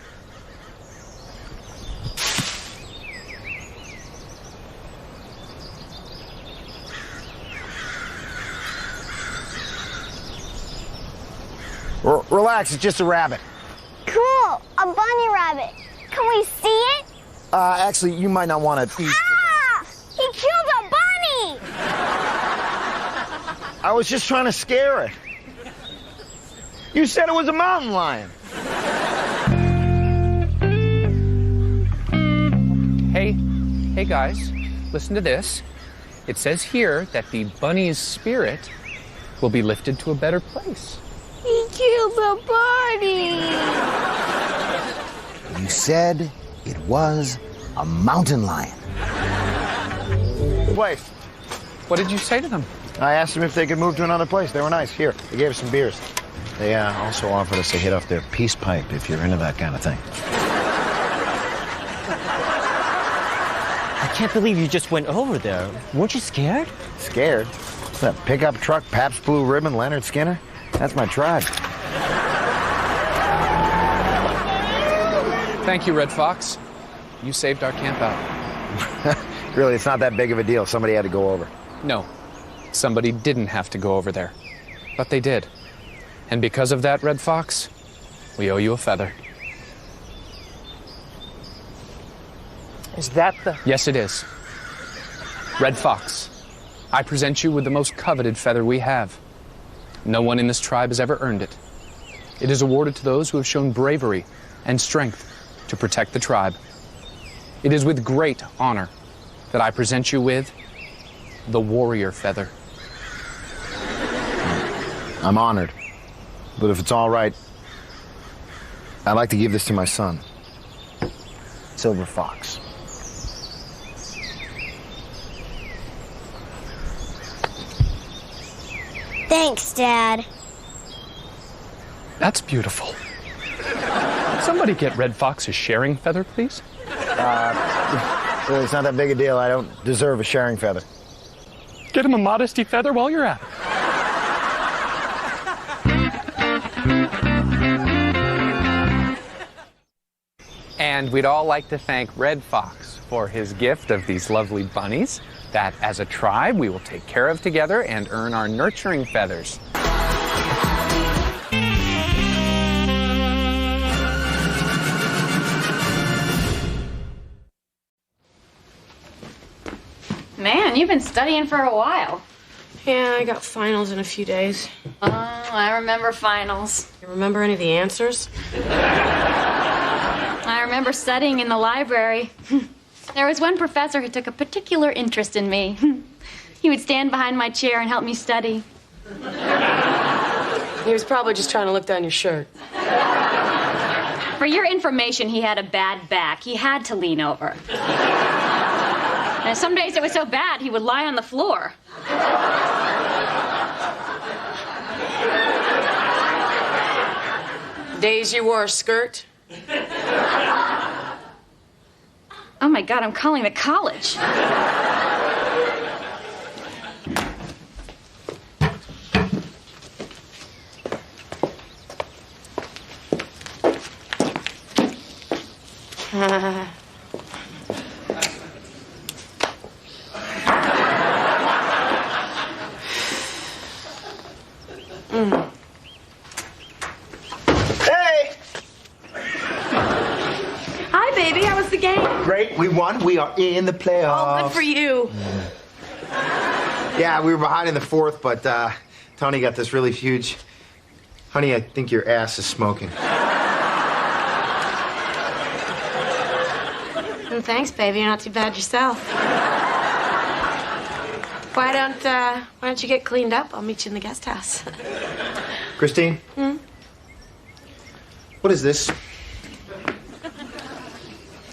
[SPEAKER 9] Relax, it's just a rabbit.
[SPEAKER 6] Cool, a bunny rabbit. Can we see it?
[SPEAKER 9] Actually, you might not want to.
[SPEAKER 6] Ah! He killed a bunny!
[SPEAKER 9] I was just trying to scare it. You said it was a mountain lion.
[SPEAKER 19] Hey guys, listen to this. It says here that the bunny's spirit will be lifted to a better place.
[SPEAKER 6] He killed a bunny!
[SPEAKER 9] You said it was a mountain lion. Wait.
[SPEAKER 19] What did you say to them?
[SPEAKER 9] I asked them if they could move to another place. They were nice. Here, they gave us some beers. They also offered us a hit off their peace pipe if you're into that kind of thing.
[SPEAKER 21] I can't believe you just went over there. Weren't you scared?
[SPEAKER 9] Scared? What's that pickup truck, Pabst Blue Ribbon, Leonard Skinner? That's my tribe.
[SPEAKER 19] Thank you, Red Fox. You saved our camp out.
[SPEAKER 9] Really, it's not that big of a deal. Somebody had to go over.
[SPEAKER 19] No, somebody didn't have to go over there. But they did. And because of that, Red Fox, we owe you a feather.
[SPEAKER 21] Is that the...
[SPEAKER 19] Yes, it is. Red Fox, I present you with the most coveted feather we have. No one in this tribe has ever earned it. It is awarded to those who have shown bravery and strength to protect the tribe. It is with great honor that I present you with the warrior feather.
[SPEAKER 9] I'm honored. But if it's all right, I'd like to give this to my son, Silver Fox.
[SPEAKER 6] Thanks, Dad.
[SPEAKER 19] That's beautiful. Somebody get Red Fox a sharing feather, please.
[SPEAKER 9] Really, it's not that big a deal. I don't deserve a sharing feather.
[SPEAKER 19] Get him a modesty feather while you're at it. And we'd all like to thank Red Fox for his gift of these lovely bunnies that, as a tribe, we will take care of together and earn our nurturing feathers.
[SPEAKER 1] Man, you've been studying for a while.
[SPEAKER 3] Yeah, I got finals in a few days.
[SPEAKER 1] Oh, I remember finals.
[SPEAKER 3] You remember any of the answers?
[SPEAKER 1] I remember studying in the library. There was one professor who took a particular interest in me. He would stand behind my chair and help me study.
[SPEAKER 3] He was probably just trying to look down your shirt.
[SPEAKER 1] For your information, he had a bad back. He had to lean over. And some days it was so bad, he would lie on the floor.
[SPEAKER 3] Days you wore a skirt?
[SPEAKER 1] Oh my God, I'm calling the college.
[SPEAKER 9] Hey!
[SPEAKER 3] Hi, baby. How was the game?
[SPEAKER 9] Great, we won. We are in the playoffs.
[SPEAKER 3] Oh, good for you.
[SPEAKER 9] Yeah, we were behind in the fourth, but Tony got this really huge... Honey, I think your ass is smoking.
[SPEAKER 3] Thanks, baby. You're not too bad yourself. Why don't you get cleaned up? I'll meet you in the guest house.
[SPEAKER 9] Christine? What is this?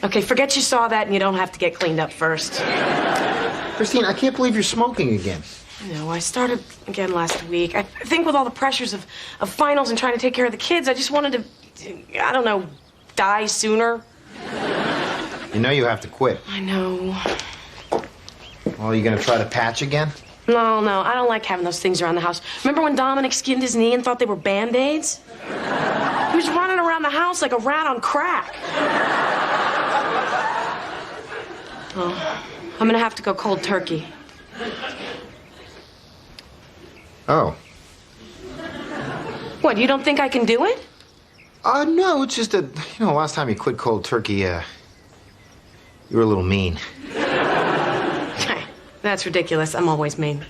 [SPEAKER 3] Okay, forget you saw that and you don't have to get cleaned up first.
[SPEAKER 9] Christine, I can't believe you're smoking again.
[SPEAKER 3] No, I started again last week. I think with all the pressures of finals and trying to take care of the kids, I just wanted to, I don't know, die sooner.
[SPEAKER 9] You know you have to quit.
[SPEAKER 3] I know.
[SPEAKER 9] Well, are you gonna try to patch again?
[SPEAKER 3] No, I don't like having those things around the house. Remember when Dominic skinned his knee and thought they were Band-Aids? He was running around the house like a rat on crack. Oh, I'm gonna have to go cold turkey.
[SPEAKER 9] Oh.
[SPEAKER 3] What, you don't think I can do it?
[SPEAKER 9] No, it's just that, last time you quit cold turkey, you were a little mean.
[SPEAKER 3] That's ridiculous. I'm always mean.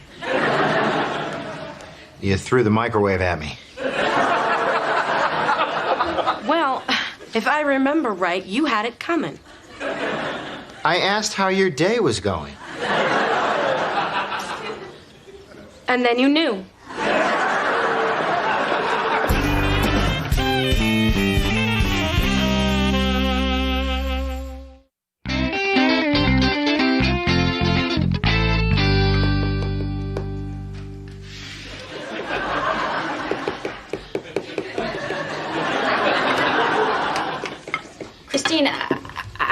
[SPEAKER 9] You threw the microwave at me.
[SPEAKER 3] Well, if I remember right, you had it coming.
[SPEAKER 9] I asked how your day was going.
[SPEAKER 3] And then you knew.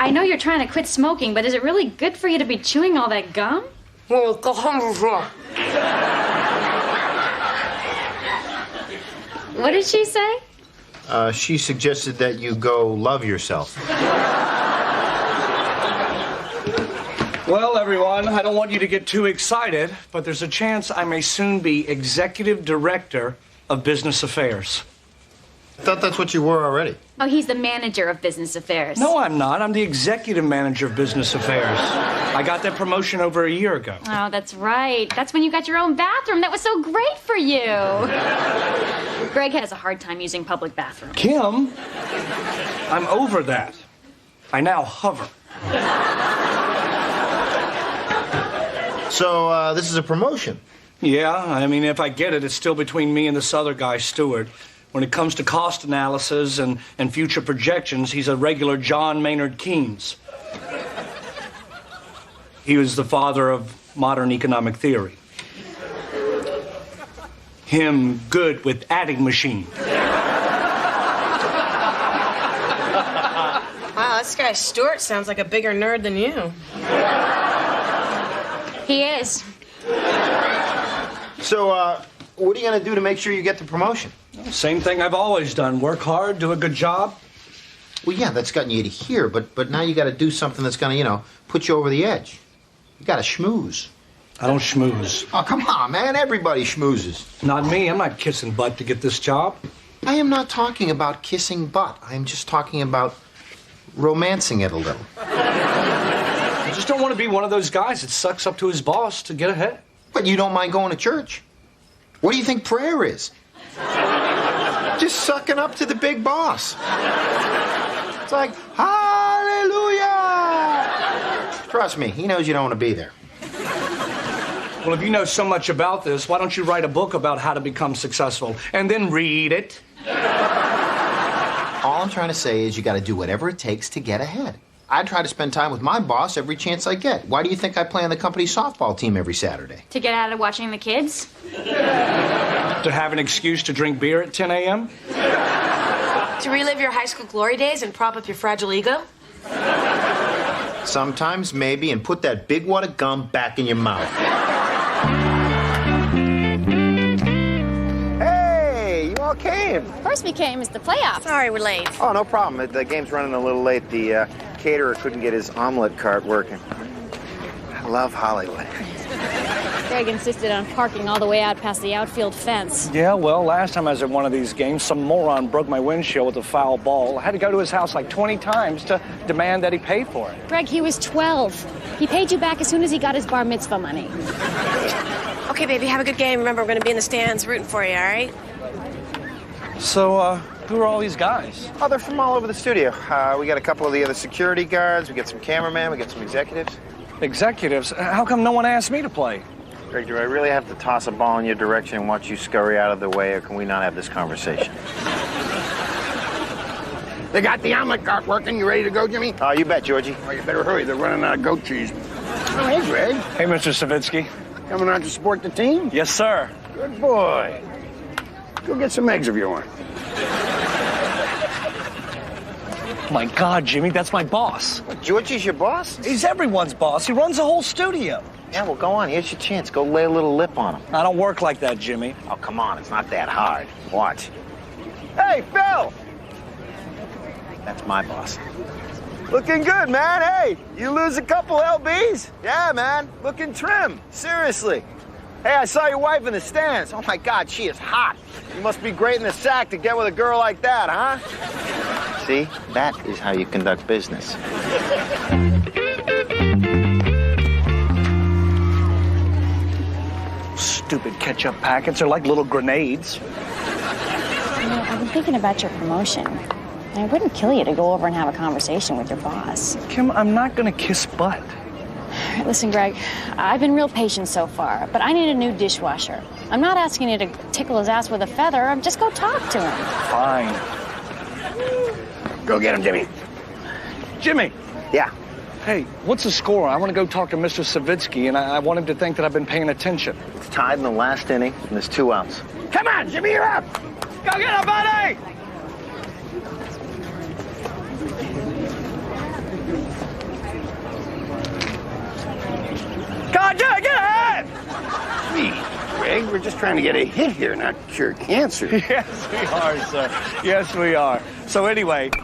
[SPEAKER 1] I know you're trying to quit smoking, but is it really good for you to be chewing all that gum? What did she say?
[SPEAKER 9] She suggested that you go love yourself.
[SPEAKER 2] Well, everyone, I don't want you to get too excited, but there's a chance I may soon be Executive Director of Business Affairs.
[SPEAKER 9] I thought that's what you were already.
[SPEAKER 1] Oh, he's the manager of business affairs.
[SPEAKER 2] No, I'm not. I'm the Executive Manager of Business Affairs. I got that promotion over a year ago.
[SPEAKER 1] Oh, that's right. That's when you got your own bathroom. That was so great for you. Greg has a hard time using public bathrooms.
[SPEAKER 2] Kim, I'm over that. I now hover.
[SPEAKER 9] So, this is a promotion?
[SPEAKER 2] Yeah, I mean, if I get it, it's still between me and this other guy, Stewart. When it comes to cost analysis and future projections, he's a regular John Maynard Keynes. He was the father of modern economic theory. Him good with adding machine.
[SPEAKER 3] Wow, this guy Stuart sounds like a bigger nerd than you.
[SPEAKER 1] He is.
[SPEAKER 9] So, what are you going to do to make sure you get the promotion?
[SPEAKER 2] Same thing I've always done. Work hard, do a good job.
[SPEAKER 9] Well, yeah, that's gotten you to here, but now you got to do something that's going to, put you over the edge. You got to schmooze.
[SPEAKER 2] I don't schmooze.
[SPEAKER 9] Oh, come on, man. Everybody schmoozes.
[SPEAKER 2] Not me. I'm not kissing butt to get this job.
[SPEAKER 9] I am not talking about kissing butt. I am just talking about romancing it a little.
[SPEAKER 2] I just don't want to be one of those guys that sucks up to his boss to get ahead.
[SPEAKER 9] But you don't mind going to church. What do you think prayer is? Just sucking up to the big boss. It's like, hallelujah! Trust me, he knows you don't want to be there.
[SPEAKER 2] Well, if you know so much about this, why don't you write a book about how to become successful and then read it?
[SPEAKER 9] All I'm trying to say is you got to do whatever it takes to get ahead. I try to spend time with my boss every chance I get. Why do you think I play on the company softball team every Saturday?
[SPEAKER 1] To get out of watching the kids?
[SPEAKER 2] To have an excuse to drink beer at 10 a.m.?
[SPEAKER 3] To relive your high school glory days and prop up your fragile ego?
[SPEAKER 9] Sometimes, maybe, and put that big wad of gum back in your mouth. Hey, you all came.
[SPEAKER 5] Of course we came. It's the playoffs.
[SPEAKER 3] Sorry, we're late.
[SPEAKER 9] Oh, no problem. The game's running a little late. The caterer couldn't get his omelet cart working. I love Hollywood.
[SPEAKER 5] Greg insisted on parking all the way out past the outfield fence.
[SPEAKER 2] Yeah, well, last time I was at one of these games, some moron broke my windshield with a foul ball. I had to go to his house like 20 times to demand that he pay for it.
[SPEAKER 5] Greg, he was 12. He paid you back as soon as he got his bar mitzvah money.
[SPEAKER 3] Okay, baby, have a good game. Remember, we're going to be in the stands rooting for you, all right?
[SPEAKER 2] So, who are all these guys?
[SPEAKER 9] Oh, they're from all over the studio. We got a couple of the other security guards. We got some cameramen. We got some executives.
[SPEAKER 2] Executives? How come no one asked me to play?
[SPEAKER 9] Greg, do I really have to toss a ball in your direction and watch you scurry out of the way, or can we not have this conversation?
[SPEAKER 11] They got the omelet cart working. You ready to go, Jimmy?
[SPEAKER 9] Oh, you bet, Georgie.
[SPEAKER 11] Oh, you better hurry. They're running out of goat cheese. Oh, hey, Greg.
[SPEAKER 2] Hey, Mr. Savitsky.
[SPEAKER 11] Coming out to support the team?
[SPEAKER 2] Yes, sir.
[SPEAKER 11] Good boy. Go get some eggs if you want.
[SPEAKER 2] My God, Jimmy, that's my boss.
[SPEAKER 9] What, Georgie's your boss?
[SPEAKER 2] He's everyone's boss. He runs the whole studio.
[SPEAKER 9] Yeah, well, go on. Here's your chance. Go lay a little lip on him.
[SPEAKER 2] I don't work like that, Jimmy.
[SPEAKER 9] Oh, come on. It's not that hard. Watch. Hey, Phil! That's my boss. Looking good, man. Hey, you lose a couple LBs? Yeah, man. Looking trim. Seriously. Hey, I saw your wife in the stands. Oh, my God, she is hot. You must be great in the sack to get with a girl like that, huh? See? That is how you conduct business.
[SPEAKER 2] Stupid ketchup packets are like little grenades.
[SPEAKER 5] You know, I've been thinking about your promotion. And it wouldn't kill you to go over and have a conversation with your boss.
[SPEAKER 2] Kim, I'm not gonna kiss butt.
[SPEAKER 5] All right, listen, Greg, I've been real patient so far, but I need a new dishwasher. I'm not asking you to tickle his ass with a feather. Just go talk to him.
[SPEAKER 2] Fine.
[SPEAKER 11] Go get him, Jimmy.
[SPEAKER 2] Jimmy.
[SPEAKER 9] Yeah.
[SPEAKER 2] Hey, what's the score? I want to go talk to Mr. Savitsky, and I want him to think that I've been paying attention.
[SPEAKER 9] It's tied in the last inning, and there's 2 outs.
[SPEAKER 11] Come on, Jimmy, you're up.
[SPEAKER 2] Go get him, buddy!
[SPEAKER 11] God, get ahead! Please, Greg, we're just trying to get a hit here, not cure cancer.
[SPEAKER 2] Yes, we are, sir. Yes, we are. So anyway...
[SPEAKER 11] Oh,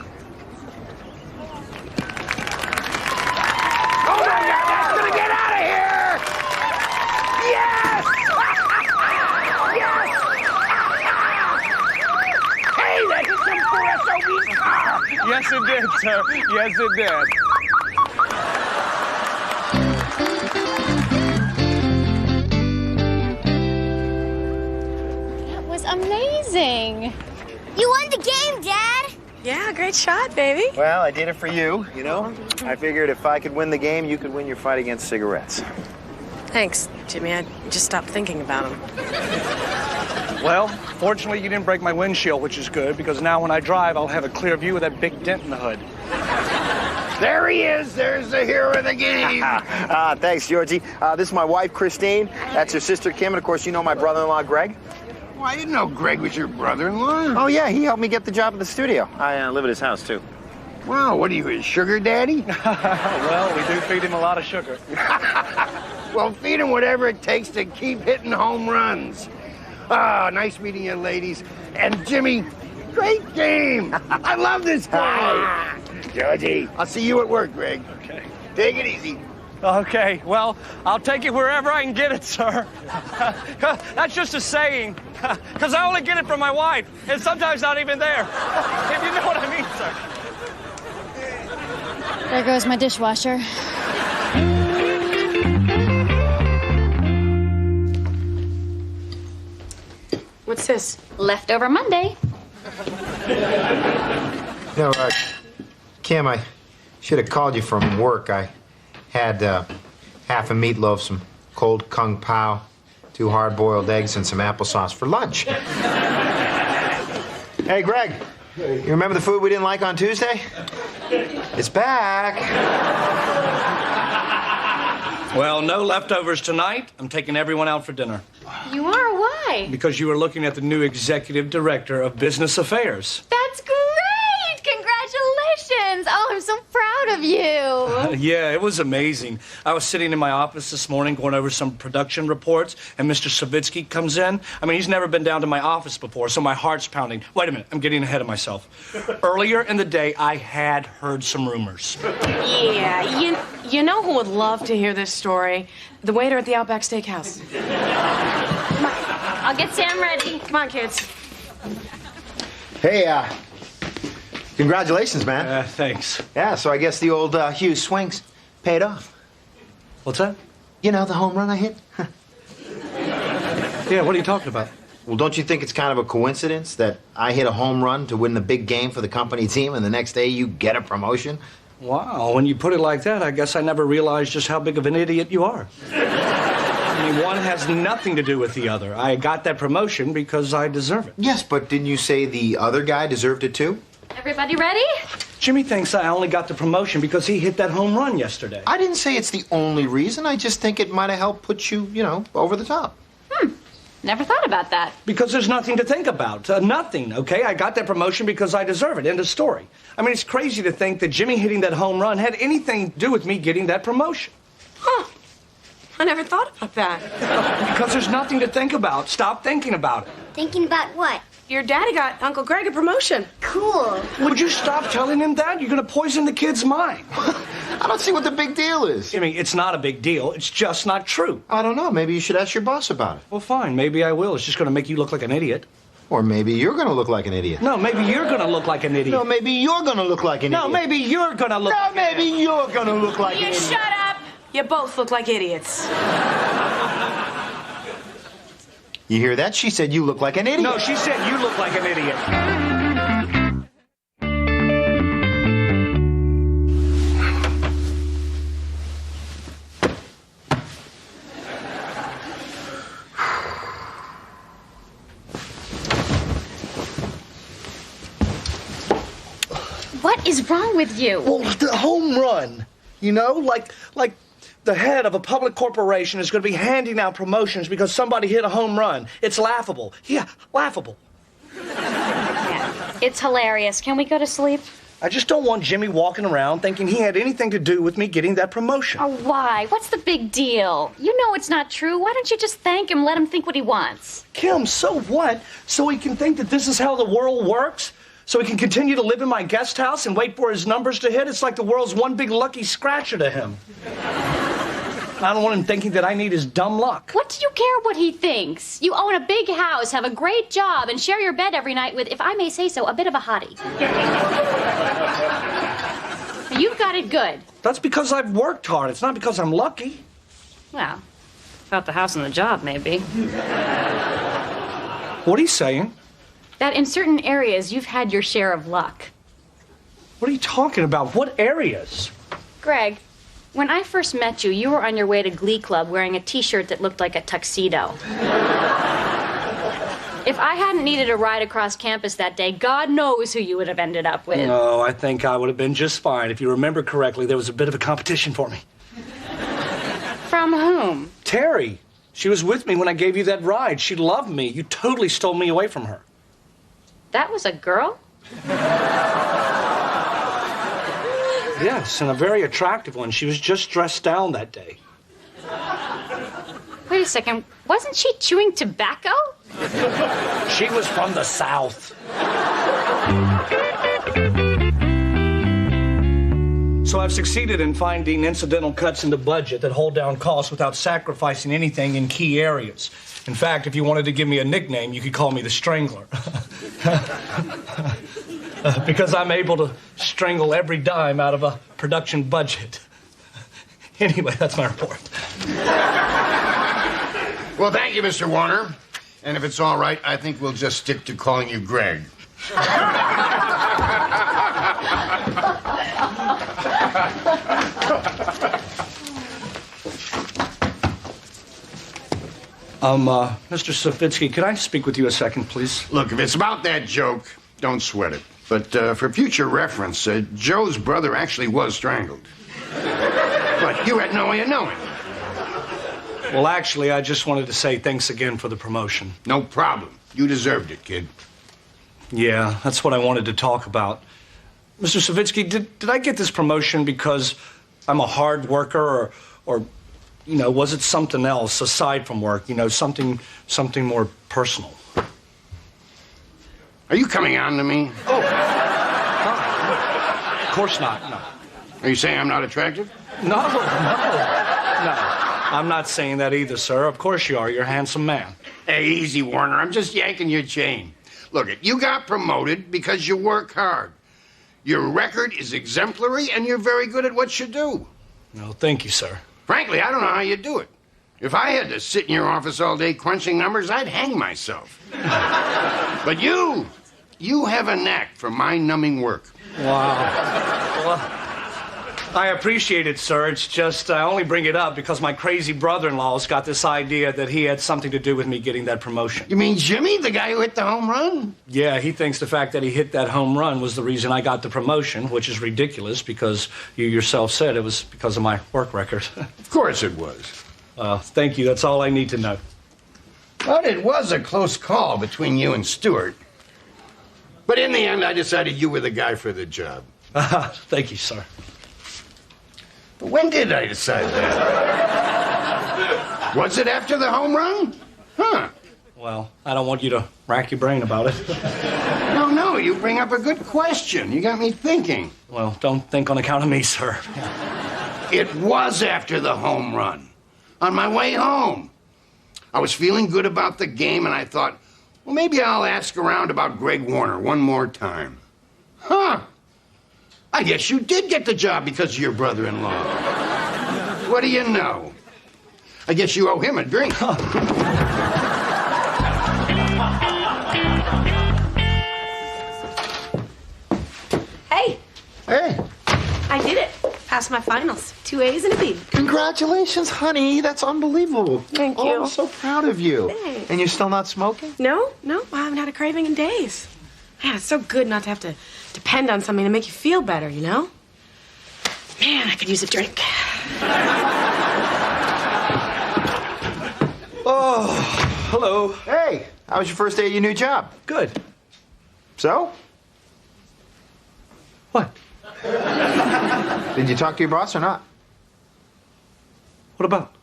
[SPEAKER 11] my God, that's gonna get out of here! Yes! Yes! Hey, that hit some poor SOB's car!
[SPEAKER 2] Yes, it did, sir. Yes, it did.
[SPEAKER 5] Amazing. You won the game, Dad.
[SPEAKER 3] Yeah, great shot, baby.
[SPEAKER 9] Well, I did it for you, you know? I figured if I could win the game, you could win your fight against cigarettes.
[SPEAKER 3] Thanks, Jimmy. I just stopped thinking about them.
[SPEAKER 2] Well, fortunately, you didn't break my windshield, which is good, because now when I drive, I'll have a clear view of that big dent in the hood.
[SPEAKER 11] There he is. There's the hero of the game.
[SPEAKER 9] Thanks, Georgie. This is my wife, Christine. That's her sister, Kim. And, of course, you know my brother-in-law, Greg.
[SPEAKER 11] Well, I didn't know Greg was your brother-in-law.
[SPEAKER 9] Oh, yeah, he helped me get the job at the studio. I live at his house, too.
[SPEAKER 11] Wow, what are you, his sugar daddy?
[SPEAKER 2] Well, we do feed him a lot of sugar.
[SPEAKER 11] Well, feed him whatever it takes to keep hitting home runs. Ah, nice meeting you, ladies. And Jimmy, great game. I love this guy. Georgie, I'll see you at work, Greg.
[SPEAKER 2] Okay.
[SPEAKER 11] Take it easy.
[SPEAKER 2] Okay, well, I'll take it wherever I can get it, sir. That's just a saying, because I only get it from my wife, and sometimes not even there. If you know what I mean, sir.
[SPEAKER 5] There goes my dishwasher.
[SPEAKER 3] What's this?
[SPEAKER 17] Leftover Monday.
[SPEAKER 9] No, Kim, I should have called you from work. I had half a meatloaf, some cold kung pao, 2 hard-boiled eggs, and some applesauce for lunch. Hey, Greg, you remember the food we didn't like on Tuesday? It's back.
[SPEAKER 2] Well, no leftovers tonight. I'm taking everyone out for dinner.
[SPEAKER 5] You are? Why?
[SPEAKER 2] Because you were looking at the new executive director of business affairs.
[SPEAKER 5] That's great! Congratulations! Oh, I'm so proud of you.
[SPEAKER 2] Yeah, it was amazing. I was sitting in my office this morning going over some production reports, and Mr. Savitsky comes in. I mean, he's never been down to my office before, so my heart's pounding. Wait a minute, I'm getting ahead of myself. Earlier in the day, I had heard some rumors.
[SPEAKER 3] Yeah, you know who would love to hear this story? The waiter at the Outback Steakhouse.
[SPEAKER 5] Come on, I'll get Sam ready.
[SPEAKER 3] Come on, kids.
[SPEAKER 9] Hey, congratulations, man.
[SPEAKER 2] Thanks.
[SPEAKER 9] Yeah, so I guess the old Hughes swings paid off.
[SPEAKER 2] What's that?
[SPEAKER 9] You know, the home run I hit?
[SPEAKER 2] Yeah, what are you talking about?
[SPEAKER 9] Well, don't you think it's kind of a coincidence that I hit a home run to win the big game for the company team, and the next day you get a promotion?
[SPEAKER 2] Wow, when you put it like that, I guess I never realized just how big of an idiot you are. I mean, one has nothing to do with the other. I got that promotion because I deserve it.
[SPEAKER 9] Yes, but didn't you say the other guy deserved it too?
[SPEAKER 5] Everybody ready?
[SPEAKER 2] Jimmy thinks I only got the promotion because he hit that home run yesterday.
[SPEAKER 9] I didn't say it's the only reason. I just think it might have helped put you, you know, over the top.
[SPEAKER 17] Never thought about that.
[SPEAKER 2] Because there's nothing to think about. Nothing, okay? I got that promotion because I deserve it. End of story. I mean, it's crazy to think that Jimmy hitting that home run had anything to do with me getting that promotion.
[SPEAKER 3] Huh. I never thought about that.
[SPEAKER 2] Because there's nothing to think about. Stop thinking about it.
[SPEAKER 6] Thinking about what?
[SPEAKER 3] Your daddy got Uncle Greg a promotion.
[SPEAKER 6] Cool.
[SPEAKER 2] Would you stop telling him that? You're going to poison the kid's mind.
[SPEAKER 9] I don't see what the big deal is.
[SPEAKER 2] I mean, it's not a big deal. It's just not true.
[SPEAKER 9] I don't know. Maybe you should ask your boss about it.
[SPEAKER 2] Well, fine. Maybe I will. It's just going to make you look like an idiot.
[SPEAKER 9] Or maybe you're going to look like an idiot.
[SPEAKER 2] No, maybe you're going to look like an idiot.
[SPEAKER 9] No, maybe you're going to look like an idiot.
[SPEAKER 2] No, maybe you're going to look
[SPEAKER 9] No, maybe you're going to look like an
[SPEAKER 3] You
[SPEAKER 9] idiot.
[SPEAKER 3] shut up! You both look like idiots.
[SPEAKER 9] You hear that? She said you look like an idiot.
[SPEAKER 2] No, she said you look like an idiot.
[SPEAKER 5] What is wrong with you?
[SPEAKER 2] Well, the home run. You know, like the head of a public corporation is going to be handing out promotions because somebody hit a home run. It's laughable. Yeah, laughable.
[SPEAKER 17] Yeah, it's hilarious. Can we go to sleep?
[SPEAKER 2] I just don't want Jimmy walking around thinking he had anything to do with me getting that promotion.
[SPEAKER 17] Oh, why? What's the big deal? You know it's not true. Why don't you just thank him, let him think what he wants?
[SPEAKER 2] Kim, so what? So he can think that this is how the world works? So he can continue to live in my guest house and wait for his numbers to hit? It's like the world's one big lucky scratcher to him. I don't want him thinking that I need his dumb luck.
[SPEAKER 17] What do you care what he thinks? You own a big house, have a great job, and share your bed every night with, if I may say so, a bit of a hottie. You've got it good.
[SPEAKER 2] That's because I've worked hard. It's not because I'm lucky.
[SPEAKER 17] Well, about the house and the job, maybe.
[SPEAKER 2] What are you saying?
[SPEAKER 17] That in certain areas, you've had your share of luck.
[SPEAKER 2] What are you talking about? What areas?
[SPEAKER 17] Greg, when I first met you, you were on your way to Glee Club wearing a T-shirt that looked like a tuxedo. If I hadn't needed a ride across campus that day, God knows who you would have ended up with.
[SPEAKER 2] No, I think I would have been just fine. If you remember correctly, there was a bit of a competition for me.
[SPEAKER 17] From whom?
[SPEAKER 2] Terry. She was with me when I gave you that ride. She loved me. You totally stole me away from her.
[SPEAKER 17] That was a girl?
[SPEAKER 2] Yes, and a very attractive one. She was just dressed down that day.
[SPEAKER 17] Wait a second. Wasn't she chewing tobacco?
[SPEAKER 2] She was from the South. So I've succeeded in finding incidental cuts in the budget that hold down costs without sacrificing anything in key areas. In fact, if you wanted to give me a nickname, you could call me the Strangler. Because I'm able to strangle every dime out of a production budget. Anyway, that's my report.
[SPEAKER 11] Well, thank you, Mr. Warner. And if it's all right, I think we'll just stick to calling you Greg.
[SPEAKER 2] Mr. Savitsky, could I speak with you a second, please?
[SPEAKER 11] Look, if it's about that joke, don't sweat it. But for future reference, Joe's brother actually was strangled. But you had no way of knowing.
[SPEAKER 2] Well, actually, I just wanted to say thanks again for the promotion.
[SPEAKER 11] No problem. You deserved it, kid.
[SPEAKER 2] Yeah, that's what I wanted to talk about. Mr. Savitsky, did I get this promotion because I'm a hard worker or you know, was it something else aside from work? You know, something more personal?
[SPEAKER 11] Are you coming on to me?
[SPEAKER 2] Oh, of course not, no.
[SPEAKER 11] Are you saying I'm not attractive?
[SPEAKER 2] No. I'm not saying that either, sir. Of course you are. You're a handsome man.
[SPEAKER 11] Hey, easy, Warner. I'm just yanking your chain. Look, you got promoted because you work hard. Your record is exemplary, and you're very good at what you do.
[SPEAKER 2] No, thank you, sir.
[SPEAKER 11] Frankly, I don't know how you do it. If I had to sit in your office all day crunching numbers, I'd hang myself. But you have a knack for mind-numbing work.
[SPEAKER 2] Wow. Well, I appreciate it, sir. It's just I only bring it up because my crazy brother-in-law's got this idea that he had something to do with me getting that promotion.
[SPEAKER 11] You mean Jimmy, the guy who hit the home run?
[SPEAKER 2] Yeah, he thinks the fact that he hit that home run was the reason I got the promotion, which is ridiculous because you yourself said it was because of my work record.
[SPEAKER 11] Of course it was.
[SPEAKER 2] Thank you. That's all I need to know.
[SPEAKER 11] But it was a close call between you and Stewart. But in the end, I decided you were the guy for the job.
[SPEAKER 2] Thank you, sir.
[SPEAKER 11] But when did I decide that? Was it after the home run? Huh.
[SPEAKER 2] Well, I don't want you to rack your brain about it.
[SPEAKER 11] No, you bring up a good question. You got me thinking.
[SPEAKER 2] Well, don't think on account of me, sir.
[SPEAKER 11] It was after the home run. On my way home. I was feeling good about the game, and I thought, well, maybe I'll ask around about Greg Warner one more time. Huh. I guess you did get the job because of your brother-in-law. What do you know? I guess you owe him a drink.
[SPEAKER 3] Hey.
[SPEAKER 4] Hey.
[SPEAKER 3] I did it. Passed my finals. 2 A's and a B.
[SPEAKER 4] Congratulations, honey. That's unbelievable.
[SPEAKER 3] Thank you.
[SPEAKER 4] Oh, I'm so proud of you.
[SPEAKER 3] Thanks.
[SPEAKER 4] And you're still not smoking?
[SPEAKER 3] No, I haven't had a craving in days. Man, it's so good not to have to depend on something to make you feel better, you know? Man, I could use a drink.
[SPEAKER 2] Oh, hello.
[SPEAKER 4] Hey, how was your first day at your new job?
[SPEAKER 2] Good.
[SPEAKER 4] So?
[SPEAKER 2] What?
[SPEAKER 9] Did you talk to your boss or not?
[SPEAKER 2] What about?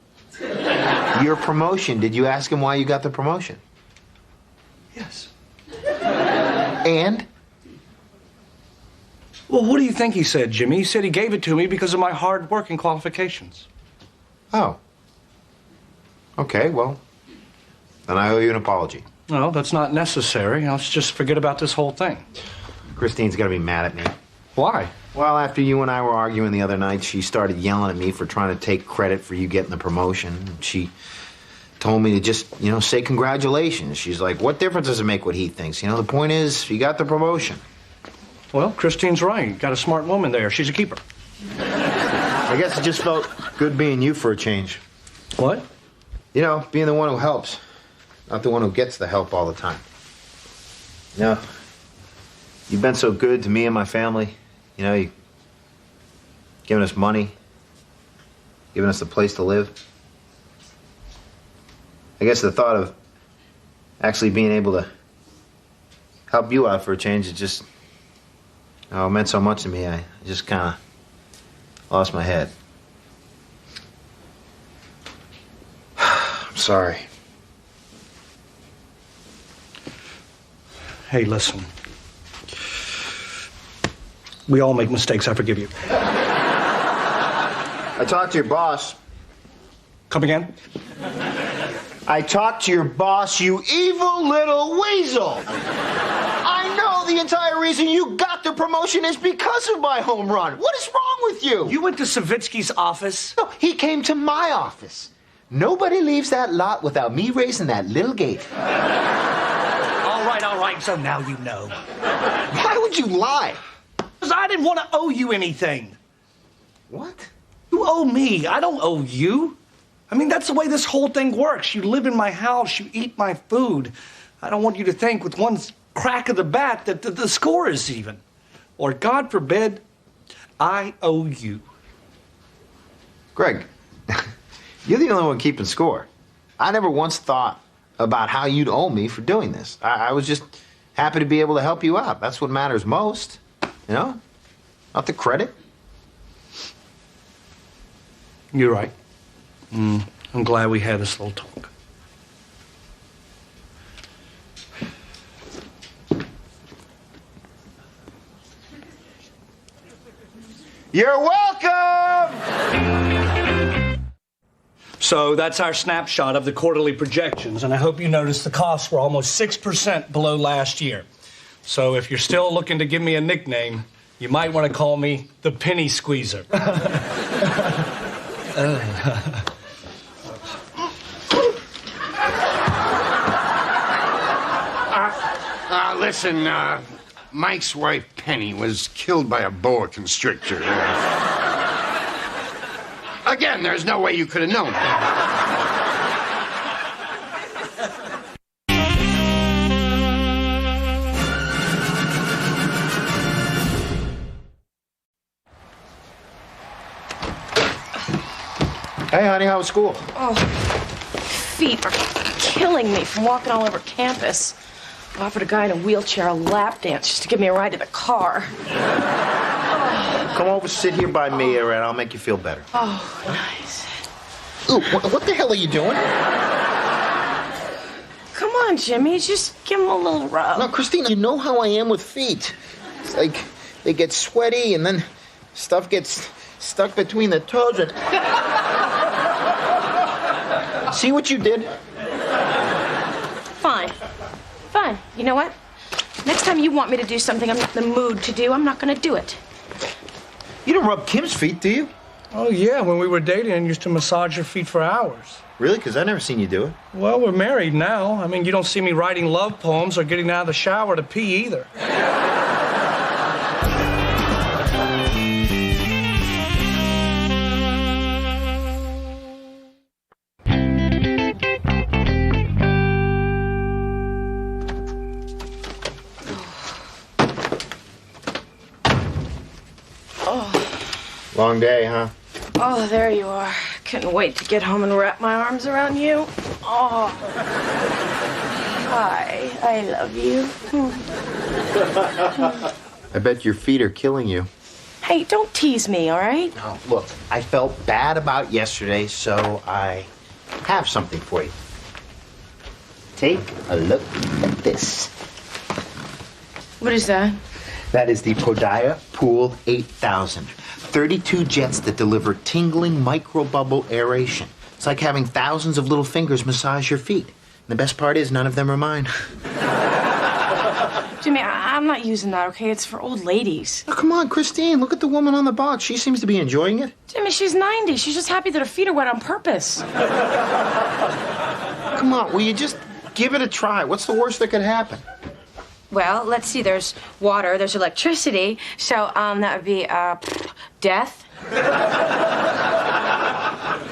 [SPEAKER 9] Your promotion. Did you ask him why you got the promotion?
[SPEAKER 2] Yes.
[SPEAKER 9] And?
[SPEAKER 2] Well, what do you think he said, Jimmy? He said he gave it to me because of my hard work and qualifications.
[SPEAKER 9] Oh. Okay, well, then I owe you an apology.
[SPEAKER 2] No, that's not necessary. Let's just forget about this whole thing.
[SPEAKER 9] Christine's gonna be mad at me.
[SPEAKER 2] Why?
[SPEAKER 9] Well, after you and I were arguing the other night, she started yelling at me for trying to take credit for you getting the promotion. She told me to just, say congratulations. She's like, what difference does it make what he thinks? The point is, you got the promotion.
[SPEAKER 2] Well, Christine's right. You got a smart woman there. She's a keeper.
[SPEAKER 9] I guess it just felt good being you for a change.
[SPEAKER 2] What?
[SPEAKER 9] Being the one who helps, not the one who gets the help all the time. You've been so good to me and my family. You've given us money, given us a place to live. I guess the thought of actually being able to help you out for a change, it just, it meant so much to me. I just kind of lost my head. I'm sorry.
[SPEAKER 2] Hey, listen. We all make mistakes. I forgive you.
[SPEAKER 9] I talked to your boss.
[SPEAKER 2] Come again?
[SPEAKER 9] I talked to your boss, you evil little weasel. I know the entire reason you got the promotion is because of my home run. What is wrong with you?
[SPEAKER 2] You went to Savitsky's office?
[SPEAKER 9] No, he came to my office. Nobody leaves that lot without me raising that little gate.
[SPEAKER 2] All right, so now you know.
[SPEAKER 9] Why would you lie?
[SPEAKER 2] Because I didn't want to owe you anything.
[SPEAKER 9] What?
[SPEAKER 2] You owe me. I don't owe you. I mean, that's the way this whole thing works. You live in my house. You eat my food. I don't want you to think with one crack of the bat that the score is even. Or, God forbid, I owe you.
[SPEAKER 9] Greg, you're the only one keeping score. I never once thought about how you'd owe me for doing this. I was just happy to be able to help you out. That's what matters most. Not the credit.
[SPEAKER 2] You're right. I'm glad we had this little talk.
[SPEAKER 9] You're welcome!
[SPEAKER 2] So that's our snapshot of the quarterly projections, and I hope you noticed the costs were almost 6% below last year. So if you're still looking to give me a nickname, you might want to call me the Penny Squeezer.
[SPEAKER 11] Listen, Mike's wife, Penny, was killed by a boa constrictor. Again, there's no way you could have known that.
[SPEAKER 9] Hey, honey, how was school?
[SPEAKER 3] Oh, feet are killing me from walking all over campus. I offered a guy in a wheelchair a lap dance just to give me a ride to the car.
[SPEAKER 9] Come over, sit here by me, and I'll make you feel better.
[SPEAKER 3] Oh, nice.
[SPEAKER 9] Ooh, what the hell are you doing?
[SPEAKER 3] Come on, Jimmy, just give him a little rub.
[SPEAKER 9] No, Christine, you know how I am with feet. It's like they get sweaty, and then stuff gets stuck between the toes. And see what you did?
[SPEAKER 3] Fine. Fine. You know what? Next time you want me to do something I'm not in the mood to do, I'm not going to do it.
[SPEAKER 9] You don't rub Kim's feet, do you?
[SPEAKER 2] Oh, yeah. When we were dating, I used to massage your feet for hours.
[SPEAKER 9] Really? Because I've never seen you do it.
[SPEAKER 2] Well, we're married now. I mean, you don't see me writing love poems or getting out of the shower to pee either.
[SPEAKER 9] Long day, huh?
[SPEAKER 3] Oh, there you are. Couldn't wait to get home and wrap my arms around you. Oh. Hi, I love you.
[SPEAKER 9] I bet your feet are killing you.
[SPEAKER 3] Hey, don't tease me, all right?
[SPEAKER 9] Now, look, I felt bad about yesterday, so I have something for you. Take a look at this.
[SPEAKER 3] What is that?
[SPEAKER 9] That is the Podaya Pool 8000. 32 jets that deliver tingling microbubble aeration. It's like having thousands of little fingers massage your feet. And the best part is none of them are mine.
[SPEAKER 3] Jimmy, I'm not using that, okay? It's for old ladies.
[SPEAKER 9] Oh, come on, Christine. Look at the woman on the box. She seems to be enjoying it.
[SPEAKER 3] Jimmy, she's 90. She's just happy that her feet are wet on purpose.
[SPEAKER 9] Come on, will you just give it a try? What's the worst that could happen?
[SPEAKER 3] Well, let's see. There's water. There's electricity. So, that would be, death.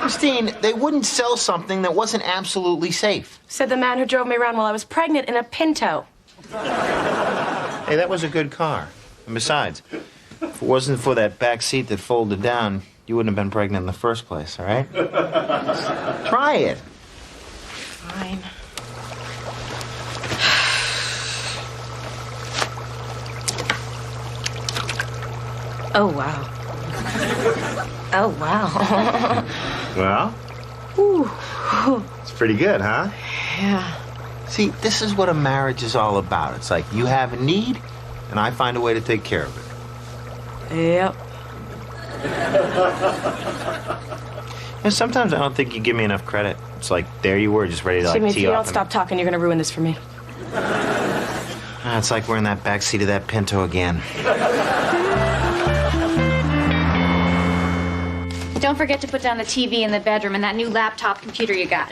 [SPEAKER 9] Christine, they wouldn't sell something that wasn't absolutely safe.
[SPEAKER 3] Said the man who drove me around while I was pregnant in a Pinto.
[SPEAKER 9] Hey, that was a good car. And besides, if it wasn't for that back seat that folded down, you wouldn't have been pregnant in the first place, all right? Try it.
[SPEAKER 3] Fine. Oh, wow. Oh, wow.
[SPEAKER 9] Well?
[SPEAKER 3] Ooh.
[SPEAKER 9] It's pretty good, huh?
[SPEAKER 3] Yeah.
[SPEAKER 9] See, this is what a marriage is all about. It's like you have a need, and I find a way to take care of it.
[SPEAKER 3] Yep.
[SPEAKER 9] And sometimes I don't think you give me enough credit. It's like, there you were, just ready to,
[SPEAKER 3] Jimmy,
[SPEAKER 9] like,
[SPEAKER 3] if
[SPEAKER 9] tee
[SPEAKER 3] you
[SPEAKER 9] off.
[SPEAKER 3] don't stop talking, you're going to ruin this for me.
[SPEAKER 9] It's like we're in that back seat of that Pinto again.
[SPEAKER 1] Don't forget to put down the TV in the bedroom and that new laptop computer you got.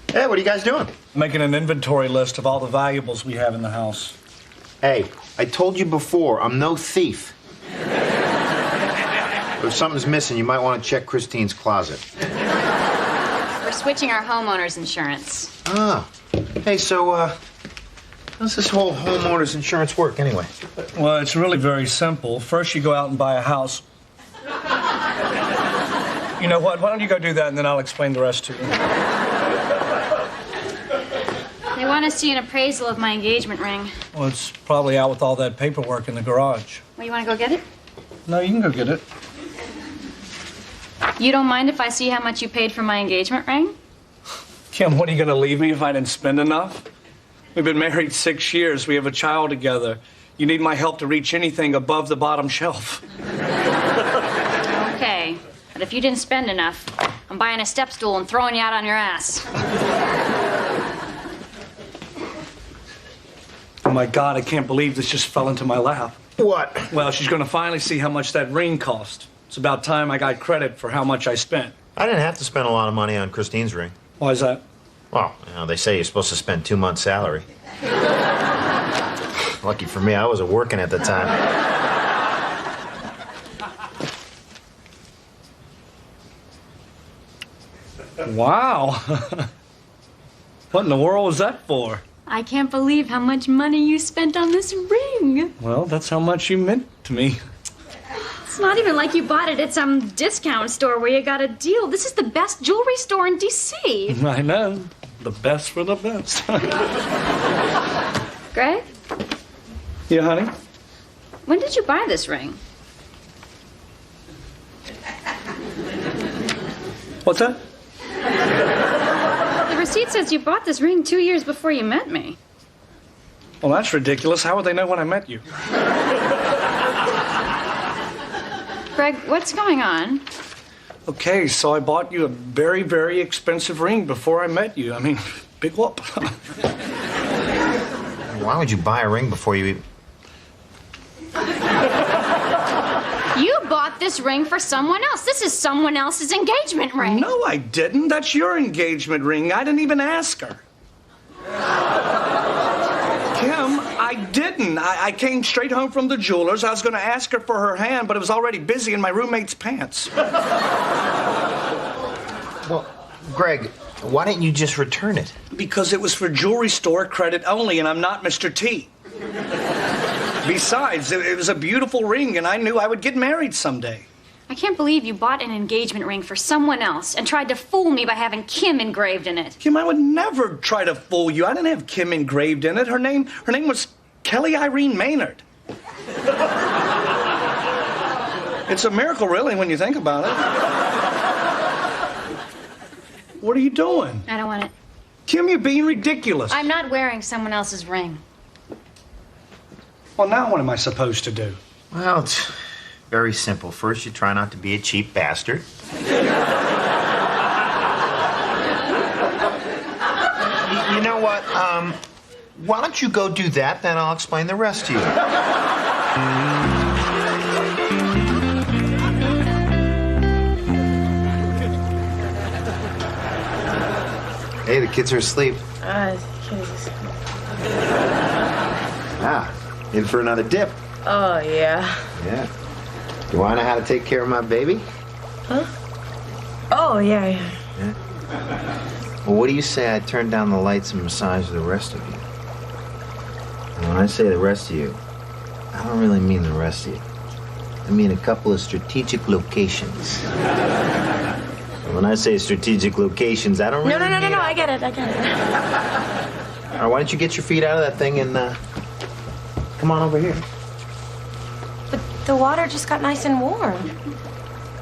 [SPEAKER 9] Hey, what are you guys doing?
[SPEAKER 2] Making an inventory list of all the valuables we have in the house.
[SPEAKER 9] Hey, I told you before, I'm no thief. But if something's missing, you might want to check Christine's closet.
[SPEAKER 1] We're switching our homeowner's insurance.
[SPEAKER 9] Ah. Hey, so, how's this whole homeowner's insurance work anyway?
[SPEAKER 2] Well, it's really very simple. First, you go out and buy a house. You know what? Why don't you go do that, and then I'll explain the rest to you.
[SPEAKER 1] They want to see an appraisal of my engagement ring.
[SPEAKER 2] Well, it's probably out with all that paperwork in the garage.
[SPEAKER 1] Well, you want to go get it?
[SPEAKER 2] No, you can go get it.
[SPEAKER 1] You don't mind if I see how much you paid for my engagement ring?
[SPEAKER 2] Kim, what are you going to leave me if I didn't spend enough? We've been married 6 years. We have a child together. You need my help to reach anything above the bottom shelf.
[SPEAKER 1] Okay, but if you didn't spend enough, I'm buying a step stool and throwing you out on your ass.
[SPEAKER 2] Oh, my God, I can't believe this just fell into my lap.
[SPEAKER 9] What?
[SPEAKER 2] Well, she's going to finally see how much that ring cost. It's about time I got credit for how much I spent.
[SPEAKER 9] I didn't have to spend a lot of money on Christine's ring.
[SPEAKER 2] Why is that?
[SPEAKER 9] Well, they say you're supposed to spend 2 months' salary. Lucky for me, I wasn't working at the time.
[SPEAKER 2] Wow. What in the world was that for?
[SPEAKER 1] I can't believe how much money you spent on this ring.
[SPEAKER 2] Well, that's how much you meant to me.
[SPEAKER 1] It's not even like you bought it at some discount store where you got a deal. This is the best jewelry store in D.C.
[SPEAKER 2] I know. The best for the best.
[SPEAKER 1] Greg,
[SPEAKER 2] Yeah, honey?
[SPEAKER 1] when did you buy this ring?
[SPEAKER 2] What's that?
[SPEAKER 1] The receipt says you bought this ring 2 years before you met me.
[SPEAKER 2] Well, that's ridiculous. How would they know when I met you?
[SPEAKER 1] Greg, what's going on?
[SPEAKER 2] Okay, so I bought you a very, very expensive ring before I met you. I mean, big whoop.
[SPEAKER 9] Why would you buy a ring before you even...
[SPEAKER 1] You bought this ring for someone else. This is someone else's engagement ring.
[SPEAKER 2] No, I didn't. That's your engagement ring. I didn't even ask her. Kim, I didn't. I came straight home from the jeweler's. I was going to ask her for her hand, but it was already busy in my roommate's pants.
[SPEAKER 9] Well, Greg, why didn't you just return it?
[SPEAKER 2] Because it was for jewelry store credit only, and I'm not Mr. T. Besides, it was a beautiful ring, and I knew I would get married someday.
[SPEAKER 1] I can't believe you bought an engagement ring for someone else and tried to fool me by having Kim engraved in it.
[SPEAKER 2] Kim, I would never try to fool you. I didn't have Kim engraved in it. Her name was Kelly Irene Maynard. It's a miracle, really, when you think about it. What are you doing?
[SPEAKER 1] I don't want it.
[SPEAKER 2] Kim, you're being ridiculous.
[SPEAKER 1] I'm not wearing someone else's ring.
[SPEAKER 2] Well, now what am I supposed to do?
[SPEAKER 4] Well, it's very simple. First, you try not to be a cheap bastard. You know what? Why don't you go do that, then I'll explain the rest to you. Hey, the kids are asleep.
[SPEAKER 3] Kids.
[SPEAKER 4] Ah, in for another dip.
[SPEAKER 3] Oh, yeah.
[SPEAKER 4] Yeah. You want to know how to take care of my baby?
[SPEAKER 3] Huh? Oh, yeah.
[SPEAKER 4] Yeah. Well, what do you say I turn down the lights and massage the rest of you? And when I say the rest of you, I don't really mean the rest of you. I mean a couple of strategic locations. And when I say strategic locations, I don't really
[SPEAKER 3] No,
[SPEAKER 4] mean...
[SPEAKER 3] I get it.
[SPEAKER 4] All right, why don't you get your feet out of that thing and come on over here.
[SPEAKER 3] But the water just got nice and warm.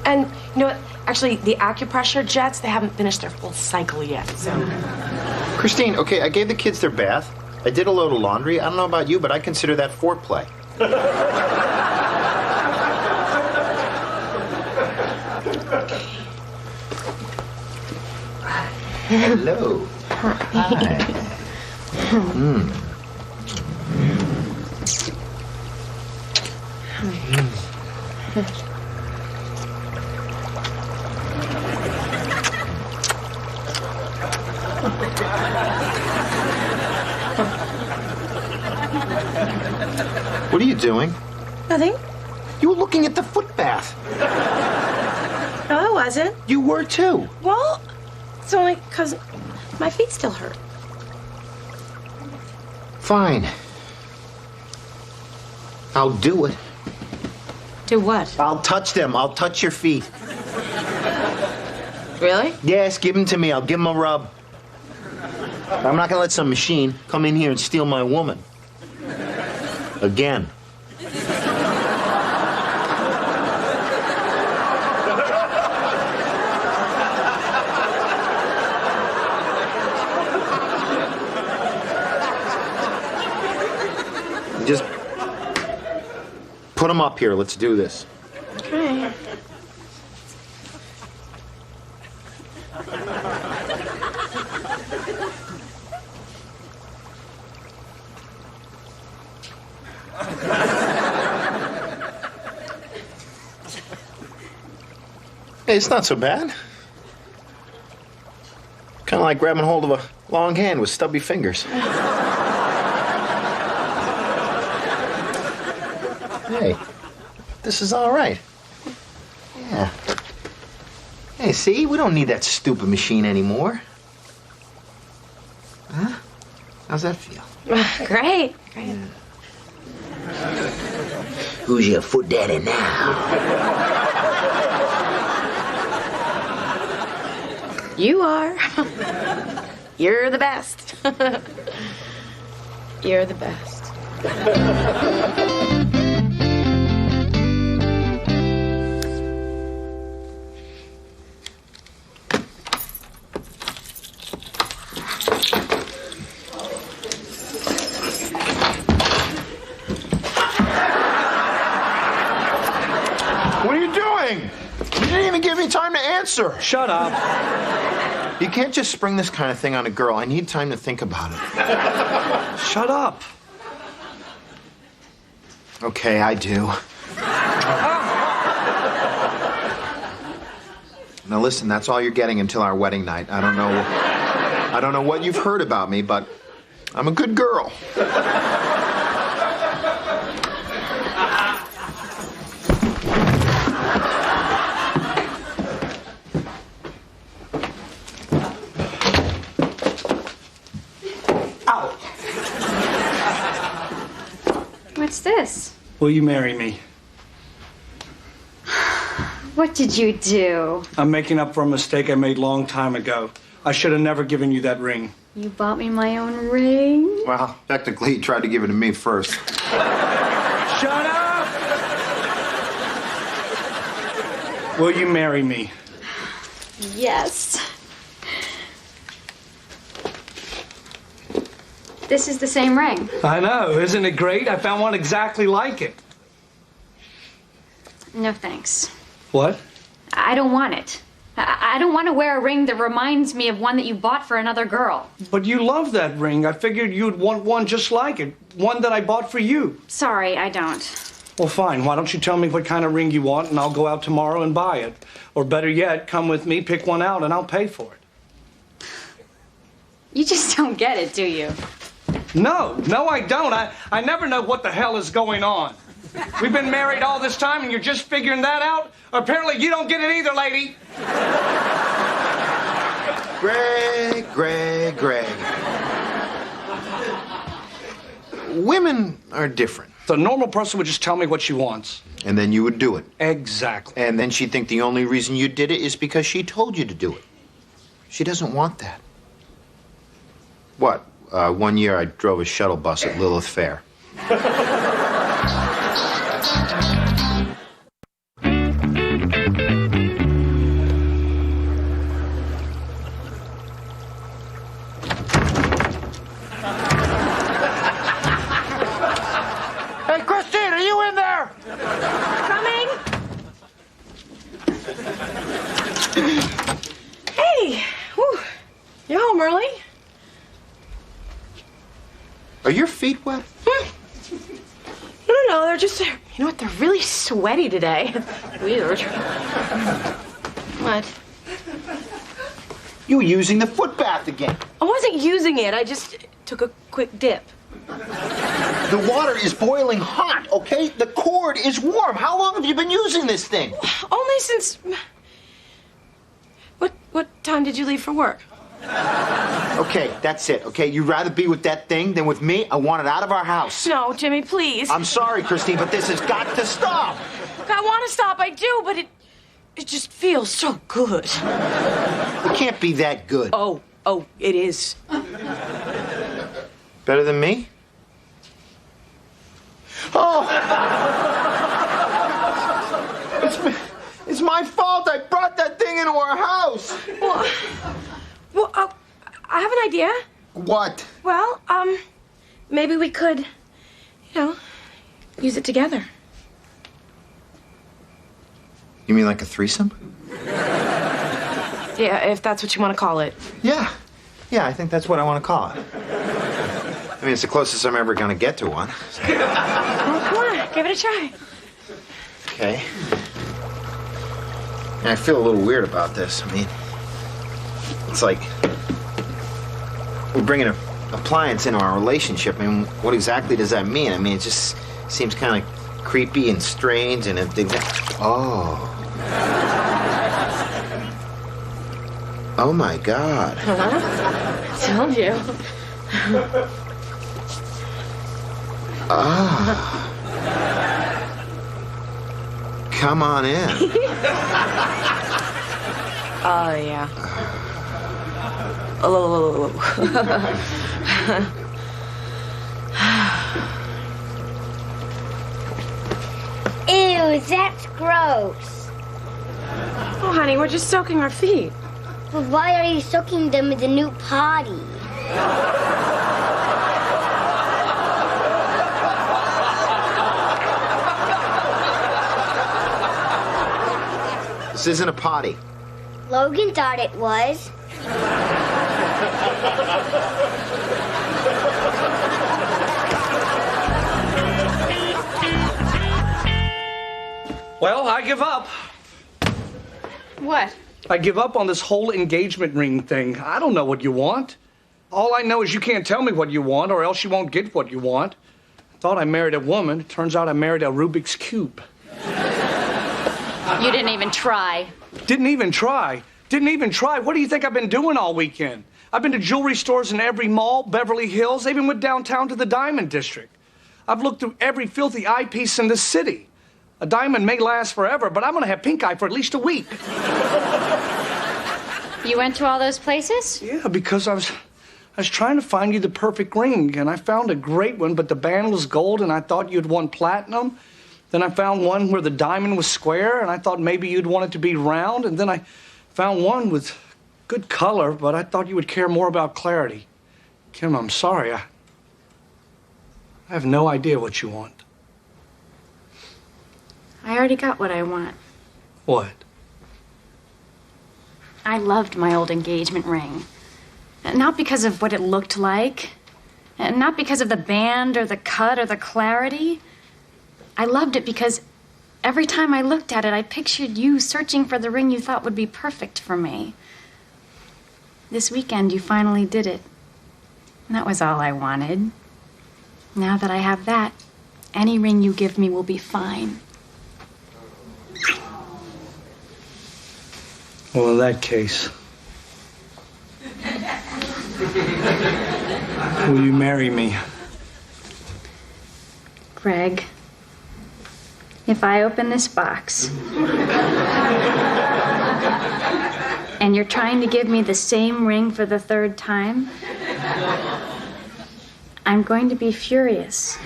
[SPEAKER 3] And you know what? Actually, the acupressure jets, they haven't finished their full cycle yet, so...
[SPEAKER 4] Christine, okay, I gave the kids their bath. I did a load of laundry. I don't know about you, but I consider that foreplay. Hello. Hi. What are you doing?
[SPEAKER 3] Nothing.
[SPEAKER 4] You were looking at the foot bath.
[SPEAKER 3] No, I wasn't.
[SPEAKER 4] You were too.
[SPEAKER 3] Well, it's only because my feet still hurt.
[SPEAKER 4] Fine. I'll do it.
[SPEAKER 3] Do what?
[SPEAKER 4] I'll touch them. I'll touch your feet.
[SPEAKER 3] Really?
[SPEAKER 4] Yes, give them to me. I'll give them a rub. I'm not gonna let some machine come in here and steal my woman. Again. Just put them up here. Let's do this.
[SPEAKER 3] Okay.
[SPEAKER 4] Hey, it's not so bad. Kind of like grabbing hold of a long hand with stubby fingers. Hey, this is all right. Yeah. Hey, see? We don't need that stupid machine anymore. Huh? How's that feel?
[SPEAKER 3] Great.
[SPEAKER 4] Yeah. Who's your foot daddy now?
[SPEAKER 3] You are. You're the best. You're the best.
[SPEAKER 4] What are you doing? You didn't even give me time to answer.
[SPEAKER 2] Shut up.
[SPEAKER 4] You can't just spring this kind of thing on a girl. I need time to think about it.
[SPEAKER 2] Shut up.
[SPEAKER 4] Okay, I do. Now listen, that's all you're getting until our wedding night. I don't know what you've heard about me, but I'm a good girl.
[SPEAKER 1] What's this?
[SPEAKER 2] Will you marry me?
[SPEAKER 1] What did you do?
[SPEAKER 2] I'm making up for a mistake I made long time ago. I should have never given you that ring.
[SPEAKER 1] You bought me my own ring?
[SPEAKER 4] Well, technically, he tried to give it to me first.
[SPEAKER 2] Shut up! Will you marry me?
[SPEAKER 1] Yes. This is the same ring.
[SPEAKER 2] I know. Isn't it great? I found one exactly like it.
[SPEAKER 1] No thanks.
[SPEAKER 2] What?
[SPEAKER 1] I don't want it. I don't want to wear a ring that reminds me of one that you bought for another girl.
[SPEAKER 2] But you love that ring. I figured you'd want one just like it. One that I bought for you.
[SPEAKER 1] Sorry, I don't.
[SPEAKER 2] Well, fine. Why don't you tell me what kind of ring you want, and I'll go out tomorrow and buy it. Or better yet, come with me, pick one out, and I'll pay for it.
[SPEAKER 1] You just don't get it, do you?
[SPEAKER 2] No, I don't. I never know what the hell is going on. We've been married all this time, and you're just figuring that out? Apparently, you don't get it either, lady.
[SPEAKER 9] Greg. Women are different.
[SPEAKER 2] The normal person would just tell me what she wants.
[SPEAKER 9] And then you would do it.
[SPEAKER 2] Exactly.
[SPEAKER 9] And then she'd think the only reason you did it is because she told you to do it. She doesn't want that. What? 1 year I drove a shuttle bus at Lilith Fair.
[SPEAKER 11] Hey, Christine, are you in there?
[SPEAKER 3] Coming. Hey, whew. You home early?
[SPEAKER 9] Are your feet wet?
[SPEAKER 3] No, they're just, you know what, they're really sweaty today. Weird. What?
[SPEAKER 9] You were using the foot bath again.
[SPEAKER 3] I wasn't using it, I just took a quick dip.
[SPEAKER 9] The water is boiling hot, okay? The cord is warm. How long have you been using this thing?
[SPEAKER 3] Only since... What time did you leave for work?
[SPEAKER 9] Okay, that's it, okay? You'd rather be with that thing than with me? I want it out of our house.
[SPEAKER 3] No, Jimmy, please.
[SPEAKER 9] I'm sorry, Christine, but this has got to stop.
[SPEAKER 3] Look, I want to stop, I do, but it just feels so good.
[SPEAKER 9] It can't be that good.
[SPEAKER 3] Oh, it is.
[SPEAKER 9] Better than me? Oh! It's my fault. I brought that thing into our house.
[SPEAKER 3] Well, I have an idea.
[SPEAKER 9] What?
[SPEAKER 3] Well, maybe we could, use it together.
[SPEAKER 9] You mean like a threesome?
[SPEAKER 3] Yeah, if that's what you want to call it.
[SPEAKER 9] Yeah, I think that's what I want to call it. I mean, it's the closest I'm ever going to get to one.
[SPEAKER 3] Well, come on, give it a try.
[SPEAKER 9] Okay. And I feel a little weird about this. I mean, it's like we're bringing an appliance into our relationship. I mean, what exactly does that mean? I mean, it just seems kind of creepy and strange and everything. Oh. Oh, my God.
[SPEAKER 3] I told you.
[SPEAKER 9] Ah. Come on in.
[SPEAKER 3] Oh, yeah.
[SPEAKER 6] Ew, that's gross.
[SPEAKER 3] Oh, honey, we're just soaking our feet.
[SPEAKER 6] Well, why are you soaking them in the new potty?
[SPEAKER 9] This isn't a potty.
[SPEAKER 6] Logan thought it was.
[SPEAKER 2] Well, I give up.
[SPEAKER 1] What?
[SPEAKER 2] I give up on this whole engagement ring thing. I don't know what you want. All I know is you can't tell me what you want, or else you won't get what you want. I thought I married a woman. It turns out I married a Rubik's Cube.
[SPEAKER 1] You didn't even try.
[SPEAKER 2] Didn't even try. What do you think I've been doing all weekend? I've been to jewelry stores in every mall, Beverly Hills. I even went downtown to the Diamond District. I've looked through every filthy eyepiece in the city. A diamond may last forever, but I'm going to have pink eye for at least a week.
[SPEAKER 1] You went to all those places?
[SPEAKER 2] Yeah, because I was I was trying to find you the perfect ring, and I found a great one, but the band was gold, and I thought you'd want platinum. Then I found one where the diamond was square, and I thought maybe you'd want it to be round. And then I found one with good color, but I thought you would care more about clarity. Kim, I'm sorry. I have no idea what you want.
[SPEAKER 1] I already got what I want.
[SPEAKER 2] What?
[SPEAKER 1] I loved my old engagement ring. Not because of what it looked like, and not because of the band or the cut or the clarity. I loved it because every time I looked at it, I pictured you searching for the ring you thought would be perfect for me. This weekend, you finally did it. And that was all I wanted. Now that I have that, any ring you give me will be fine.
[SPEAKER 2] Well, in that case, will you marry me?
[SPEAKER 1] Greg, if I open this box and you're trying to give me the same ring for the third time, I'm going to be furious.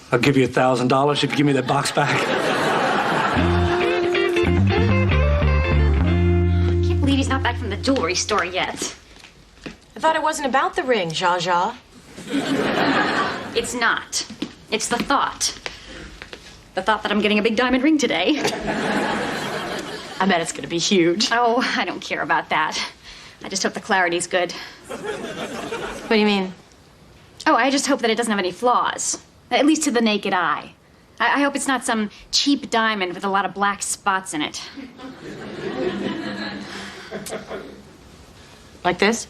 [SPEAKER 2] I'll give you $1,000 if you give me that box back.
[SPEAKER 1] I can't believe he's not back from the jewelry store yet.
[SPEAKER 3] I thought it wasn't about the ring, Zsa Zsa.
[SPEAKER 1] It's not. It's the thought. The thought that I'm getting a big diamond ring today.
[SPEAKER 3] I bet it's gonna be huge.
[SPEAKER 1] Oh, I don't care about that. I just hope the clarity's good.
[SPEAKER 3] What do you mean?
[SPEAKER 1] Oh, I just hope that it doesn't have any flaws. At least to the naked eye. I hope it's not some cheap diamond with a lot of black spots in it.
[SPEAKER 3] Like this?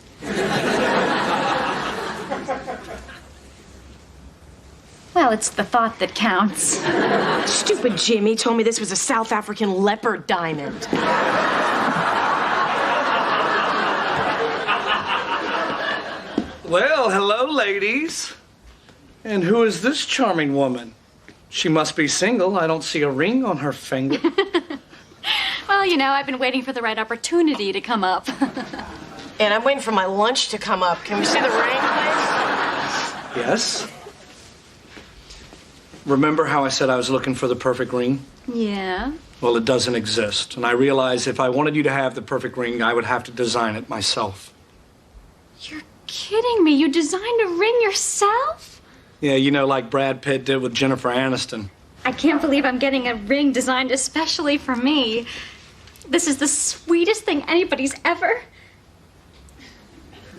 [SPEAKER 1] Well, it's the thought that counts.
[SPEAKER 3] Stupid Jimmy told me this was a South African leopard diamond.
[SPEAKER 2] Well, hello, ladies. And who is this charming woman? She must be single. I don't see a ring on her finger.
[SPEAKER 1] Well, you know, I've been waiting for the right opportunity to come up.
[SPEAKER 3] And I'm waiting for my lunch to come up. Can we see the ring, please?
[SPEAKER 2] Yes? Remember how I said I was looking for the perfect ring?
[SPEAKER 1] Yeah.
[SPEAKER 2] Well, it doesn't exist. And I realized if I wanted you to have the perfect ring, I would have to design it myself.
[SPEAKER 1] You're kidding me. You designed a ring yourself?
[SPEAKER 2] Yeah, you know, like Brad Pitt did with Jennifer Aniston.
[SPEAKER 1] I can't believe I'm getting a ring designed especially for me. This is the sweetest thing anybody's ever...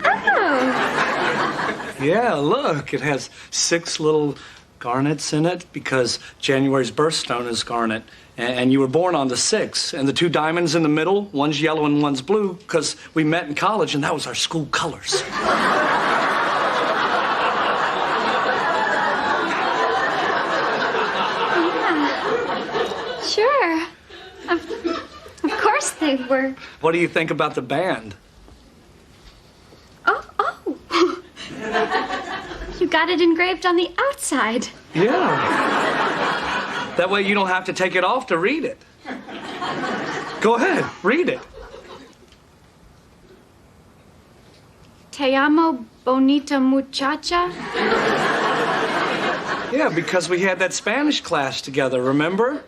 [SPEAKER 1] Oh!
[SPEAKER 2] Yeah, look, it has 6 little garnets in it because January's birthstone is garnet. And you were born on the 6th. And the 2 diamonds in the middle, one's yellow and one's blue, because we met in college and that was our school colors.
[SPEAKER 1] Sure. Of course they were.
[SPEAKER 2] What do you think about the band?
[SPEAKER 1] Oh. You got it engraved on the outside.
[SPEAKER 2] Yeah. That way you don't have to take it off to read it. Go ahead, read it.
[SPEAKER 1] Te amo, bonita muchacha.
[SPEAKER 2] Yeah, because we had that Spanish class together, remember?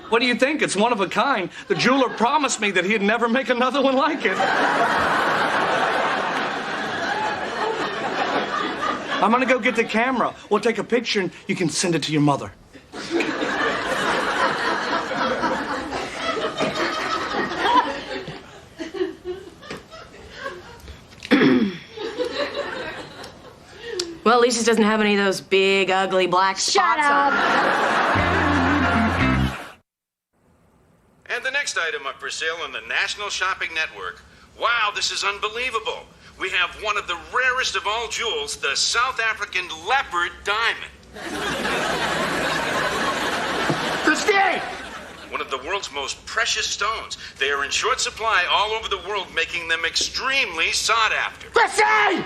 [SPEAKER 2] What do you think? It's one of a kind. The jeweler promised me that he'd never make another one like it. I'm gonna go get the camera. We'll take a picture and you can send it to your mother.
[SPEAKER 3] Well, at least it doesn't have any of those big, ugly black spots on it.
[SPEAKER 10] And the next item up for sale on the National Shopping Network. Wow, this is unbelievable. We have one of the rarest of all jewels, the South African leopard diamond.
[SPEAKER 11] Christine!
[SPEAKER 10] One of the world's most precious stones. They are in short supply all over the world, making them extremely sought after.
[SPEAKER 11] Christine!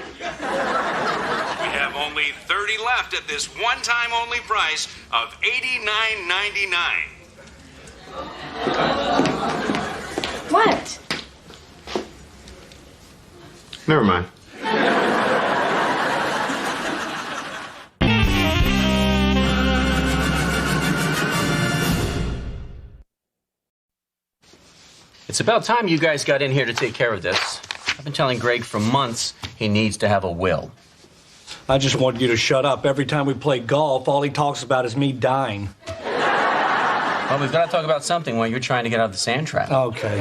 [SPEAKER 10] We have only 30 left at this one-time only price of $89.99.
[SPEAKER 3] What?
[SPEAKER 9] Never mind.
[SPEAKER 13] It's about time you guys got in here to take care of this. I've been telling Greg for months he needs to have a will.
[SPEAKER 2] I just want you to shut up. Every time we play golf, all he talks about is me dying.
[SPEAKER 13] Well, we've got to talk about something while you're trying to get out of the sand trap.
[SPEAKER 2] Okay.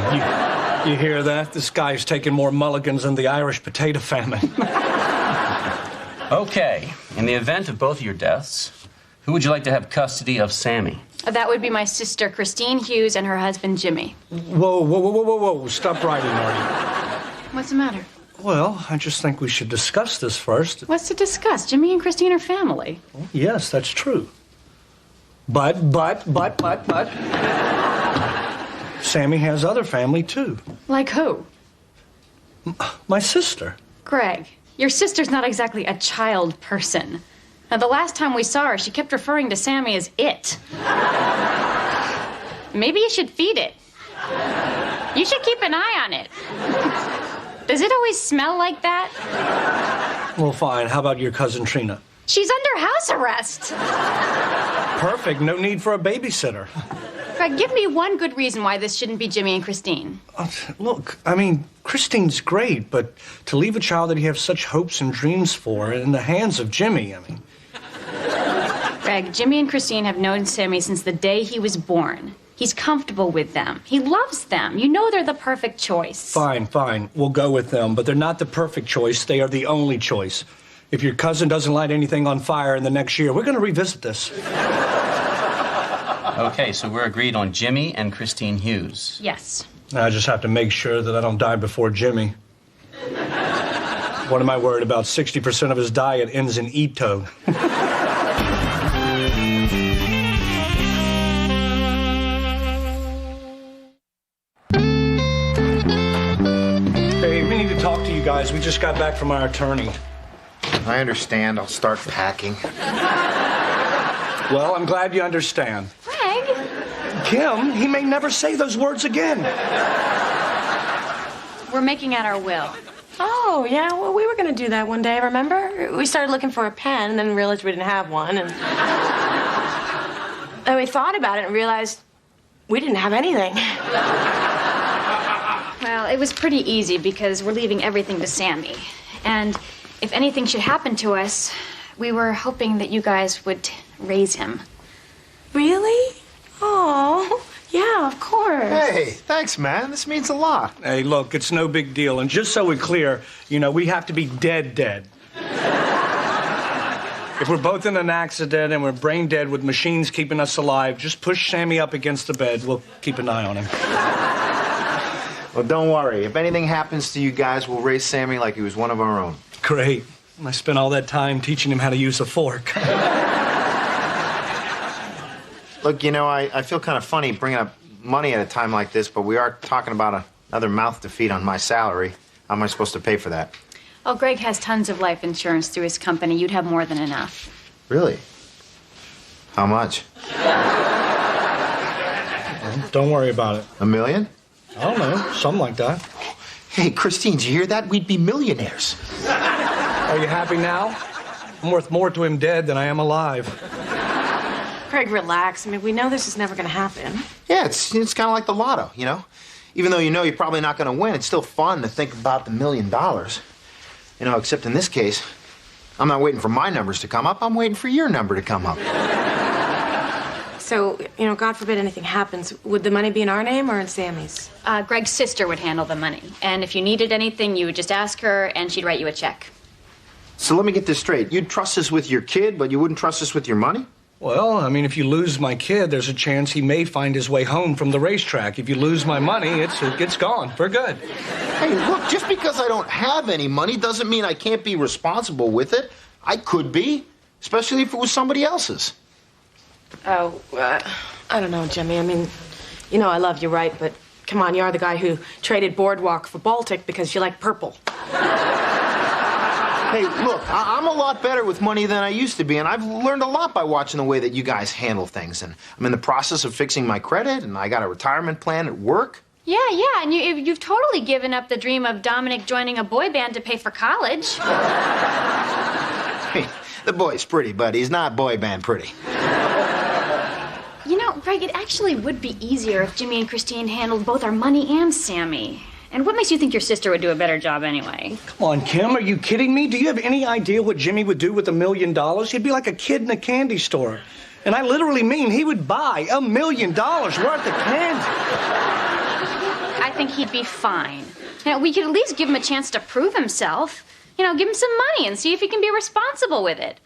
[SPEAKER 2] You hear that? This guy's taking more mulligans than the Irish potato famine.
[SPEAKER 13] Okay. In the event of both of your deaths, who would you like to have custody of Sammy?
[SPEAKER 1] That would be my sister, Christine Hughes, and her husband, Jimmy.
[SPEAKER 2] Whoa. Stop writing, Marty.
[SPEAKER 1] What's the matter?
[SPEAKER 2] Well, I just think we should discuss this first.
[SPEAKER 1] What's to discuss? Jimmy and Christine are family.
[SPEAKER 2] Yes, that's true. But. Sammy has other family, too.
[SPEAKER 1] Like who?
[SPEAKER 2] My sister.
[SPEAKER 1] Greg, your sister's not exactly a child person. Now, the last time we saw her, she kept referring to Sammy as it. Maybe you should feed it. You should keep an eye on it. Does it always smell like that?
[SPEAKER 2] Well, fine. How about your cousin Trina?
[SPEAKER 1] She's under house arrest.
[SPEAKER 2] Perfect. No need for a babysitter.
[SPEAKER 1] Greg, give me one good reason why this shouldn't be Jimmy and Christine.
[SPEAKER 2] Look, I mean, Christine's great, but to leave a child that you have such hopes and dreams for in the hands of Jimmy, I mean...
[SPEAKER 1] Greg, Jimmy and Christine have known Sammy since the day he was born. He's comfortable with them. He loves them. You know they're the perfect choice.
[SPEAKER 2] Fine. We'll go with them, but they're not the perfect choice. They are the only choice. If your cousin doesn't light anything on fire in the next year, we're going to revisit this.
[SPEAKER 13] Okay, so we're agreed on Jimmy and Christine Hughes.
[SPEAKER 1] Yes.
[SPEAKER 2] I just have to make sure that I don't die before Jimmy. What am I worried about? 60% of his diet ends in Ito. Hey, we need to talk to you guys. We just got back from our attorney.
[SPEAKER 9] I understand. I'll start packing.
[SPEAKER 2] Well, I'm glad you understand.
[SPEAKER 1] Greg?
[SPEAKER 2] Kim, he may never say those words again.
[SPEAKER 1] We're making out our will.
[SPEAKER 3] Oh, yeah, well, we were going to do that one day, remember? We started looking for a pen and then realized we didn't have one. And we thought about it and realized we didn't have anything.
[SPEAKER 1] Well, it was pretty easy because we're leaving everything to Sammy. And if anything should happen to us, we were hoping that you guys would raise him.
[SPEAKER 3] Really? Oh, yeah, of course.
[SPEAKER 9] Hey, thanks, man. This means a lot.
[SPEAKER 2] Hey, look, it's no big deal. And just so we're clear, we have to be dead. If we're both in an accident and we're brain dead with machines keeping us alive, just push Sammy up against the bed. We'll keep an eye on him.
[SPEAKER 9] Well, don't worry. If anything happens to you guys, we'll raise Sammy like he was one of our own.
[SPEAKER 2] Great. I spent all that time teaching him how to use a fork.
[SPEAKER 9] Look, I feel kind of funny bringing up money at a time like this, but we are talking about another mouth to feed on my salary. How am I supposed to pay for that?
[SPEAKER 1] Oh, Greg has tons of life insurance through his company. You'd have more than enough.
[SPEAKER 9] Really? How much?
[SPEAKER 2] Well, don't worry about it.
[SPEAKER 9] $1 million?
[SPEAKER 2] I don't know. Something like that.
[SPEAKER 9] Hey, Christine, did you hear that? We'd be millionaires.
[SPEAKER 2] Are you happy now? I'm worth more to him dead than I am alive.
[SPEAKER 3] Craig, relax. I mean, we know this is never going to happen.
[SPEAKER 9] Yeah, it's kind of like the lotto, Even though you're probably not going to win, it's still fun to think about the $1 million. Except in this case, I'm not waiting for my numbers to come up. I'm waiting for your number to come up.
[SPEAKER 3] So, God forbid anything happens, would the money be in our name or in Sammy's?
[SPEAKER 1] Greg's sister would handle the money. And if you needed anything, you would just ask her, and she'd write you a check.
[SPEAKER 9] So let me get this straight. You'd trust us with your kid, but you wouldn't trust us with your money?
[SPEAKER 2] Well, I mean, if you lose my kid, there's a chance he may find his way home from the racetrack. If you lose my money, it's gone for good.
[SPEAKER 9] Hey, look, just because I don't have any money doesn't mean I can't be responsible with it. I could be, especially if it was somebody else's.
[SPEAKER 3] Oh, I don't know, Jimmy. I mean, I love you, right? But come on, you are the guy who traded Boardwalk for Baltic because you like purple.
[SPEAKER 4] Hey, look, I'm a lot better with money than I used to be, and I've learned a lot by watching the way that you guys handle things. And I'm in the process of fixing my credit, and I got a retirement plan at work.
[SPEAKER 1] Yeah, and you've totally given up the dream of Dominic joining a boy band to pay for college.
[SPEAKER 4] The boy's pretty, but he's not boy band pretty.
[SPEAKER 1] You know, Greg, it actually would be easier if Jimmy and Christine handled both our money and Sammy. And what makes you think your sister would do a better job anyway?
[SPEAKER 2] Come on, Kim, are you kidding me? Do you have any idea what Jimmy would do with $1 million? He'd be like a kid in a candy store. And I literally mean he would buy $1 million worth of candy.
[SPEAKER 1] I think he'd be fine. You know, we could at least give him a chance to prove himself. You know, give him some money and see if he can be responsible with it.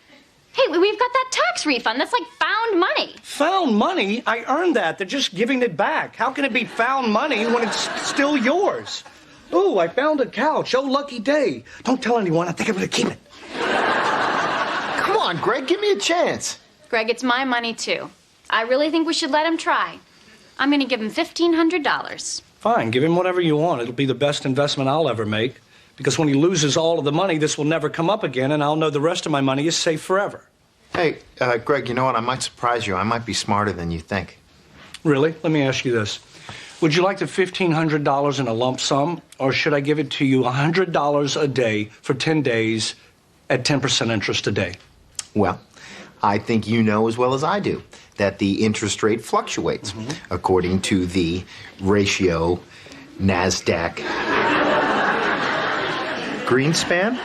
[SPEAKER 1] Hey, we've got that tax refund. That's like found money.
[SPEAKER 2] Found money? I earned that. They're just giving it back. How can it be found money when it's still yours? Ooh, I found a couch. Oh, lucky day. Don't tell anyone. I think I'm going to keep it.
[SPEAKER 4] Come on, Greg, give me a chance.
[SPEAKER 1] Greg, it's my money, too. I really think we should let him try. I'm going to give him $1,500.
[SPEAKER 2] Fine, give him whatever you want. It'll be the best investment I'll ever make. Because when he loses all of the money, this will never come up again, and I'll know the rest of my money is safe forever.
[SPEAKER 4] Hey, Greg, you know what? I might surprise you. I might be smarter than you think.
[SPEAKER 2] Really? Let me ask you this. Would you like the $1,500 in a lump sum, or should I give it to you $100 a day for 10 days at 10% interest a day?
[SPEAKER 4] Well, I think you know as well as I do that the interest rate fluctuates according to the ratio NASDAQ Greenspan.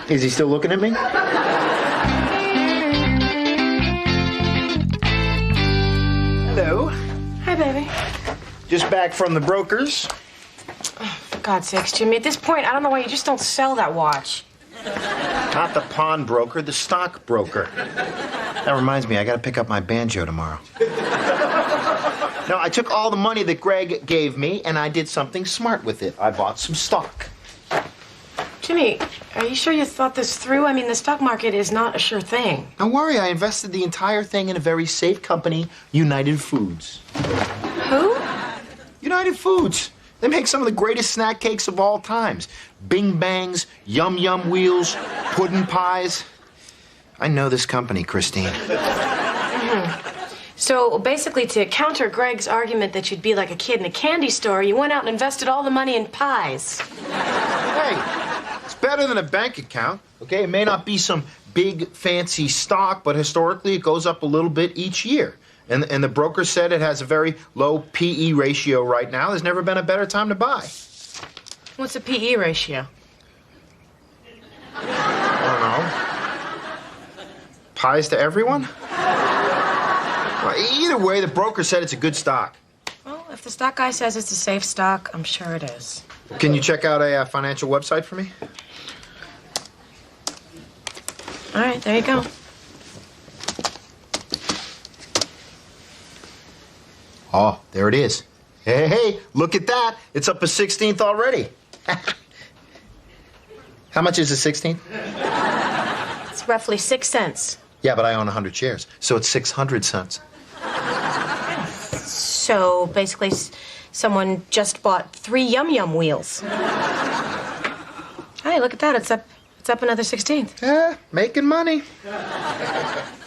[SPEAKER 4] Is he still looking at me? Hello.
[SPEAKER 3] Hi, baby.
[SPEAKER 4] Just back from the brokers.
[SPEAKER 3] Oh, for God's sakes, Jimmy, at this point, I don't know why you just don't sell that watch.
[SPEAKER 4] Not the pawnbroker, the stockbroker. That reminds me, I gotta pick up my banjo tomorrow. No, I took all the money that Greg gave me, and I did something smart with it. I bought some stock.
[SPEAKER 3] Jimmy, are you sure you thought this through? I mean, the stock market is not a sure thing.
[SPEAKER 4] Don't worry, I invested the entire thing in a very safe company, United Foods.
[SPEAKER 3] Who?
[SPEAKER 4] United Foods. They make some of the greatest snack cakes of all times. Bing Bangs, Yum Yum Wheels, pudding pies. I know this company, Christine.
[SPEAKER 3] So basically, to counter Greg's argument that you'd be like a kid in a candy store, you went out and invested all the money in pies.
[SPEAKER 4] Hey, it's better than a bank account, okay? It may not be some big, fancy stock, but historically it goes up a little bit each year. And the broker said it has a very low P/E ratio right now. There's never been a better time to buy.
[SPEAKER 3] What's the P/E ratio?
[SPEAKER 4] I don't know. Pies to everyone? Well, either way, the broker said it's a good stock.
[SPEAKER 3] Well, if the stock guy says it's a safe stock, I'm sure it is.
[SPEAKER 4] Can you check out a financial website for me?
[SPEAKER 3] All right, there you go.
[SPEAKER 4] Oh, there it is. Hey, look at that. It's up a 16th already. How much is a 16th?
[SPEAKER 3] It's roughly 6 cents.
[SPEAKER 4] Yeah, but I own 100 shares, so it's 600 cents.
[SPEAKER 3] So basically, someone just bought 3 Yum Yum wheels. Hey, look at that. It's up another 16th.
[SPEAKER 4] Yeah, making money.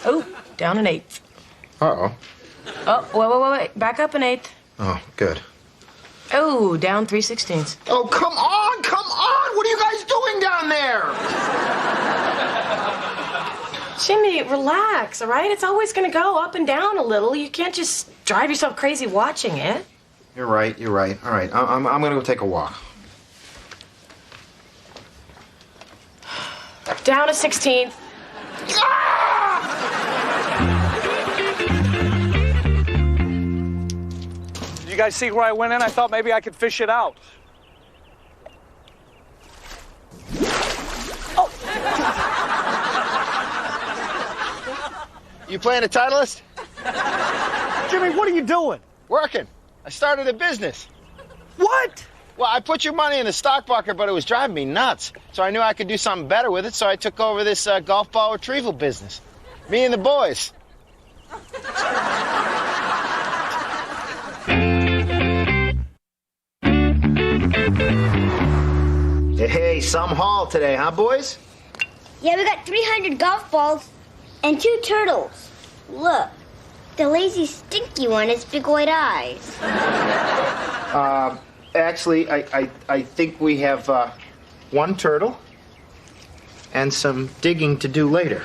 [SPEAKER 3] Oh, down an 1/8.
[SPEAKER 4] Uh-oh.
[SPEAKER 3] Oh, wait. Back up an 1/8.
[SPEAKER 4] Oh, good.
[SPEAKER 3] Oh, down 3/16.
[SPEAKER 4] Oh, come on! What are you guys doing down there?
[SPEAKER 3] Jimmy, relax, all right? It's always going to go up and down a little. You can't just drive yourself crazy watching it.
[SPEAKER 4] You're right. All right, I'm going to go take a walk.
[SPEAKER 3] Down a 16th.
[SPEAKER 2] Did you guys see where I went in? I thought maybe I could fish it out.
[SPEAKER 11] You playing a Titleist?
[SPEAKER 2] Jimmy, what are you doing?
[SPEAKER 11] Working. I started a business.
[SPEAKER 2] What?
[SPEAKER 11] Well, I put your money in the stock market, but it was driving me nuts. So I knew I could do something better with it, so I took over this golf ball retrieval business. Me and the boys.
[SPEAKER 9] some haul today, huh, boys?
[SPEAKER 6] Yeah, we got 300 golf balls and 2 turtles. Look, the lazy, stinky one has big white eyes.
[SPEAKER 9] Actually, I think we have 1 turtle and some digging to do later.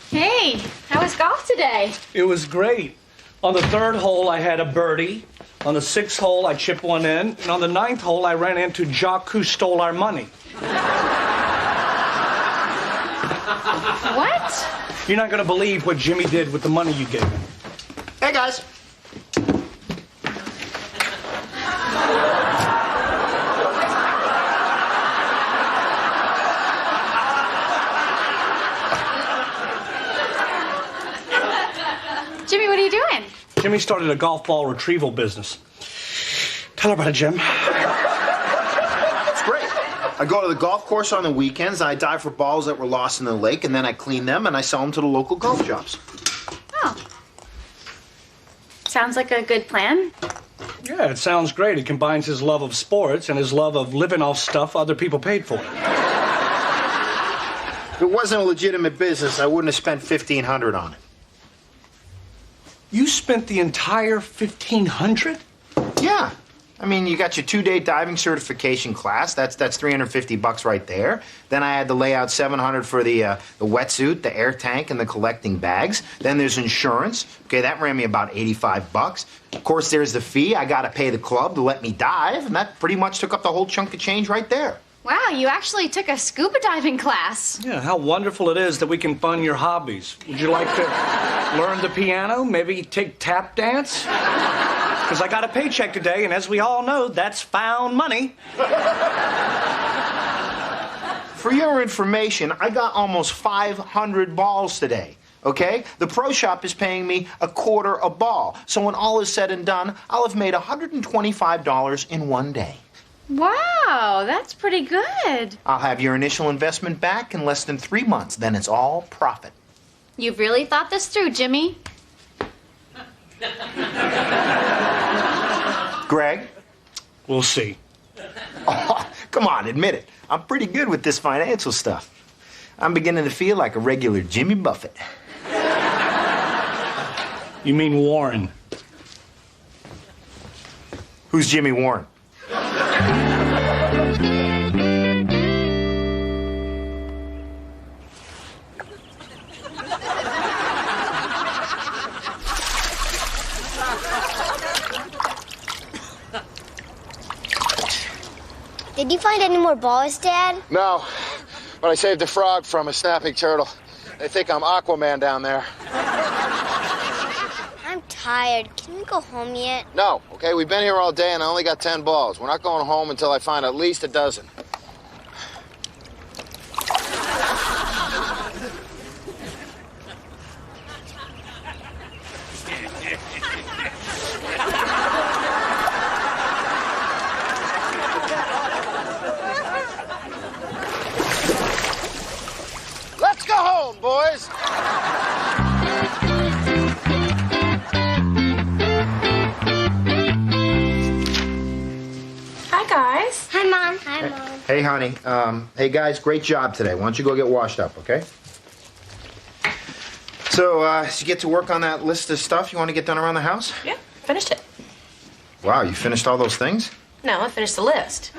[SPEAKER 1] Hey, how was golf today?
[SPEAKER 2] It was great. On the 3rd hole, I had a birdie. On the 6th hole, I chipped one in. And on the 9th hole, I ran into Jock who stole our money.
[SPEAKER 1] What?
[SPEAKER 2] You're not going to believe what Jimmy did with the money you gave him.
[SPEAKER 9] Hey, guys.
[SPEAKER 1] Jimmy, what are you doing?
[SPEAKER 2] Jimmy started a golf ball retrieval business. Tell her about it, Jim.
[SPEAKER 9] It's great. I go to the golf course on the weekends, and I dive for balls that were lost in the lake, and then I clean them, and I sell them to the local golf shops.
[SPEAKER 1] Oh. Sounds like a good plan.
[SPEAKER 2] Yeah, it sounds great. It combines his love of sports and his love of living off stuff other people paid for.
[SPEAKER 9] If it wasn't a legitimate business, I wouldn't have spent $1,500 on it.
[SPEAKER 2] You spent the entire $1,500?
[SPEAKER 9] Yeah. I mean, you got your 2-day diving certification class. That's $350 right there. Then I had to lay out $700 for the wetsuit, the air tank, and the collecting bags. Then there's insurance. Okay, that ran me about $85. Of course, there's the fee. I got to pay the club to let me dive, and that pretty much took up the whole chunk of change right there.
[SPEAKER 1] Wow, you actually took a scuba diving class.
[SPEAKER 2] Yeah, how wonderful it is that we can fund your hobbies. Would you like to learn the piano? Maybe take tap dance? Because I got a paycheck today, and as we all know, that's found money.
[SPEAKER 9] For your information, I got almost 500 balls today, okay? The pro shop is paying me $0.25 a ball. So when all is said and done, I'll have made $125 in 1 day.
[SPEAKER 1] Wow, that's pretty good.
[SPEAKER 9] I'll have your initial investment back in less than 3 months. Then it's all profit.
[SPEAKER 1] You've really thought this through, Jimmy.
[SPEAKER 9] Greg?
[SPEAKER 2] We'll see.
[SPEAKER 9] Oh, come on, admit it. I'm pretty good with this financial stuff. I'm beginning to feel like a regular Jimmy Buffett.
[SPEAKER 2] You mean Warren?
[SPEAKER 9] Who's Jimmy Warren?
[SPEAKER 6] Did you find any more balls, Dad?
[SPEAKER 7] No, but I saved a frog from a snapping turtle. They think I'm Aquaman down there.
[SPEAKER 6] I'm tired. Can we go home yet?
[SPEAKER 7] No, okay, we've been here all day and I only got 10 balls. We're not going home until I find at least a dozen. Let's go home, boys.
[SPEAKER 3] Hi, guys.
[SPEAKER 6] Hi, Mom. Hi, Mom.
[SPEAKER 9] Hey, honey. Hey, guys, great job today. Why don't you go get washed up, okay? So, did you get to work on that list of stuff you want to get done around the house?
[SPEAKER 3] Yeah, finished it.
[SPEAKER 9] Wow, you finished all those things?
[SPEAKER 3] No, I finished the list.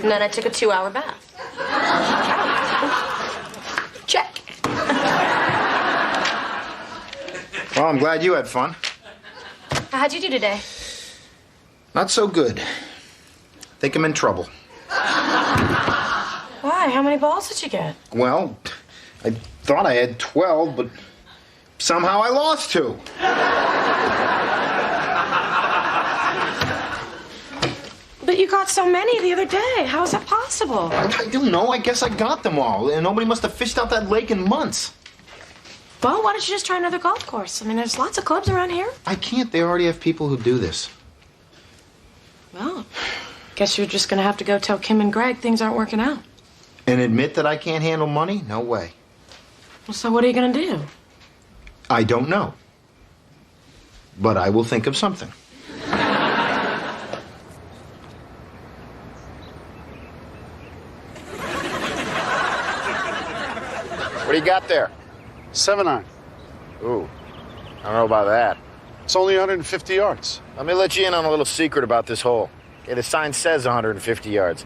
[SPEAKER 3] And then I took a 2-hour bath. Check.
[SPEAKER 9] Well, I'm glad you had fun.
[SPEAKER 3] How'd you do today?
[SPEAKER 9] Not so good. Think I'm in trouble.
[SPEAKER 3] Why? How many balls did you get?
[SPEAKER 9] Well, I thought I had 12, but somehow I lost 2.
[SPEAKER 3] But you got so many the other day. How is that possible?
[SPEAKER 9] I don't know. I guess I got them all. And nobody must have fished out that lake in months.
[SPEAKER 3] Well, why don't you just try another golf course? I mean, there's lots of clubs around here.
[SPEAKER 9] I can't. They already have people who do this.
[SPEAKER 3] Well, guess you're just gonna have to go tell Kim and Greg things aren't working out.
[SPEAKER 9] And admit that I can't handle money? No way.
[SPEAKER 3] Well, so what are you gonna do?
[SPEAKER 9] I don't know. But I will think of something. What do you got there?
[SPEAKER 11] 7-iron.
[SPEAKER 9] Ooh, I don't know about that.
[SPEAKER 11] It's only 150 yards.
[SPEAKER 9] Let me let you in on a little secret about this hole. Okay, the sign says 150 yards,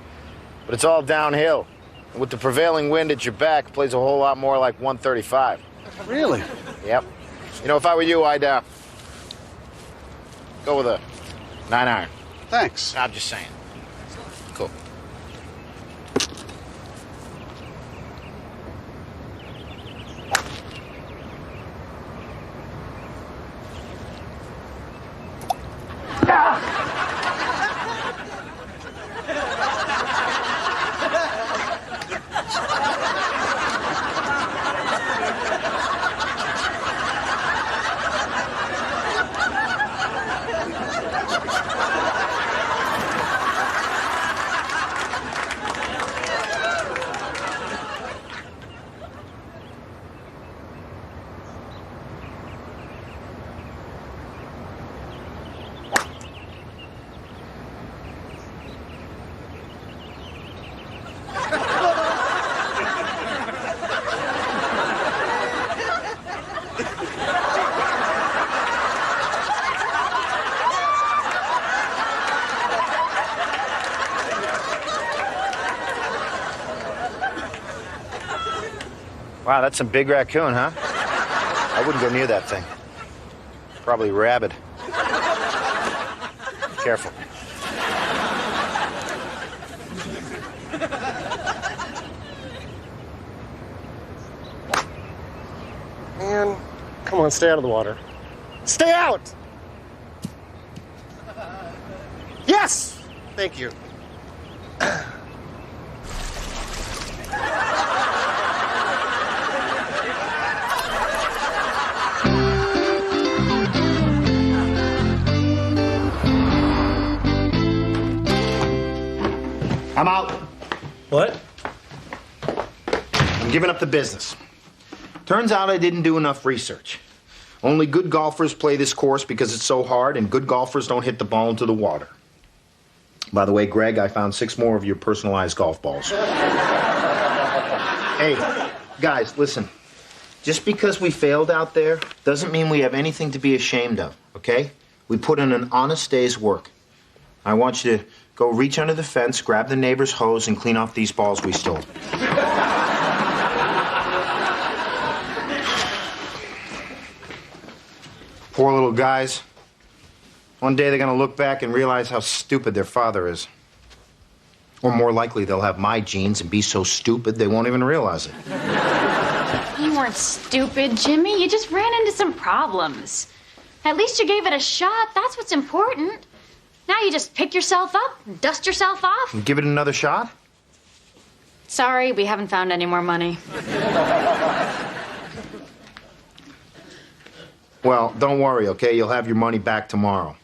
[SPEAKER 9] but it's all downhill. And with the prevailing wind at your back, it plays a whole lot more like 135.
[SPEAKER 11] Really?
[SPEAKER 9] Yep. You know, if I were you, I'd go with a 9-iron.
[SPEAKER 11] Thanks.
[SPEAKER 9] I'm just saying. Cool. Wow, that's some big raccoon, huh? I wouldn't go near that thing. Probably rabid. Careful.
[SPEAKER 11] Man, come on, stay out of the water. Stay out! Yes! Thank you.
[SPEAKER 9] I'm out.
[SPEAKER 2] What?
[SPEAKER 9] I'm giving up the business. Turns out I didn't do enough research. Only good golfers play this course because it's so hard, and good golfers don't hit the ball into the water. By the way, Greg, I found 6 more of your personalized golf balls. Hey, guys, listen. Just because we failed out there doesn't mean we have anything to be ashamed of, okay? We put in an honest day's work. I want you to go reach under the fence, grab the neighbor's hose, and clean off these balls we stole. Poor little guys. One day they're going to look back and realize how stupid their father is. Or more likely, they'll have my genes and be so stupid they won't even realize it.
[SPEAKER 1] You weren't stupid, Jimmy. You just ran into some problems. At least you gave it a shot. That's what's important. Now you just pick yourself up, dust yourself off.
[SPEAKER 9] Give it another shot?
[SPEAKER 1] Sorry, we haven't found any more money.
[SPEAKER 9] Well, don't worry, okay? You'll have your money back tomorrow.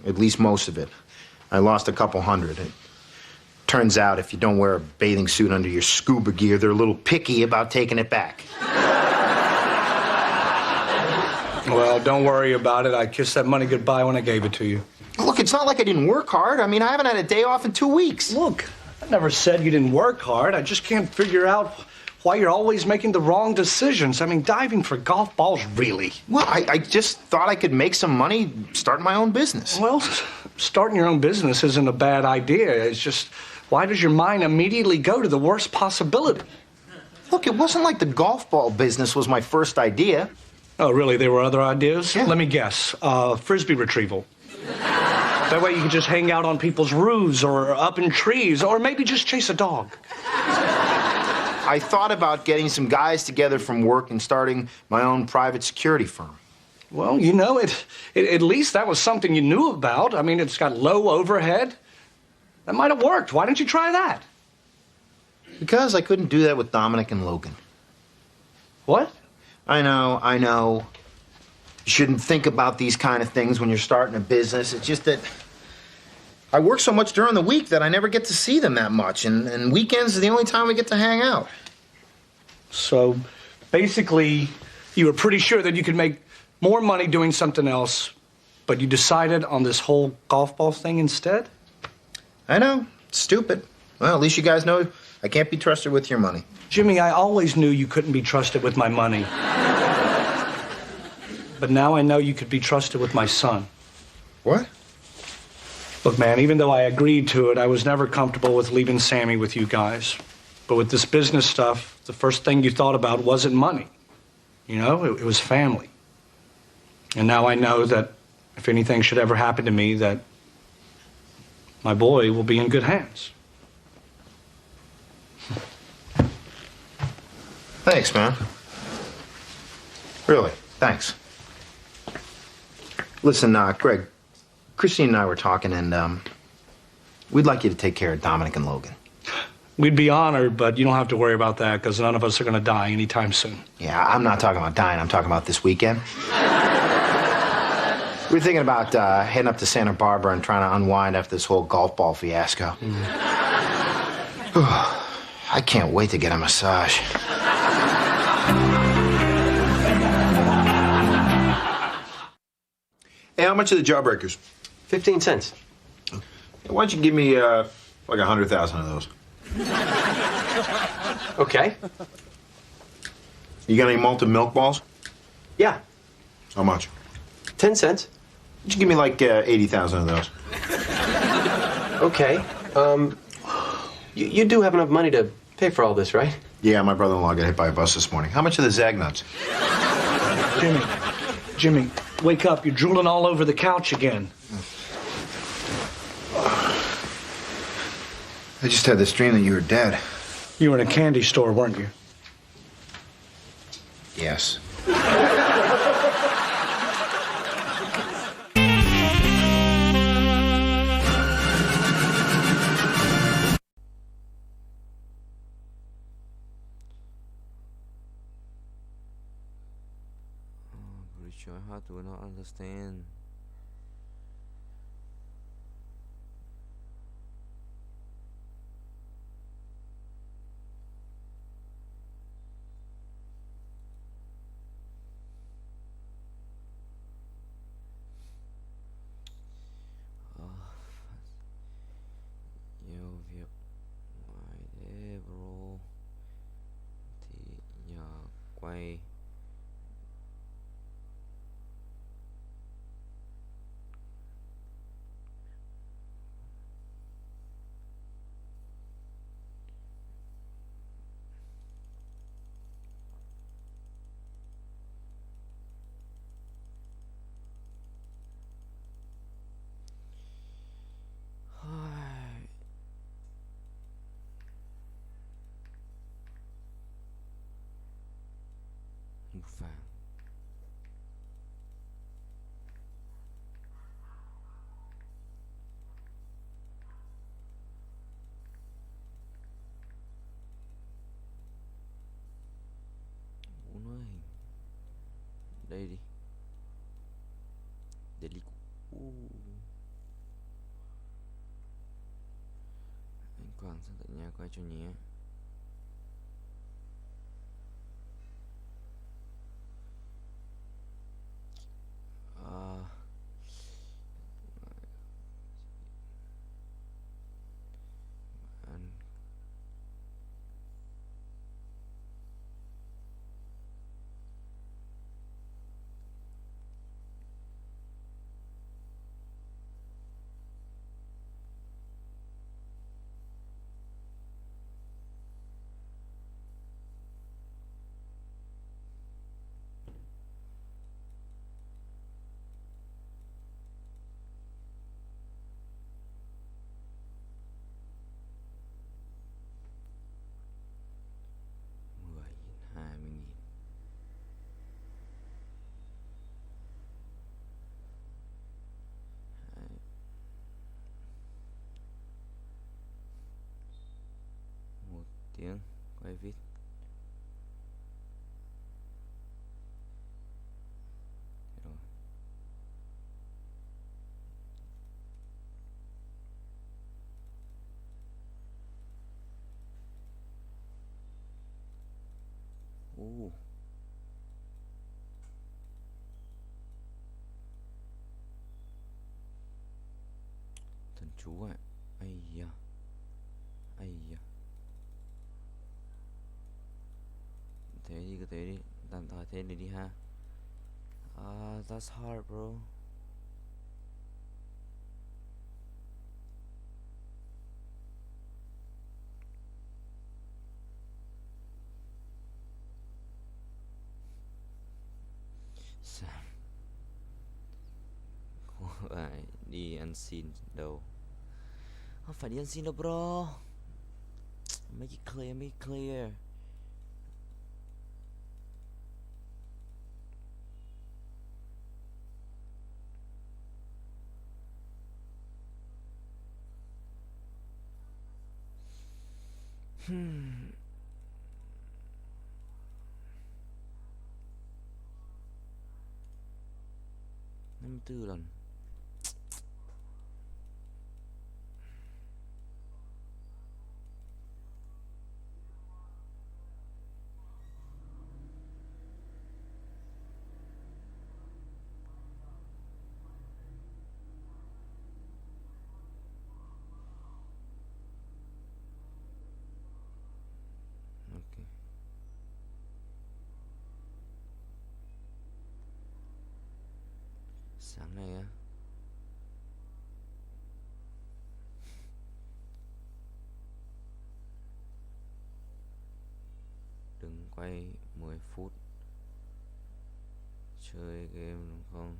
[SPEAKER 9] At least most of it. I lost a couple hundred. It turns out if you don't wear a bathing suit under your scuba gear, they're a little picky about taking it back.
[SPEAKER 2] Well, don't worry about it. I kissed that money goodbye when I gave it to you.
[SPEAKER 9] Look, it's not like I didn't work hard. I mean, I haven't had a day off in 2 weeks.
[SPEAKER 2] Look, I never said you didn't work hard. I just can't figure out why you're always making the wrong decisions. I mean, diving for golf balls, really?
[SPEAKER 9] Well, I just thought I could make some money starting my own business.
[SPEAKER 2] Well, starting your own business isn't a bad idea. It's just, why does your mind immediately go to the worst possibility?
[SPEAKER 9] Look, it wasn't like the golf ball business was my first idea.
[SPEAKER 2] Oh, really? There were other ideas?
[SPEAKER 9] Yeah.
[SPEAKER 2] Let me guess. Frisbee retrieval. That way you can just hang out on people's roofs or up in trees or maybe just chase a dog.
[SPEAKER 9] I thought about getting some guys together from work and starting my own private security firm.
[SPEAKER 2] Well, you know, at least that was something you knew about. I mean, it's got low overhead. That might have worked. Why didn't you try that?
[SPEAKER 9] Because I couldn't do that with Dominic and Logan.
[SPEAKER 2] What?
[SPEAKER 9] I know. You shouldn't think about these kind of things when you're starting a business. It's just that I work so much during the week that I never get to see them that much, and weekends are the only time we get to hang out.
[SPEAKER 2] So, basically, you were pretty sure that you could make more money doing something else But you decided on this whole golf ball thing instead?
[SPEAKER 9] I know. It's stupid. Well, at least you guys know I can't be trusted with your money.
[SPEAKER 2] Jimmy, I always knew you couldn't be trusted with my money. But now I know you could be trusted with my son.
[SPEAKER 9] What?
[SPEAKER 2] Look, man, even though I agreed to it, I was never comfortable with leaving Sammy with you guys. But with this business stuff, the first thing you thought about wasn't money. You know, it was family. And now I know that if anything should ever happen to me, that my boy will be in good hands.
[SPEAKER 9] Thanks, man. Really, thanks. Listen, Greg, Christine and I were talking, and we'd like you to take care of Dominic and Logan.
[SPEAKER 2] We'd be honored, but you don't have to worry about that because none of us are going to die anytime soon.
[SPEAKER 9] Yeah, I'm not talking about dying. I'm talking about this weekend. We're thinking about heading up to Santa Barbara and trying to unwind after this whole golf ball fiasco. I can't wait to get a massage.
[SPEAKER 18] Hey, how much are the Jawbreakers?
[SPEAKER 14] 15 cents.
[SPEAKER 18] Hey, why don't you give me like 100,000 of those?
[SPEAKER 14] Okay.
[SPEAKER 18] You got any malted milk balls?
[SPEAKER 14] Yeah.
[SPEAKER 18] How much?
[SPEAKER 14] 10 cents.
[SPEAKER 18] Why don't you give me like 80,000 of those?
[SPEAKER 14] Okay. You do have enough money to pay for all this, right?
[SPEAKER 18] Yeah, my brother-in-law got hit by a bus this morning. How much are the Zagnuts?
[SPEAKER 2] Jimmy, wake up. You're drooling all over the couch again.
[SPEAKER 9] I just had this dream that you were dead.
[SPEAKER 2] You were in a candy store, weren't you?
[SPEAKER 9] Yes.
[SPEAKER 22] Pretty sure how do not understand. Nhiều việc ngoài thế bro thì nhờ quay một vàng uống ơi đây đi để đi anh Quang sang tận nhà quay cho nhé. Anh tiếng quay vít. Rồi. chú ạ. Ây da. Ây da. Thế đi, cứ thế đi. Tạm thời thế này đi ha. That's hard, bro. Sam, không phải đi ăn xin đâu. Không phải đi ăn xin đâu, bro. Make it clear, make it clear. Hmm. Năm tư lần. Ok. Sáng nay á, đừng quay 10 phút chơi game đúng không?